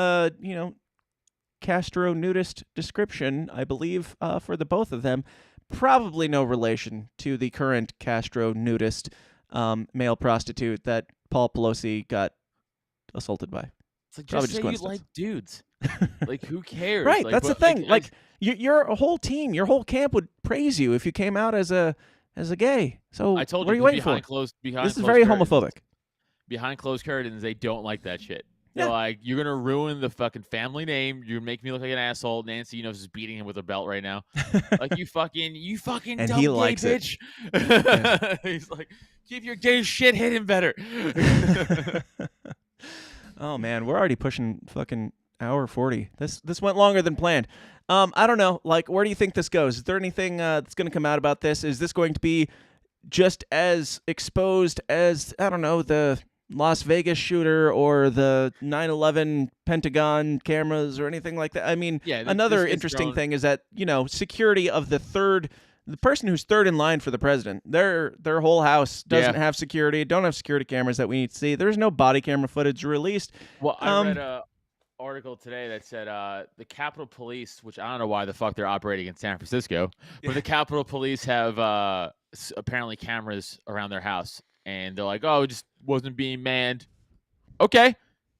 Speaker 9: Castro nudist description, I believe, for the both of them. Probably no relation to the current Castro nudist male prostitute that Paul Pelosi got assaulted by.
Speaker 7: It's like, just say you like dudes. Like, who cares?
Speaker 9: Right,
Speaker 7: like,
Speaker 9: that's the thing. Like, your whole team, your whole camp would praise you if you came out as a gay. So
Speaker 7: I told
Speaker 9: what are you waiting for? This is very homophobic.
Speaker 7: Behind closed curtains, they don't like that shit.
Speaker 9: Yeah.
Speaker 7: They're like, you're going to ruin the fucking family name. You're making me look like an asshole. Nancy, is beating him with a belt right now. Like, you fucking
Speaker 9: and
Speaker 7: dumb
Speaker 9: he
Speaker 7: gay
Speaker 9: likes
Speaker 7: bitch.
Speaker 9: Yeah.
Speaker 7: He's like, keep your gay shit hidden better.
Speaker 9: Oh, man, we're already pushing fucking hour 40. This went longer than planned. I don't know. Like, where do you think this goes? Is there anything that's going to come out about this? Is this going to be just as exposed as, I don't know, the Las Vegas shooter or the 9/11 Pentagon cameras or anything like that? I mean, another interesting thing is that, security of the person who's third in line for the president, their whole house doesn't have security, don't have security cameras that we need to see. There's no body camera footage released.
Speaker 7: Well, I read a article today that said the Capitol Police, which I don't know why the fuck they're operating in San Francisco, but the Capitol Police have apparently cameras around their house. And they're like, oh, it just wasn't being manned. Okay.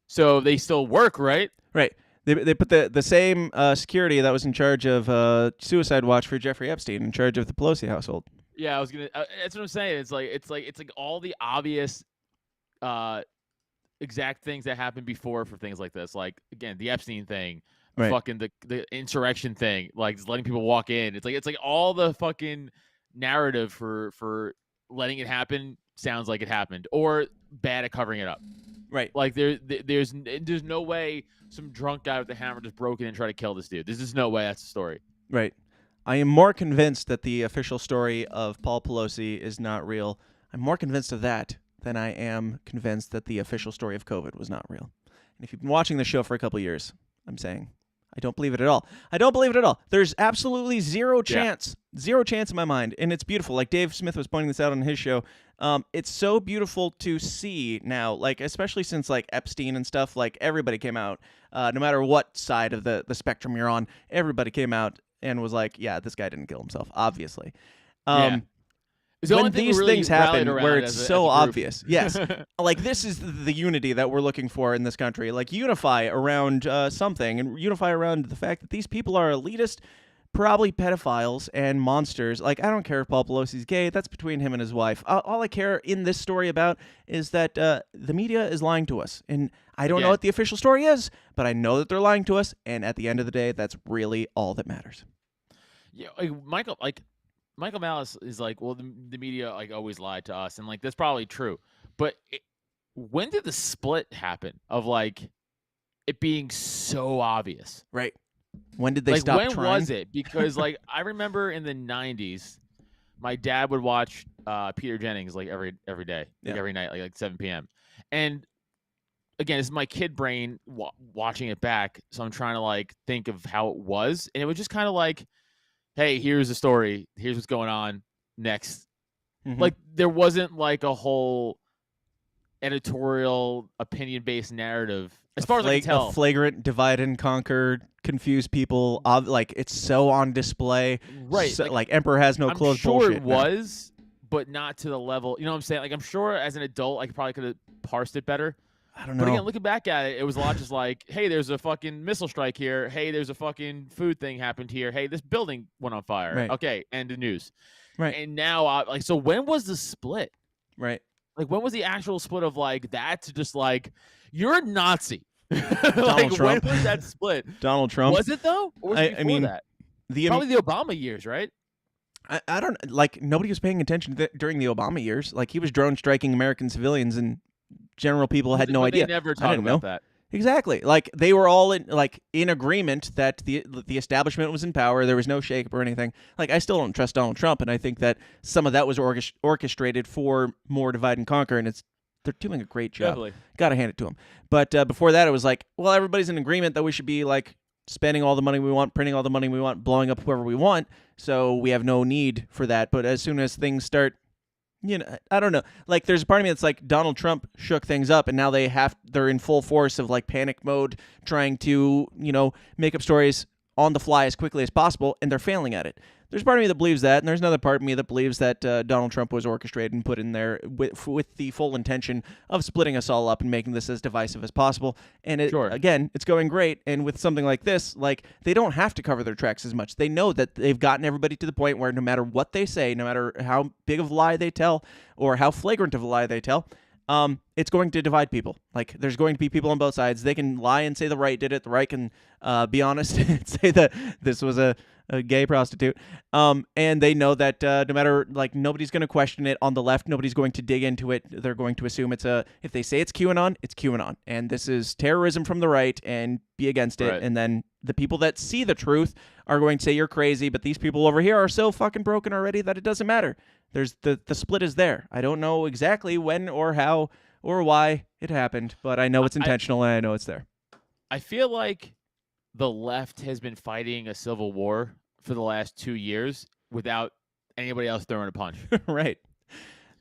Speaker 7: So they still work, right?
Speaker 9: Right. They put the same security that was in charge of suicide watch for Jeffrey Epstein in charge of the Pelosi household.
Speaker 7: Yeah, I was gonna. That's what I'm saying. It's like all the obvious, exact things that happened before for things like this. Like again, the Epstein thing,
Speaker 9: Right.
Speaker 7: fucking the insurrection thing, like just letting people walk in. It's like all the fucking narrative for letting it happen sounds like it happened, or bad at covering it up.
Speaker 9: Right.
Speaker 7: Like there's no way some drunk guy with the hammer just broke in and tried to kill this dude. There's just no way that's the story.
Speaker 9: Right. I am more convinced that the official story of Paul Pelosi is not real. I'm more convinced of that than I am convinced that the official story of COVID was not real. And if you've been watching the show for a couple years, I'm saying I don't believe it at all. I don't believe it at all. There's absolutely zero chance in my mind. And it's beautiful. Like Dave Smith was pointing this out on his show. It's so beautiful to see now, like, especially since like Epstein and stuff, like everybody came out, no matter what side of the spectrum you're on, everybody came out and was like, yeah, this guy didn't kill himself, obviously. When these things happen where it's so obvious, yes, like this is the unity that we're looking for in this country. Like unify around something and unify around the fact that these people are elitist, probably pedophiles and monsters. Like I don't care if Paul Pelosi's gay. That's between him and his wife. All I care in this story about is that the media is lying to us. And I don't know what the official story is, but I know that they're lying to us. And at the end of the day, that's really all that matters.
Speaker 7: Yeah, Michael Malice is like, well, the media like always lied to us, and like that's probably true. But when did the split happen of like it being so obvious?
Speaker 9: Right. When did they stop trying?
Speaker 7: When was it? Because like I remember in the 90s, my dad would watch Peter Jennings like every day, like every night, like 7 p.m. And again, it's my kid brain watching it back, so I'm trying to like think of how it was, and it was just kind of like, hey, here's the story. Here's what's going on next. Mm-hmm. Like there wasn't like a whole editorial opinion-based narrative as far as I can tell.
Speaker 9: A flagrant divide and conquer, confuse people. Like it's so on display.
Speaker 7: Right.
Speaker 9: So, like Emperor has no clothes.
Speaker 7: I'm sure
Speaker 9: bullshit,
Speaker 7: it was, but not to the level. You know what I'm saying? Like I'm sure as an adult, I probably could have parsed it better.
Speaker 9: I don't know.
Speaker 7: But again, looking back at it, it was a lot just like, hey, there's a fucking missile strike here. Hey, there's a fucking food thing happened here. Hey, this building went on fire.
Speaker 9: Right.
Speaker 7: Okay, end of news.
Speaker 9: Right.
Speaker 7: And now, like, so when was the split?
Speaker 9: Right.
Speaker 7: Like, when was the actual split of like that to just like, you're a Nazi?
Speaker 9: Donald Trump.
Speaker 7: When was that split?
Speaker 9: Donald Trump.
Speaker 7: Was it though? Or was it before that? Probably the Obama years, right?
Speaker 9: I don't like. Nobody was paying attention during the Obama years. Like he was drone striking American civilians and. General people had no idea.
Speaker 7: They never talked about that.
Speaker 9: Exactly. Like they were all in agreement that the establishment was in power. There was no shakeup or anything. Like I still don't trust Donald Trump, and I think that some of that was orchestrated for more divide and conquer, and they're doing a great job.
Speaker 7: Definitely.
Speaker 9: Got to hand it to them. But before that, it was like, well, everybody's in agreement that we should be like spending all the money we want, printing all the money we want, blowing up whoever we want. So we have no need for that. But as soon as things start. You know, I don't know. Like, there's a part of me that's like Donald Trump shook things up, and now they're in full force of like panic mode, trying to make up stories on the fly as quickly as possible, and they're failing at it. There's part of me that believes that, and there's another part of me that believes that Donald Trump was orchestrated and put in there with the full intention of splitting us all up and making this as divisive as possible. And again, it's going great. And with something like this, like they don't have to cover their tracks as much. They know that they've gotten everybody to the point where no matter what they say, no matter how big of a lie they tell or how flagrant of a lie they tell, it's going to divide people. Like there's going to be people on both sides. They can lie and say the right did it. The right can be honest and say that this was a gay prostitute. And they know that no matter, like, nobody's going to question it on the left. Nobody's going to dig into it. They're going to assume if they say it's QAnon, it's QAnon. And this is terrorism from the right and be against it.
Speaker 7: Right.
Speaker 9: And then the people that see the truth are going to say you're crazy, but these people over here are so fucking broken already that it doesn't matter. There's the split is there. I don't know exactly when or how or why it happened, but I know it's intentional and I know it's there.
Speaker 7: I feel like the left has been fighting a civil war for the last 2 years without anybody else throwing a punch.
Speaker 9: Right.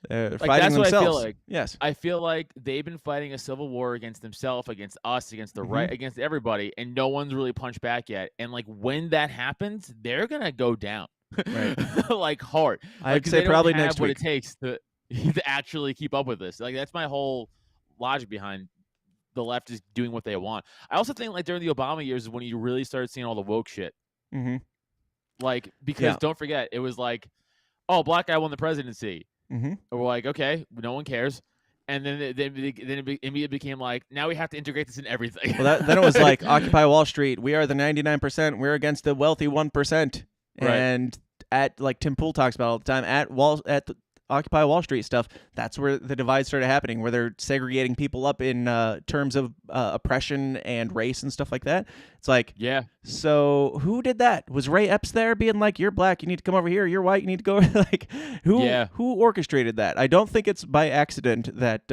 Speaker 9: They're
Speaker 7: like,
Speaker 9: fighting
Speaker 7: that's
Speaker 9: themselves.
Speaker 7: What I feel like.
Speaker 9: Yes.
Speaker 7: I feel like they've been fighting a civil war against themselves, against us, against the right, against everybody, and no one's really punched back yet. And like when that happens, they're gonna go down,
Speaker 9: right?
Speaker 7: Like hard.
Speaker 9: I'd say probably next
Speaker 7: week.
Speaker 9: week.
Speaker 7: What it takes to actually keep up with this. Like that's my whole logic behind the left is doing what they want. I also think like during the Obama years is when you really started seeing all the woke shit.
Speaker 9: Mm-hmm.
Speaker 7: Like, because don't forget, it was like, oh, black guy won the presidency.
Speaker 9: Mm-hmm.
Speaker 7: And we're like, okay, no one cares. And then it immediately became like, now we have to integrate this in everything.
Speaker 9: Well, then it was like Occupy Wall Street. We are the 99%. We're against the wealthy 1%.
Speaker 7: Right.
Speaker 9: And at like Tim Pool talks about all the time at the Occupy Wall Street stuff, that's where the divide started happening, where they're segregating people up in terms of oppression and race and stuff like that. It's like,
Speaker 7: yeah.
Speaker 9: So who did that? Was Ray Epps there being like, you're black, you need to come over here. You're white, you need to go over like who orchestrated that? I don't think it's by accident that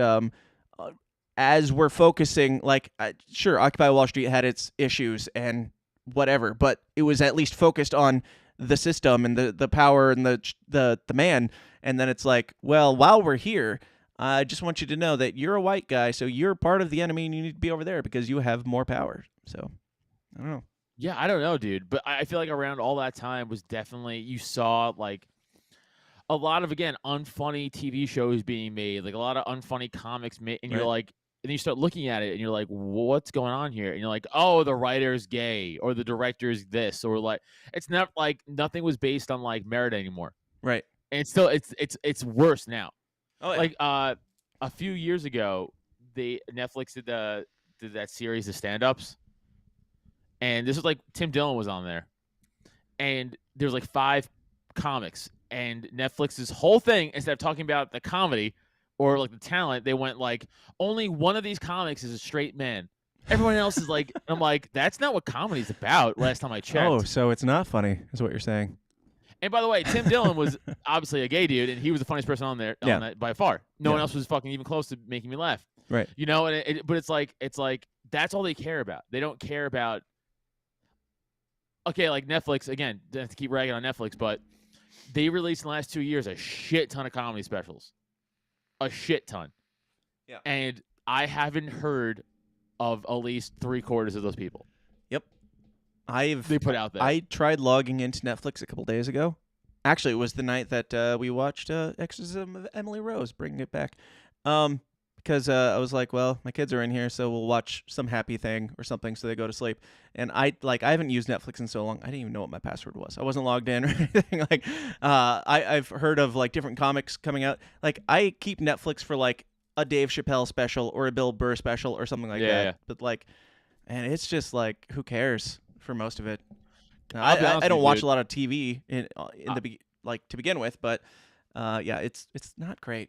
Speaker 9: as we're focusing, like, sure, Occupy Wall Street had its issues and whatever, but it was at least focused on the system and the power and the man. And then it's like, well, while we're here, I just want you to know that you're a white guy, so you're part of the enemy and you need to be over there because you have more power. So, I don't know.
Speaker 7: Yeah, I don't know, dude. But I feel like around all that time was definitely, you saw like a lot of, again, unfunny TV shows being made, like a lot of unfunny comics made. And you're like, and you start looking at it and you're like, what's going on here? And you're like, oh, the writer's gay or the director's this, or like, it's not like nothing was based on like merit anymore.
Speaker 9: Right.
Speaker 7: And it's still it's worse now.
Speaker 9: Oh, yeah.
Speaker 7: Like a few years ago, Netflix did that series of stand-ups, and this was like Tim Dillon was on there, and there's like 5 comics, and Netflix's whole thing, instead of talking about the comedy or like the talent, they went like, only one of these comics is a straight man. Everyone else is like, I'm like, that's not what comedy's about. Last time I checked.
Speaker 9: Oh, so it's not funny, is what you're saying.
Speaker 7: And by the way, Tim Dillon was obviously a gay dude, and he was the funniest person on there on that by far. No one else was fucking even close to making me laugh.
Speaker 9: Right.
Speaker 7: You know, and but it's like that's all they care about. They don't care about. Okay, like Netflix again. To keep ragging on Netflix, but they released in the last 2 years a shit ton of comedy specials, a shit ton.
Speaker 9: Yeah.
Speaker 7: And I haven't heard of at least 3/4 of those people.
Speaker 9: Yep.
Speaker 7: They put out there.
Speaker 9: I tried logging into Netflix a couple days ago. Actually, it was the night that we watched Exorcism of Emily Rose, bringing it back. Because I was like, well, my kids are in here, so we'll watch some happy thing or something so they go to sleep. And I haven't used Netflix in so long, I didn't even know what my password was. I wasn't logged in or anything. Like, I've heard of like different comics coming out. Like, I keep Netflix for like a Dave Chappelle special or a Bill Burr special or something like that. Yeah. But like, and it's just like, who cares? For most of it, I don't watch a lot of TV to begin with, but it's not great.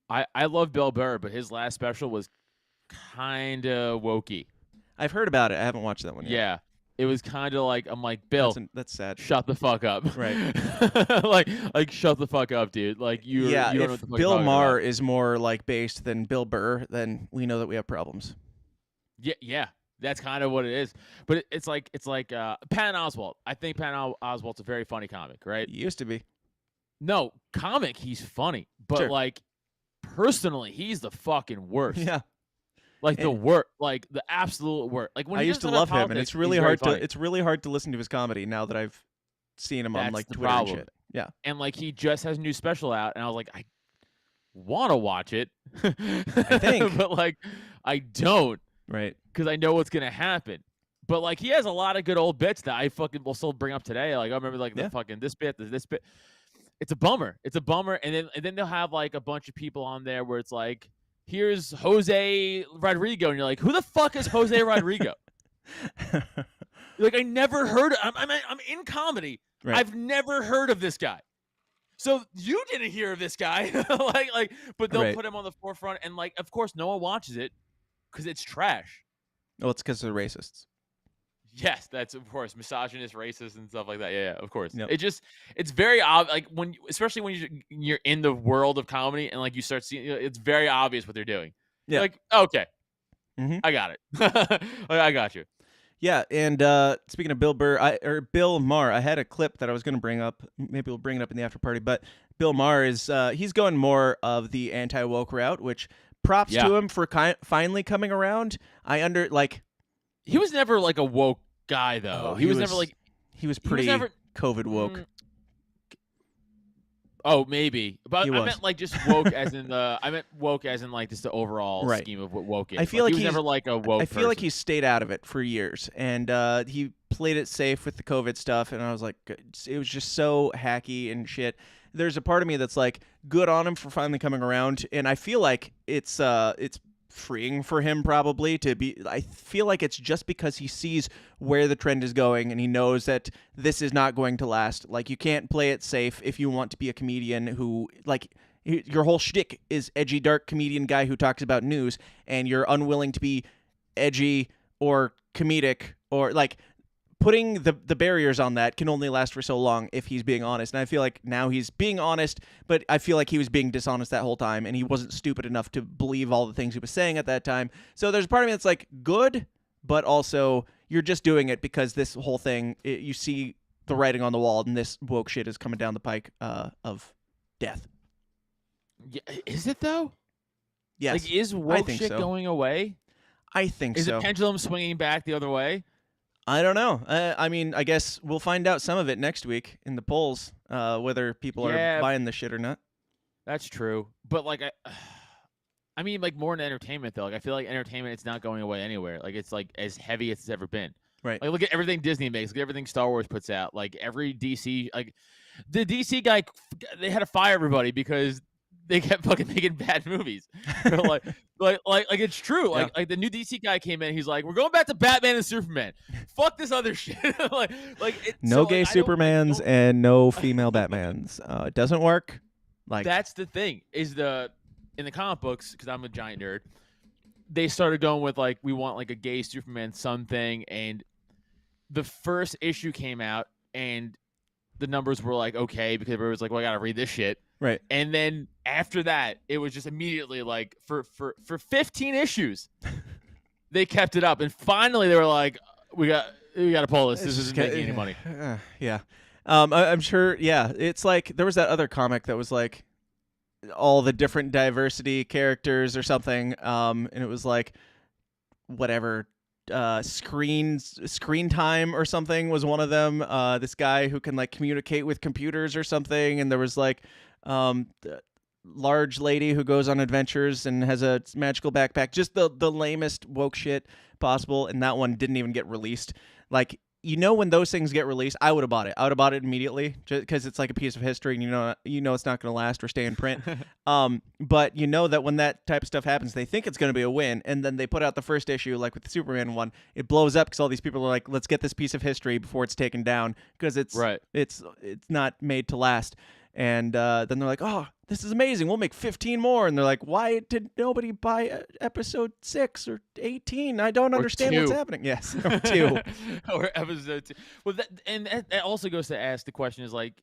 Speaker 7: I love Bill Burr, but his last special was kind of wokey.
Speaker 9: I've heard about it. I haven't watched that one yet.
Speaker 7: Yeah, it was kind of like, I'm like, Bill,
Speaker 9: that's sad.
Speaker 7: Shut the fuck up.
Speaker 9: Right.
Speaker 7: like shut the fuck up, dude. Like you.
Speaker 9: Yeah.
Speaker 7: You don't know
Speaker 9: if
Speaker 7: what the fuck
Speaker 9: Bill Maher
Speaker 7: about.
Speaker 9: is more like based than Bill Burr, then we know that we have problems.
Speaker 7: Yeah. That's kind of what it is. But it's like Patton Oswalt. I think Patton Oswalt's a very funny comic, right?
Speaker 9: He used to be.
Speaker 7: No, comic, he's funny. But
Speaker 9: sure.
Speaker 7: like personally, he's the fucking worst.
Speaker 9: Yeah.
Speaker 7: Like the worst, like the absolute worst. Like when
Speaker 9: I
Speaker 7: he
Speaker 9: used to
Speaker 7: doesn't have
Speaker 9: love him, and
Speaker 7: politics,
Speaker 9: it's really
Speaker 7: he's
Speaker 9: hard
Speaker 7: very
Speaker 9: to
Speaker 7: funny.
Speaker 9: it's really hard to listen to his comedy now that I've seen him on
Speaker 7: That's
Speaker 9: like
Speaker 7: the
Speaker 9: Twitter
Speaker 7: problem.
Speaker 9: and shit. Yeah.
Speaker 7: And like he just has a new special out, and I was like, I want to watch it.
Speaker 9: I think.
Speaker 7: But like I don't.
Speaker 9: Right.
Speaker 7: Because I know what's gonna happen. But like he has a lot of good old bits that I fucking will still bring up today. Like I remember like the fucking this bit. It's a bummer. And then they'll have like a bunch of people on there where it's like, here's Jose Rodrigo, and you're like, who the fuck is Jose Rodrigo? Like I never heard. I'm in comedy.
Speaker 9: Right.
Speaker 7: I've never heard of this guy. So you didn't hear of this guy, but they'll put him on the forefront, and like, of course, no one watches it because it's trash.
Speaker 9: Well, it's because they're racists.
Speaker 7: Yes, that's of course misogynist, racist, and stuff like that. Yeah, of course.
Speaker 9: Yep.
Speaker 7: It's very obvious. Like especially when you're in the world of comedy and like you start seeing, it's very obvious what they're doing.
Speaker 9: Yeah.
Speaker 7: Like okay,
Speaker 9: Mm-hmm.
Speaker 7: I got it. I got you.
Speaker 9: Yeah, and speaking of Bill Bill Maher, I had a clip that I was going to bring up. Maybe we'll bring it up in the after party. But Bill Maher is he's going more of the anti-woke route, which props to him for finally coming around.
Speaker 7: He was never like a woke guy though.
Speaker 9: Oh,
Speaker 7: he was never like
Speaker 9: he was pretty COVID woke.
Speaker 7: Oh, maybe, but
Speaker 9: He
Speaker 7: I
Speaker 9: was.
Speaker 7: meant like just woke as in the. I meant woke as in like just the overall
Speaker 9: Right.
Speaker 7: scheme of what woke is.
Speaker 9: I feel like
Speaker 7: he was
Speaker 9: he's
Speaker 7: never like a woke.
Speaker 9: I feel like
Speaker 7: person.
Speaker 9: he stayed out of it for years, and he played it safe with the COVID stuff. And I was like, it was just so hacky and shit. There's a part of me that's like, good on him for finally coming around, and I feel like it's freeing for him probably to be. I feel like it's just because he sees where the trend is going, and he knows that this is not going to last. Like, you can't play it safe if you want to be a comedian who like. Your whole shtick is edgy, dark comedian guy who talks about news, and you're unwilling to be edgy or comedic, or like putting the barriers on that can only last for so long if he's being honest. And I feel like now he's being honest, but I feel like he was being dishonest that whole time, and he wasn't stupid enough to believe all the things he was saying at that time. So there's a part of me that's like, good, but also you're just doing it because this whole thing, you see the writing on the wall, and this woke shit is coming down the pike of death.
Speaker 7: Yeah, is it though?
Speaker 9: Yes.
Speaker 7: Like, is woke shit
Speaker 9: so.
Speaker 7: going away?
Speaker 9: I think
Speaker 7: is
Speaker 9: so.
Speaker 7: Is the pendulum swinging back the other way?
Speaker 9: I don't know. I mean, I guess we'll find out some of it next week in the polls, whether people are buying the shit or not.
Speaker 7: That's true. But like, I mean, like more in entertainment though. Like, I feel like entertainment, it's not going away anywhere. Like, it's like as heavy as it's ever been.
Speaker 9: Right.
Speaker 7: Like, look at everything Disney makes. Look at everything Star Wars puts out. Like every DC, like the DC guy, they had to fire everybody because they kept fucking making bad movies. like it's true. Like the new DC guy came in. He's like, we're going back to Batman and Superman. Fuck this other shit.
Speaker 9: No gay Supermans and no female Batmans. It doesn't work. Like,
Speaker 7: that's the thing. Is in the comic books, because I'm a giant nerd, they started going with like, we want like a gay Superman son thing, and the first issue came out, and the numbers were like okay because everybody was like, well, I gotta read this shit.
Speaker 9: Right.
Speaker 7: And then after that, it was just immediately like for 15 issues, they kept it up. And finally they were like, we got to pull this. This isn't making any money.
Speaker 9: Yeah. I'm sure. Yeah. It's like, there was that other comic that was like all the different diversity characters or something. And it was like, whatever, screen time or something was one of them. This guy who can like communicate with computers or something. And there was like, large lady who goes on adventures and has a magical backpack, just the lamest woke shit possible. And that one didn't even get released. Like, when those things get released, I would have bought it. I would have bought it immediately just because it's like a piece of history, and you know it's not going to last or stay in print. But that when that type of stuff happens, they think it's going to be a win, and then they put out the first issue, like with the Superman one, it blows up because all these people are like, let's get this piece of history before it's taken down, because it's not made to last. And then they're like, oh, this is amazing. We'll make 15 more. And they're like, why did nobody buy episode 6 or 18? I don't understand what's happening. Yes, or 2.
Speaker 7: Or episode 2. Well, that also goes to ask the question is like,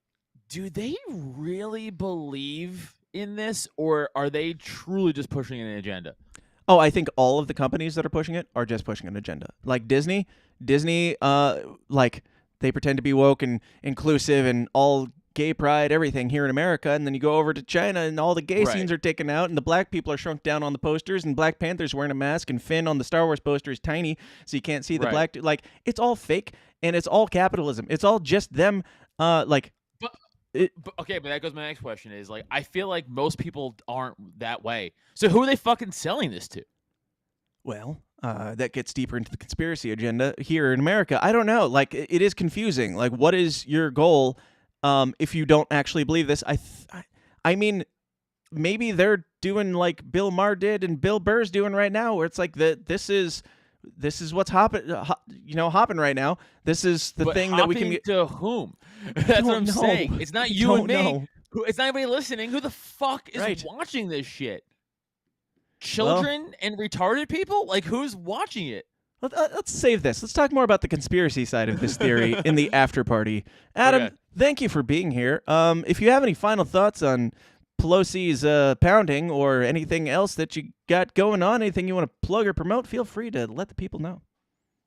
Speaker 7: do they really believe in this, or are they truly just pushing an agenda?
Speaker 9: Oh, I think all of the companies that are pushing it are just pushing an agenda. Like Disney, like they pretend to be woke and inclusive and all gay pride, everything here in America, and then you go over to China and all the gay scenes are taken out, and the black people are shrunk down on the posters, and Black Panther's wearing a mask, and Finn on the Star Wars poster is tiny, so you can't see the black. Like, it's all fake, and it's all capitalism. It's all just them. Okay,
Speaker 7: but that goes to my next question is like, I feel like most people aren't that way. So who are they fucking selling this to?
Speaker 9: Well, that gets deeper into the conspiracy agenda here in America. I don't know. Like, it is confusing. Like, what is your goal? If you don't actually believe this, I mean, maybe they're doing like Bill Maher did and Bill Burr's doing right now, where it's like this is what's hopping right now. This is the thing that we can get
Speaker 7: to whom. That's what I'm saying. It's not you and me. It's not anybody listening. Who the fuck is watching this shit? Children and retarded people? Like, who's watching it?
Speaker 9: Let's save this. Let's talk more about the conspiracy side of this theory in the after party. Adam, thank you for being here. If you have any final thoughts on Pelosi's pounding or anything else that you got going on, anything you want to plug or promote, feel free to let the people know.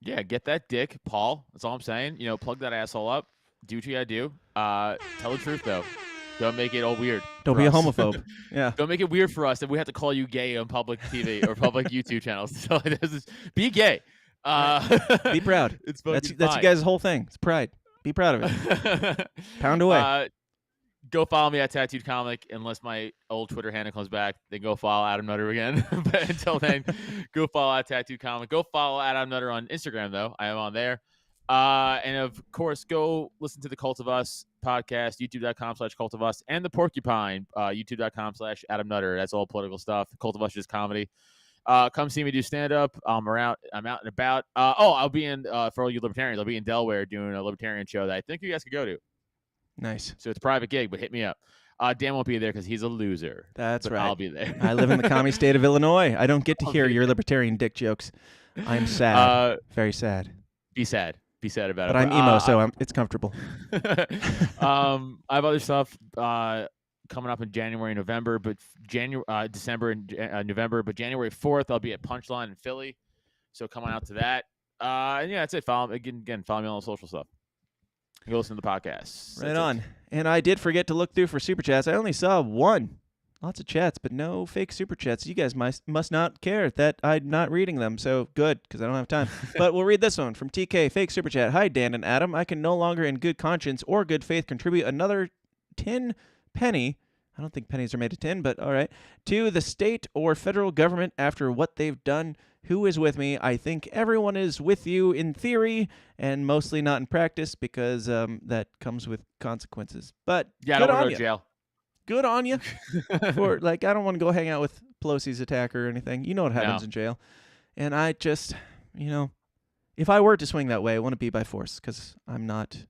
Speaker 7: Yeah, get that dick, Paul. That's all I'm saying. Plug that asshole up. Do what you gotta do. Tell the truth, though. Don't make it all weird.
Speaker 9: Don't be a homophobe. Yeah.
Speaker 7: Don't make it weird for us if we have to call you gay on public TV or public YouTube channels. So be gay.
Speaker 9: Be proud. That's you guys' whole thing. It's pride. Be proud of it. Pound away.
Speaker 7: Go follow me at Tattooed Comic unless my old Twitter handle comes back. Then go follow Adam Nutter again. But until then, go follow at Tattooed Comic. Go follow Adam Nutter on Instagram, though. I am on there. And, of course, go listen to the Cult of Us podcast, youtube.com/Cult of Us, and the Porcupine, youtube.com/Adam Nutter. That's all political stuff. Cult of Us is comedy. Come see me do stand-up. I'm out and about. I'll be in, for all you libertarians, I'll be in Delaware doing a libertarian show that I think you guys could go to.
Speaker 9: Nice.
Speaker 7: So it's a private gig, but hit me up. Dan won't be there because he's a loser.
Speaker 9: That's right.
Speaker 7: I'll be there.
Speaker 9: I live in the commie state of Illinois. I don't get to hear your libertarian dick jokes. I'm sad. Very sad.
Speaker 7: Be sad. Be sad about it.
Speaker 9: But I'm emo, so it's comfortable.
Speaker 7: I have other stuff coming up in January and November, but December and November. But January 4th, I'll be at Punchline in Philly. So come on out to that. And yeah, that's it. Follow me on all the social stuff. Go listen to the podcast.
Speaker 9: Right on. And I did forget to look through for super chats. I only saw one. Lots of chats, but no fake super chats. You guys must not care that I'm not reading them. So good, because I don't have time. But we'll read this one from TK. Fake super chat. Hi, Dan and Adam. I can no longer in good conscience or good faith contribute another 10 penny. I don't think pennies are made of tin, but all right. To the state or federal government after what they've done. Who is with me? I think everyone is with you in theory and mostly not in practice because that comes with consequences. But
Speaker 7: yeah, I don't want to go to jail.
Speaker 9: Good on you. For I don't want to go hang out with Pelosi's attacker or anything. You know what happens in jail. And I just, if I were to swing that way, I want to be by force because I'm not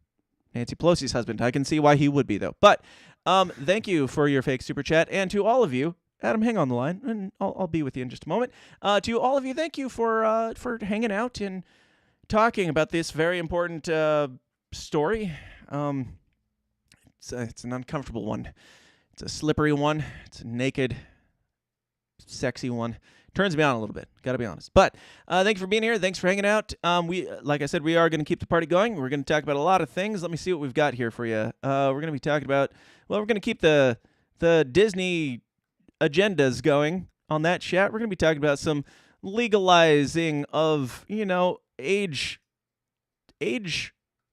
Speaker 9: Nancy Pelosi's husband. I can see why he would be, though. But thank you for your fake super chat. And to all of you, Adam, hang on the line, and I'll be with you in just a moment. To all of you, thank you for hanging out and talking about this very important story. It's an uncomfortable one. It's a slippery one. It's a naked, sexy one. Turns me on a little bit. Got to be honest. But thank you for being here. Thanks for hanging out. Like I said, we are going to keep the party going. We're going to talk about a lot of things. Let me see what we've got here for you. We're going to be talking about. Well, we're going to keep the Disney agendas going on that chat. We're going to be talking about some legalizing of, age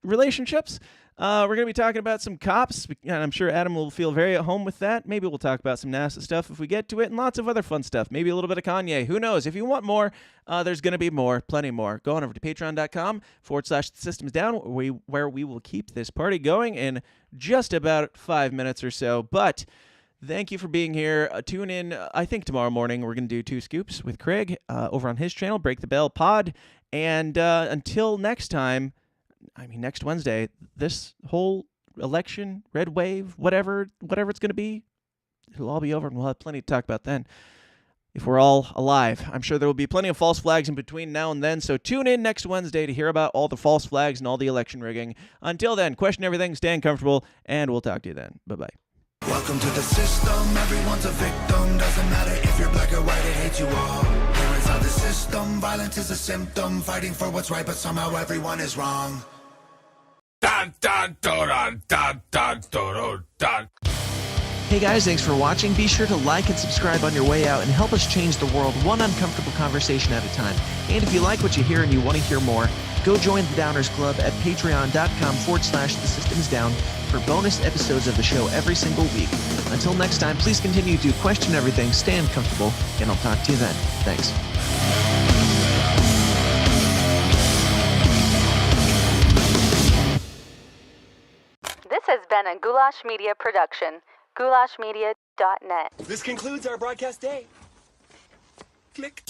Speaker 9: relationships. We're going to be talking about some cops, and I'm sure Adam will feel very at home with that. Maybe we'll talk about some NASA stuff if we get to it, and lots of other fun stuff. Maybe a little bit of Kanye. Who knows? If you want more, there's going to be more, plenty more. Go on over to patreon.com/thesystemsdown, where we will keep this party going in just about 5 minutes or so. But thank you for being here. Tune in, I think tomorrow morning, we're going to do 2 Scoops with Craig over on his channel, Break the Bell Pod. And until next time, next Wednesday, this whole election, red wave, whatever it's going to be, it'll all be over, and we'll have plenty to talk about then. If we're all alive, I'm sure there will be plenty of false flags in between now and then, so tune in next Wednesday to hear about all the false flags and all the election rigging. Until then, question everything, stay comfortable, and we'll talk to you then. Bye-bye.
Speaker 16: Welcome to the system, everyone's a victim. Doesn't matter if you're black or white, it hates you all. Here inside the system, violence is a symptom. Fighting for what's right, but somehow everyone is wrong. Dun, dun, dun, dun, dun, dun, dun.
Speaker 1: Hey guys, thanks for watching. Be sure to like and subscribe on your way out and help us change the world one uncomfortable conversation at a time. And if you like what you hear and you want to hear more, go join the Downers Club at patreon.com/thesystemsdown for bonus episodes of the show every single week. Until next time, please continue to question everything, stay uncomfortable, and I'll talk to you then. Thanks.
Speaker 17: This has been a Goulash Media production. GoulashMedia.net.
Speaker 18: This concludes our broadcast day. Click.